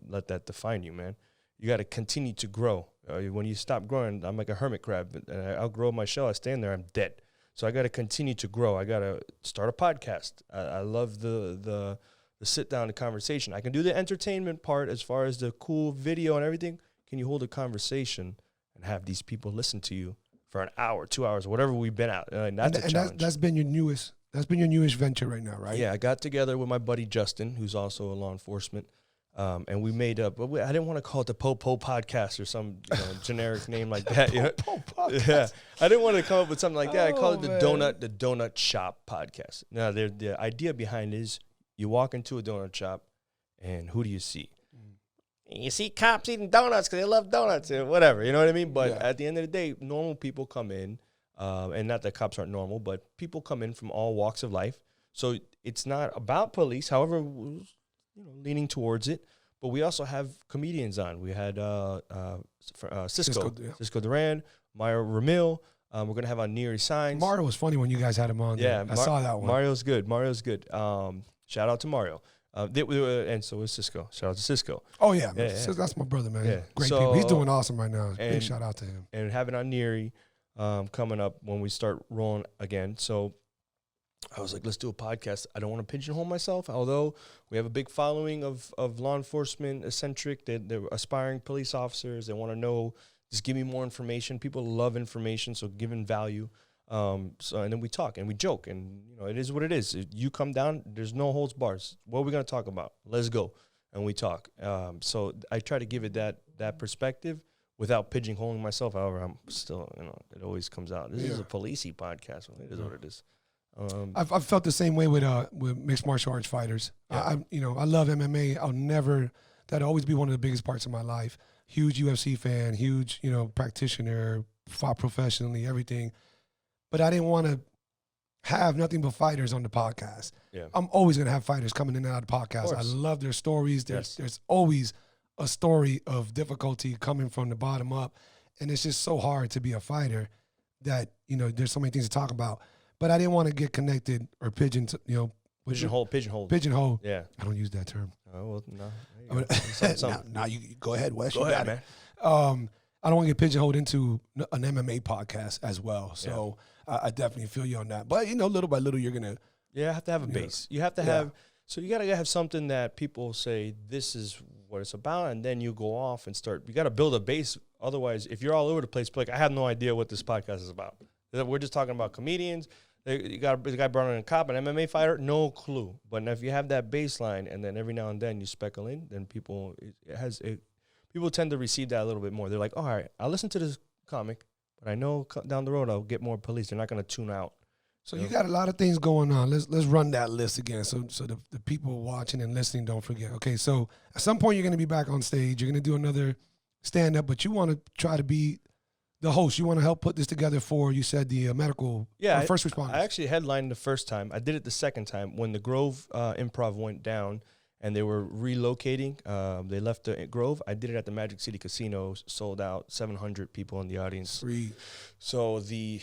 Speaker 2: let that define you, man. You got to continue to grow. When you stop growing, I'm like a hermit crab. And I outgrow my shell. I stay in there, I'm dead. So I got to continue to grow. I got to start a podcast. I love the sit down, the conversation. I can do the entertainment part as far as the cool video and everything. Can you hold a conversation and have these people listen to you for an hour, 2 hours, whatever we've been out? That's a challenge.
Speaker 1: That's been your newest venture right now, right?
Speaker 2: Yeah, I got together with my buddy Justin, who's also a law enforcement, and we made up. But I didn't want to call it the Po podcast or some generic name like that. Yeah, I didn't want to come up with something like that. I call it the Donut Shop podcast. Now, the idea behind it is you walk into a donut shop, and who do you see? You see cops eating donuts because they love donuts or whatever. You know what I mean? But at the end of the day, normal people come in. And not that cops aren't normal, but people come in from all walks of life. So it's not about police, however, leaning towards it. But we also have comedians on. We had Cisco Duran, Mario Ramil. We're going to have on Neary Signs.
Speaker 1: Mario was funny when you guys had him on.
Speaker 2: Yeah,
Speaker 1: I saw that one.
Speaker 2: Mario's good. Shout out to Mario. And so is Cisco. Shout out to Cisco.
Speaker 1: Oh, yeah. That's my brother, man. Yeah. Great people. He's doing awesome right now. Big shout out to him.
Speaker 2: And having on Neary coming up when we start rolling again. So I was like, let's do a podcast. I don't want to pigeonhole myself, although we have a big following of law enforcement eccentric. They're aspiring police officers. They want to know, just give me more information. People love information, so giving value. And then we talk and we joke, and it is what it is. You come down, there's no holds bars. What are we going to talk about? Let's go. And we talk. So I try to give it that perspective without pigeonholing myself. However, I'm still, it always comes out. This is a policey podcast. It is what it is.
Speaker 1: I've felt the same way with mixed martial arts fighters. Yeah. I love MMA. That'll always be one of the biggest parts of my life. Huge UFC fan, huge, practitioner, fought professionally, everything. But I didn't want to have nothing but fighters on the podcast. Yeah. I'm always going to have fighters coming in and out of the podcast. I love their stories. There's always a story of difficulty coming from the bottom up. And it's just so hard to be a fighter that, there's so many things to talk about. But I didn't want to get connected or pigeonhole.
Speaker 2: Yeah.
Speaker 1: I don't use that term.
Speaker 2: Oh, well, no.
Speaker 1: Now you go ahead, Wes.
Speaker 2: Go ahead, man.
Speaker 1: I don't want to get pigeonholed into an MMA podcast as well. So I definitely feel you on that. But, little by little, you're going to.
Speaker 2: Yeah, I have to have a base. You have to have. So you got to have something that people say, this is what it's about. And then you go off and start. You got to build a base. Otherwise, if you're all over the place, like, I have no idea what this podcast is about. We're just talking about comedians. You got the guy brought in a cop, an MMA fighter, no clue. But if you have that baseline, and then every now and then you speckle in, then people tend to receive that a little bit more. They're like, all right, I'll listen to this comic, but I know down the road I'll get more police. They're not going to tune out.
Speaker 1: So you got a lot of things going on. Let's run that list again, so the people watching and listening don't forget. Okay, so at some point you're going to be back on stage. You're going to do another stand up, but you want to try to be the host. You want to help put this together for, you said, the medical first responders.
Speaker 2: I actually headlined the first time. I did it the second time when the Grove Improv went down and they were relocating. They left the Grove. I did it at the Magic City Casino, sold out, 700 people in the audience.
Speaker 1: Sweet.
Speaker 2: So the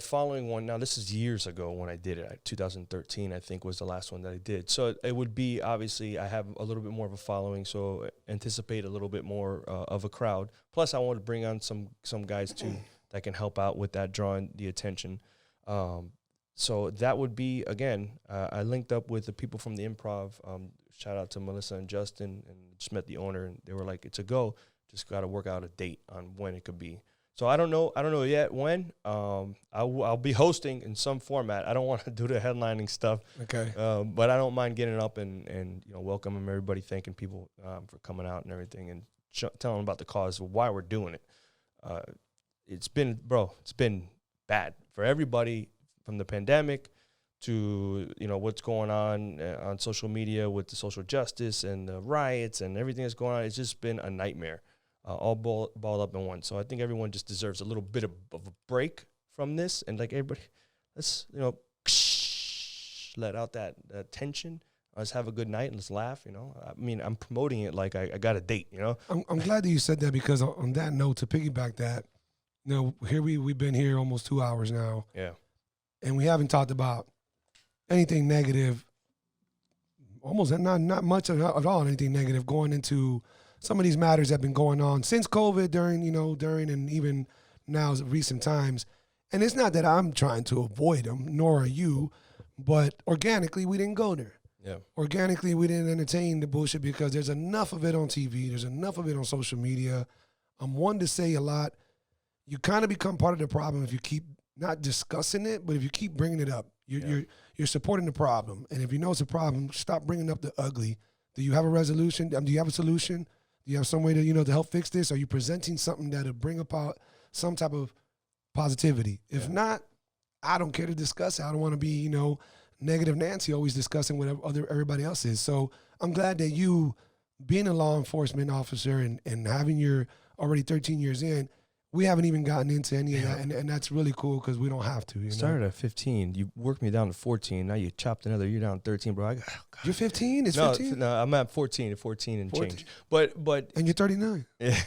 Speaker 2: following one, now this is years ago when I did it. 2013, I think, was the last one that I did. So it would be, obviously, I have a little bit more of a following, so anticipate a little bit more of a crowd. Plus, I want to bring on some guys, too, that can help out with that, drawing the attention. So that would be, again, I linked up with the people from the Improv. Shout out to Melissa and Justin, and just met the owner, and they were like, it's a go. Just got to work out a date on when it could be. So I don't know yet when. I'll be hosting in some format. I don't want to do the headlining stuff.
Speaker 1: Okay.
Speaker 2: But I don't mind getting up and welcoming everybody, thanking people for coming out and everything, and telling them about the cause of why we're doing it. It's been bad for everybody, from the pandemic to what's going on social media with the social justice and the riots and everything that's going on. It's just been a nightmare. All balled up in one. So I think everyone just deserves a little bit of a break from this, and like everybody, let's let out that tension. Let's have a good night and let's laugh. I mean, I'm promoting it like I got a date.
Speaker 1: I'm glad that you said that, because on that note, to piggyback that, here we've been here almost 2 hours now.
Speaker 2: Yeah,
Speaker 1: and we haven't talked about anything negative. Almost not much at all. Anything negative going into some of these matters that have been going on since COVID, during and even now, recent times. And it's not that I'm trying to avoid them, nor are you, but organically we didn't go there.
Speaker 2: Yeah.
Speaker 1: Organically, we didn't entertain the bullshit because there's enough of it on TV. There's enough of it on social media. I'm one to say a lot. You kind of become part of the problem if you keep not discussing it, but if you keep bringing it up. You're supporting the problem. And if you know it's a problem, stop bringing up the ugly. Do you have a resolution? Do you have a solution? Do you have some way to, to help fix this? Are you presenting something that'll bring about some type of positivity? If not, I don't care to discuss it. I don't want to be, negative Nancy always discussing what everybody else is. So I'm glad that you, being a law enforcement officer and having your already 13 years in, we haven't even gotten into any of that, and that's really cool because we don't have to.
Speaker 2: Started at 15. You worked me down to 14. Now you chopped another year down to 13, bro.
Speaker 1: You're 15? It's 15?
Speaker 2: No, I'm at 14 and change. But
Speaker 1: and you're 39.
Speaker 2: Yeah.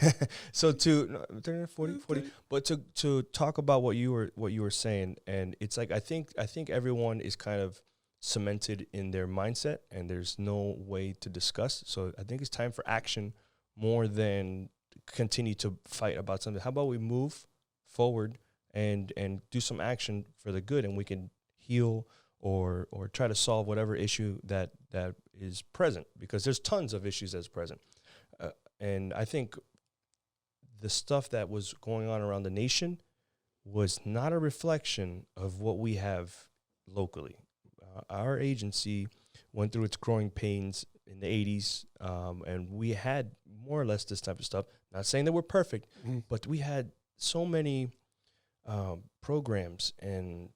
Speaker 2: So 39, 40. But to talk about what you were saying, and it's like I think everyone is kind of cemented in their mindset, and there's no way to discuss. So I think it's time for action more than continue to fight about something. How about we move forward and do some action for the good, and we can heal or try to solve whatever issue that is present, because there's tons of issues that's present. And I think the stuff that was going on around the nation was not a reflection of what we have locally. Our agency went through its growing pains in the 80s, and we had more or less this type of stuff. Not saying that we're perfect, but we had so many programs and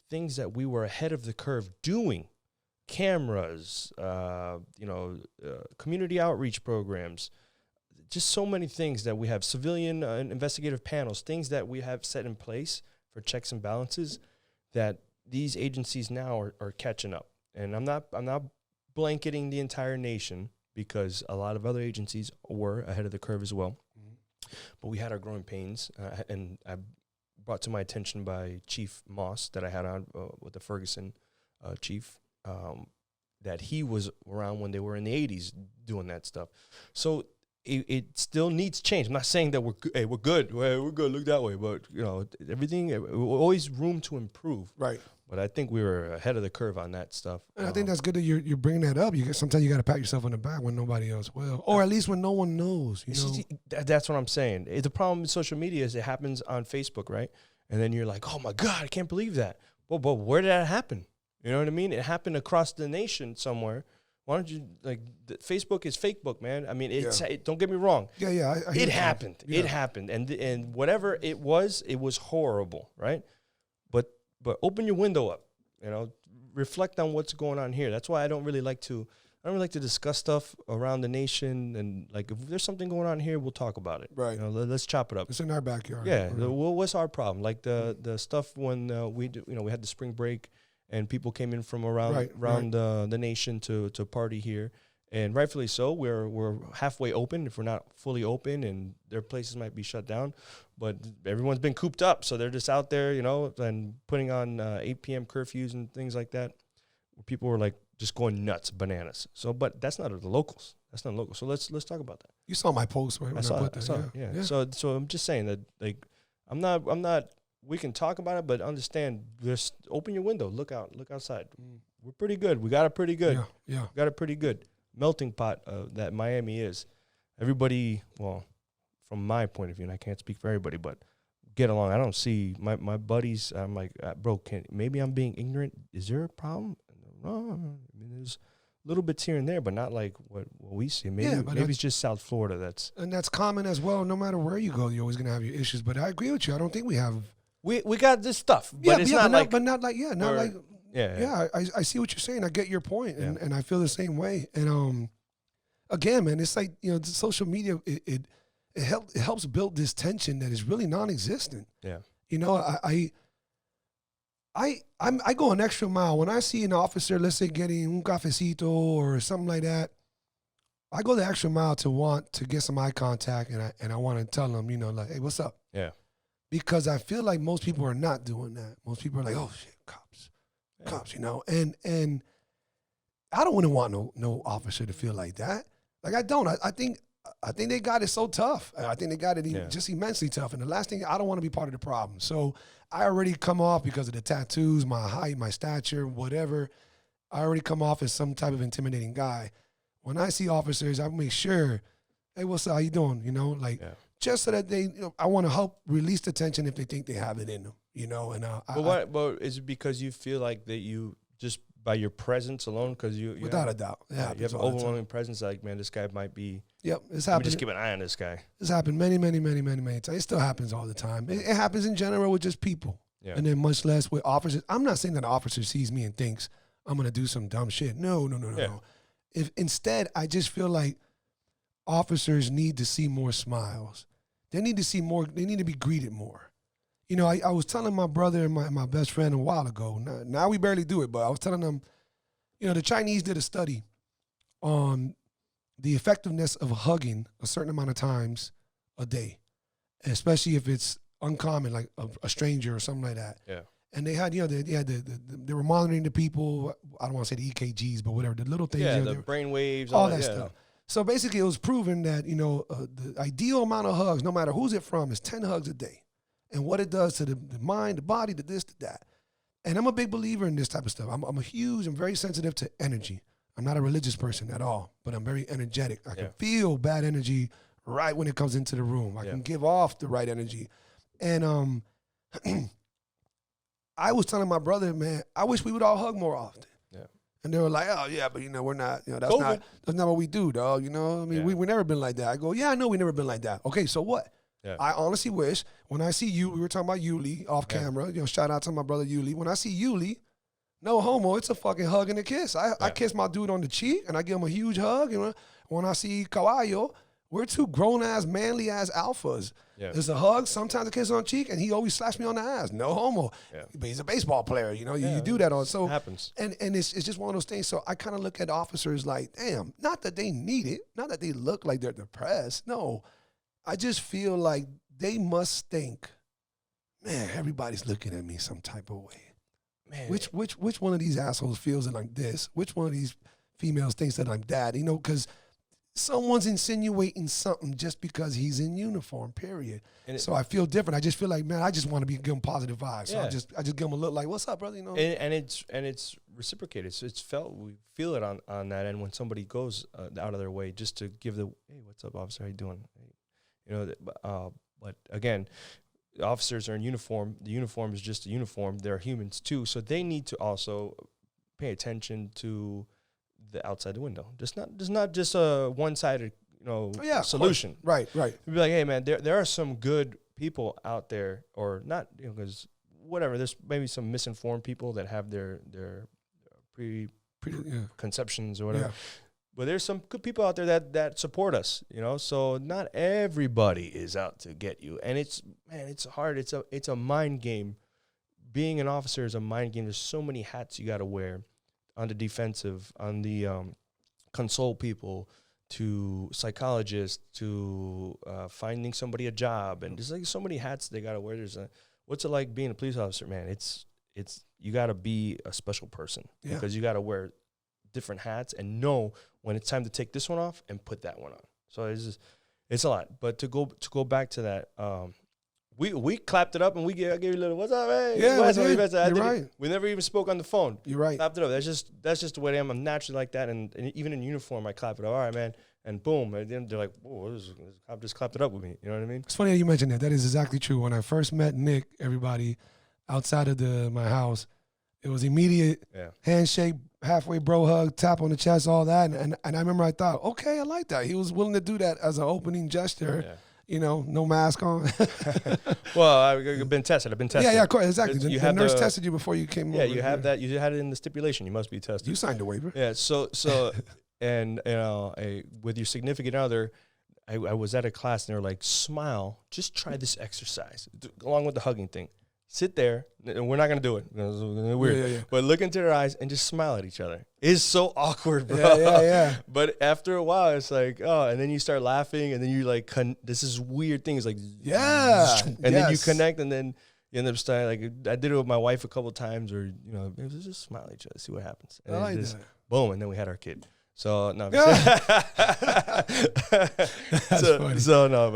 Speaker 2: things that we were ahead of the curve doing. Cameras, community outreach programs, just so many things that we have. Civilian and investigative panels, things that we have set in place for checks and balances that these agencies now are catching up. And I'm not blanketing the entire nation, because a lot of other agencies were ahead of the curve as well. But we had our growing pains, and I brought to my attention by Chief Moss that I had on with the Ferguson chief, that he was around when they were in the 80s doing that stuff. So it still needs change. I'm not saying that we're good, look that way, but everything, always room to improve.
Speaker 1: Right.
Speaker 2: But I think we were ahead of the curve on that stuff.
Speaker 1: And I think that's good that you're bringing that up. Sometimes you got to pat yourself on the back when nobody else will, or at least when no one knows.
Speaker 2: That's what I'm saying. The problem with social media is it happens on Facebook, right? And then you're like, oh my God, I can't believe that. Well, but where did that happen? You know what I mean? It happened across the nation somewhere. Why don't you, Facebook is fake book, man. I mean, don't get me wrong.
Speaker 1: Yeah.
Speaker 2: It happened. Yeah. It happened. And whatever it was horrible, right? But open your window up, reflect on what's going on here. That's why I don't really like to discuss stuff around the nation. And if there's something going on here, we'll talk about it.
Speaker 1: Right.
Speaker 2: Let's chop it up.
Speaker 1: It's in our backyard.
Speaker 2: Yeah. What's our problem? Like the stuff when we had the spring break and people came in from around the nation to party here. And rightfully so, we're halfway open if we're not fully open, and their places might be shut down. But everyone's been cooped up, so they're just out there, and putting on 8 p.m. curfews and things like that. Where people were just going nuts, bananas. So, but that's not the locals. That's not local. So let's talk about that.
Speaker 1: You saw my post, right?
Speaker 2: I saw it. Yeah. So I'm just saying that I'm not. We can talk about it, but understand. Just open your window, look outside. We're pretty good. We got it pretty good.
Speaker 1: Yeah.
Speaker 2: Got it pretty good. Melting pot that Miami is. Everybody, well, from my point of view, and I can't speak for everybody, but get along. I don't see my buddies. I'm like, bro, maybe I'm being ignorant. Is there a problem? No, I mean, there's little bits here and there, but not like what we see. Maybe it's just South Florida. That's common
Speaker 1: as well. No matter where you go, you're always gonna have your issues. But I agree with you. I don't think we have.
Speaker 2: We got this stuff, but it's not like.
Speaker 1: Yeah, I see what you're saying. I get your point, and I feel the same way. And again, man, it's like the social media. It helps build this tension that is really non-existent.
Speaker 2: Yeah.
Speaker 1: I go an extra mile when I see an officer, let's say getting un cafecito or something like that. I go the extra mile to want to get some eye contact, and I want to tell them, hey, what's up?
Speaker 2: Yeah.
Speaker 1: Because I feel like most people are not doing that. Most people are like, oh shit, cops, and I don't want no officer to feel like that. Like I don't. I think they got it so tough. I think they got it just immensely tough. And the last thing, I don't want to be part of the problem. So I already come off because of the tattoos, my height, my stature, whatever. I already come off as some type of intimidating guy. When I see officers, I make sure, hey, what's up? How you doing? You know, like just so that they, you know, I want to help release the tension if they think they have it in them, you know. And
Speaker 2: but is it because you feel like that you just by your presence alone, because you
Speaker 1: without a doubt,
Speaker 2: you have an overwhelming presence. Like, man, this guy might be.
Speaker 1: Yep, it's happened.
Speaker 2: Just keep an eye on this guy.
Speaker 1: It's happened many times. It still happens all the time. It happens in general with just people, and then much less with officers. I'm not saying that an officer sees me and thinks I'm gonna do some dumb shit. No. If instead, I just feel like officers need to see more smiles. They need to see more. They need to be greeted more. You know, I was telling my brother and my best friend a while ago. Now we barely do it, but I was telling them, you know, the Chinese did a study on the effectiveness of hugging a certain amount of times a day, especially if it's uncommon, like a stranger or something like that.
Speaker 2: Yeah.
Speaker 1: And they had, you know, they were monitoring the people. I don't want to say the EKGs, but whatever, the little things.
Speaker 2: Yeah,
Speaker 1: you know,
Speaker 2: the brain waves,
Speaker 1: all that stuff. So basically, it was proven that, you know, the ideal amount of hugs, no matter who's it from, is 10 hugs a day. And what it does to the mind, the body, the this, to that. And I'm a big believer in this type of stuff. I'm very sensitive to energy. I'm not a religious person at all, but I'm very energetic. I can feel bad energy right when it comes into the room. I can give off the right energy. And I was telling my brother, man, I wish we would all hug more often. Yeah. And they were like, oh, yeah, but, you know, we're not, you know, that's not what we do, dog. You know, I mean, we've never been like that. I go, yeah, I know we never been like that. Okay, so what? Yeah. I honestly wish when I see you, we were talking about Yuli off camera, you know, shout out to my brother Yuli. When I see Yuli, no homo, it's a fucking hug and a kiss. I kiss my dude on the cheek and I give him a huge hug. You know, when I see Caballo, we're two grown-ass, manly-ass alphas. Yeah. There's a hug, sometimes a kiss on the cheek, and he always slaps me on the ass. No homo. Yeah. But he's a baseball player, you know, you do that. So
Speaker 2: it happens.
Speaker 1: And it's just one of those things. So I kind of look at officers like, damn, not that they need it, not that they look like they're depressed. No, I just feel like they must think, man, everybody's looking at me some type of way. Man. Which one of these assholes feels it like this? Which one of these females thinks that I'm that? You know, because someone's insinuating something just because he's in uniform, period. So I feel different. I just feel like, man, I just want to give him positive vibes. So I just give him a look like, what's up, brother? You know.
Speaker 2: And it's reciprocated. So it's felt, we feel it on that end when somebody goes out of their way just to give the, hey, what's up, officer? How you doing? You know, but again, the officers are in uniform. The uniform is just a uniform. They're humans too, so they need to also pay attention to the outside the window. Just not just a one-sided, you know, solution.
Speaker 1: Right.
Speaker 2: Be like, hey man, there are some good people out there, or not, you know, because whatever. There's maybe some misinformed people that have their preconceptions or whatever. Yeah. But there's some good people out there that support us, you know. So not everybody is out to get you, and it's hard. It's a mind game. Being an officer is a mind game. There's so many hats you got to wear, on the defensive, on the console people, to psychologists, to finding somebody a job, and there's like so many hats they got to wear. What's it like being a police officer, man? It's you got to be a special person because you got to wear different hats and know when it's time to take this one off and put that one on. So it's a lot. But to go back to that, we clapped it up and I gave you a little, what's up, hey?
Speaker 1: Yeah, you're right.
Speaker 2: We never even spoke on the phone.
Speaker 1: You're right.
Speaker 2: Clapped it up. That's just the way I am. I'm naturally like that, and even in uniform, I clap it up. All right, man. And boom, and then they're like, whoa, this cop just clapped it up with me. You know what I mean?
Speaker 1: It's funny how you mentioned that. That is exactly true. When I first met Nick, everybody outside of my house, it was immediate handshake, halfway bro hug, tap on the chest, all that. And I remember I thought, okay, I like that. He was willing to do that as an opening gesture. Yeah. You know, no mask on.
Speaker 2: Well, I've been tested.
Speaker 1: Yeah, of course, exactly. The nurse tested you before you came over.
Speaker 2: Yeah, you have that. You had it in the stipulation. You must be tested.
Speaker 1: You signed the waiver.
Speaker 2: Yeah, so and you know, with your significant other, I was at a class and they were like, smile, just try this exercise, along with the hugging thing. Sit there, and we're not going to do it. It's weird. Yeah. But look into their eyes and just smile at each other. It's so awkward, bro.
Speaker 1: Yeah.
Speaker 2: But after a while, it's like, oh, and then you start laughing, and then you like, this is weird thing. It's like, and then you connect, and then you end up starting, like, I did it with my wife a couple of times, or, you know, just smile at each other, see what happens. And
Speaker 1: I like that.
Speaker 2: Boom, and then we had our kid. So no,
Speaker 1: funny.
Speaker 2: so no,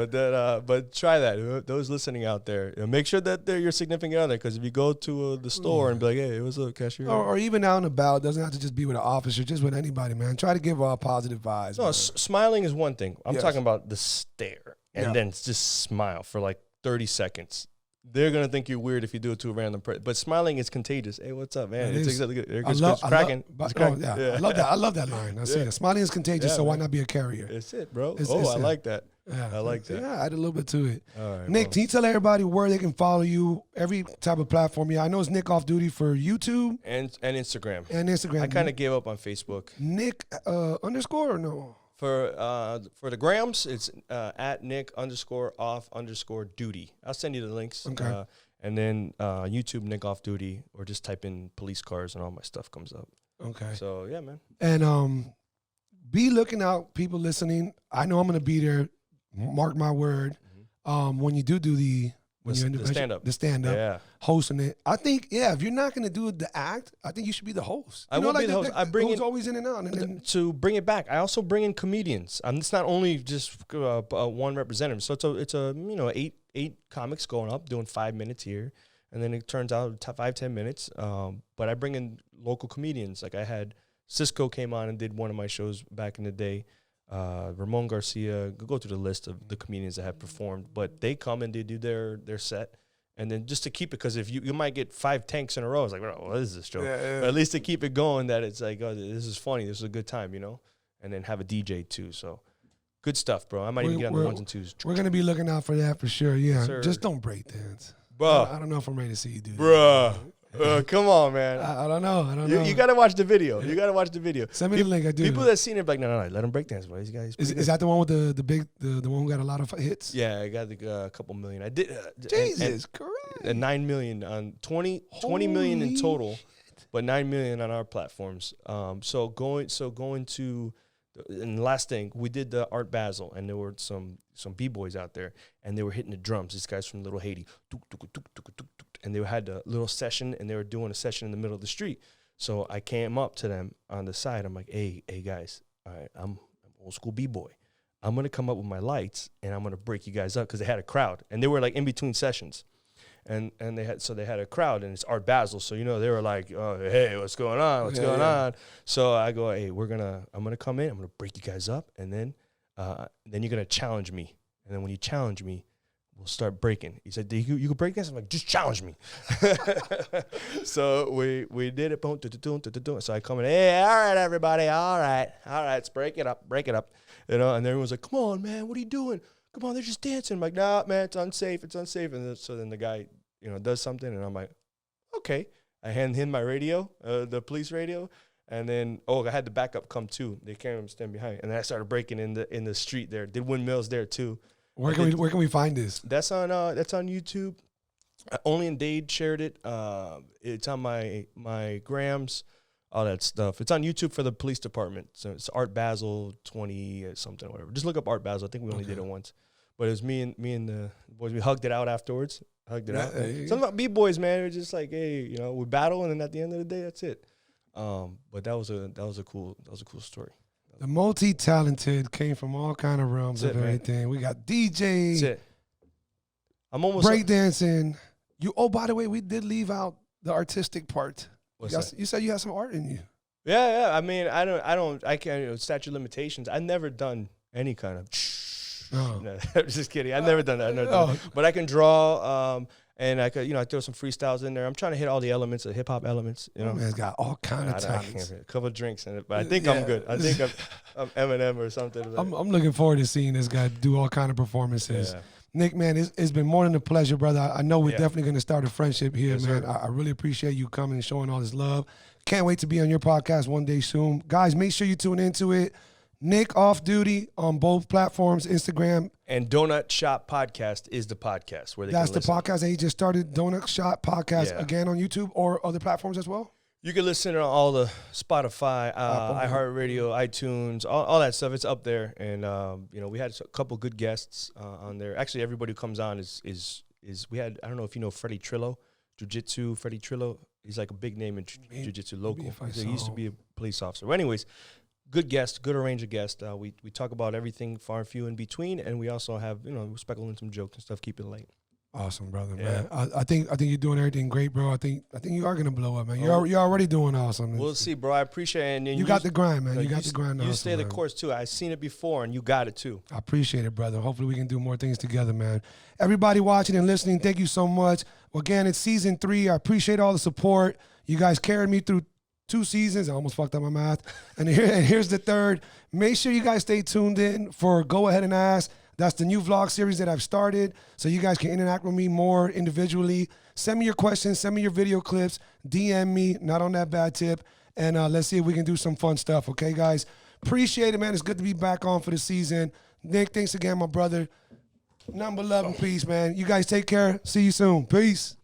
Speaker 2: but try that. Those listening out there, make sure that they're your significant other. Because if you go to the store and be like, "Hey, what's up, cashier?"
Speaker 1: Or even out and about, doesn't have to just be with an officer, just with anybody, man. Try to give all positive vibes.
Speaker 2: No, smiling is one thing. I'm
Speaker 1: Yes.
Speaker 2: talking about the stare and then just smile for like 30 seconds. They're gonna think you're weird if you do it to a random person. But smiling is contagious. Hey, what's up, man? It's exactly good. It's cracking. It's cracking.
Speaker 1: Yeah. I love that line. I see it. Smiling is contagious, so why not be a carrier?
Speaker 2: That's it, bro.
Speaker 1: It's
Speaker 2: I like that.
Speaker 1: Yeah.
Speaker 2: I like that.
Speaker 1: Yeah, add a little bit to it.
Speaker 2: All right,
Speaker 1: Nick,
Speaker 2: well.
Speaker 1: can you tell everybody where they can follow you? Every type of platform. Yeah, I know it's Nick Off Duty for YouTube
Speaker 2: and Instagram.
Speaker 1: and Instagram.
Speaker 2: I kind of gave up on Facebook.
Speaker 1: Nick underscore or no?
Speaker 2: For the grams, it's at Nick_off_duty. I'll send you the links.
Speaker 1: Okay.
Speaker 2: And then YouTube Nick Off Duty, or just type in police cars and all my stuff comes up.
Speaker 1: Okay.
Speaker 2: So yeah, man.
Speaker 1: And be looking out, people listening. I know I'm gonna be there. Mark my word. When you do the
Speaker 2: stand up,
Speaker 1: yeah, hosting it. I think if you're not gonna do the act, I think you should be the host.
Speaker 2: I will be the host. I bring
Speaker 1: who's always in and out. And then,
Speaker 2: to bring it back, I also bring in comedians. It's not only just one representative. So it's a eight comics going up doing 5 minutes here, and then it turns out 5-10 minutes. But I bring in local comedians. Like I had Cisco came on and did one of my shows back in the day. Ramon Garcia, go through the list of the comedians that have performed, but they come and they do their set, and then just to keep it, because if you might get 5 tanks in a row, it's like, what is this joke?
Speaker 1: Yeah.
Speaker 2: But at least to keep it going, that it's like, oh, this is funny, this is a good time, and then have a DJ too. So good stuff, bro. I might even get on the ones and twos.
Speaker 1: We're gonna be looking out for that for sure. Yeah,
Speaker 2: Sir.
Speaker 1: just don't break dance,
Speaker 2: bro.
Speaker 1: I don't know if I'm ready to see you do that.
Speaker 2: Bruh. Come on, man.
Speaker 1: I don't know.
Speaker 2: You got to watch the video. You got to watch the video.
Speaker 1: Send me the link. I do.
Speaker 2: People that seen it, like, no, let them break dance, bro. These guys.
Speaker 1: Is that the one with the one who got a lot of hits?
Speaker 2: Yeah, I got a couple million. I did.
Speaker 1: Jesus Christ.
Speaker 2: 9 million on 20 million in total, but 9 million on our platforms. So going to, and the last thing, we did the Art Basel, and there were some b-boys out there, and they were hitting the drums. These guys from Little Haiti, and they had a little session, and they were doing a session in the middle of the street. So I came up to them on the side. I'm like, hey guys, all right, I'm old school b-boy. I'm gonna come up with my lights, and I'm gonna break you guys up, because they had a crowd, and they were like in between sessions. And they had a crowd, and it's Art Basel, so they were like, oh, hey, what's going on? What's going on? So I go, hey, I'm gonna come in, I'm gonna break you guys up, and then you're gonna challenge me, and then when you challenge me, we'll start breaking. He said, you can break this? I'm like, just challenge me. So we did it. Boom, so I come in, hey, all right, everybody, all right, let's break it up, and everyone's like, come on, man, what are you doing? Come on, they're just dancing. I'm like, nah, man, it's unsafe. And so then the guy, does something, and I'm like, okay. I hand him my radio, the police radio, and then, I had the backup come too. They came stand behind, and then I started breaking in the street there. Did windmills there too.
Speaker 1: Where can we find this?
Speaker 2: That's on YouTube. Only and Dade shared it. It's on my grams, all that stuff. It's on YouTube for the police department. So it's Art Basel 20 something, whatever. Just look up Art Basel. I think we only did it once, but it was me and the boys. We hugged it out afterwards. Out. Something about b-boys, man. It was just like, hey, we battle, and then at the end of the day, that's it. But that was a cool story.
Speaker 1: The multi-talented came from all kind of realms of everything. Man. We got DJing.
Speaker 2: That's it. I'm almost
Speaker 1: breakdancing. By the way, we did leave out the artistic part.
Speaker 2: What's that?
Speaker 1: You said you had some art in you.
Speaker 2: Yeah. I mean, I can't, statute of limitations. I've never done any kind of, no, I'm just kidding. I've never done that. But I can draw, and I could, I throw some freestyles in there. I'm trying to hit all the elements, the hip hop elements.
Speaker 1: Man's got all kind of talents.
Speaker 2: A couple of drinks in it, but I think I'm good. I think I'm Eminem or something.
Speaker 1: I'm looking forward to seeing this guy do all kind of performances.
Speaker 2: Yeah.
Speaker 1: Nick, man, it's been more than a pleasure, brother. I know we're definitely going to start a friendship here,
Speaker 2: yes,
Speaker 1: man. I really appreciate you coming and showing all this love. Can't wait to be on your podcast one day soon. Guys, make sure you tune into it. Nick Off Duty on both platforms, Instagram.
Speaker 2: And Donut Shop Podcast is the podcast where
Speaker 1: That's the podcast that he just started, Donut Shop Podcast,
Speaker 2: Yeah.
Speaker 1: Again on YouTube or other platforms as well?
Speaker 2: You can listen on all the Spotify, iHeartRadio, iTunes, all that stuff. It's up there, and we had a couple good guests on there. Actually, everybody who comes on is we had. I don't know if you know Freddie Trillo, Jiu-Jitsu. Freddie Trillo. He's like a big name in Jiu-Jitsu local. He used to be a police officer. Well, anyways, good guest, good arrange of guest. We talk about everything far and few in between, and we also have, we speckle in some jokes and stuff, keep it light.
Speaker 1: Awesome, brother,
Speaker 2: Yeah.
Speaker 1: man. I think you're doing everything great, bro. I think you are gonna blow up, man. You're already doing awesome.
Speaker 2: We'll see, bro. I appreciate it. And then
Speaker 1: You got the grind, man. You got the grind.
Speaker 2: You
Speaker 1: also,
Speaker 2: stay the
Speaker 1: man.
Speaker 2: course, too. I seen it before, and you got it, too.
Speaker 1: I appreciate it, brother. Hopefully we can do more things together, man. Everybody watching and listening, thank you so much. Again, it's season 3. I appreciate all the support. You guys carried me through 2 seasons. I almost fucked up my math. And here's the 3rd. Make sure you guys stay tuned in for Go Ahead and Ask. That's the new vlog series that I've started, so you guys can interact with me more individually. Send me your questions. Send me your video clips. DM me, not on that bad tip. And let's see if we can do some fun stuff, okay, guys? Appreciate it, man. It's good to be back on for the season. Nick, thanks again, my brother. Nothing but love and peace, man. You guys take care. See you soon. Peace.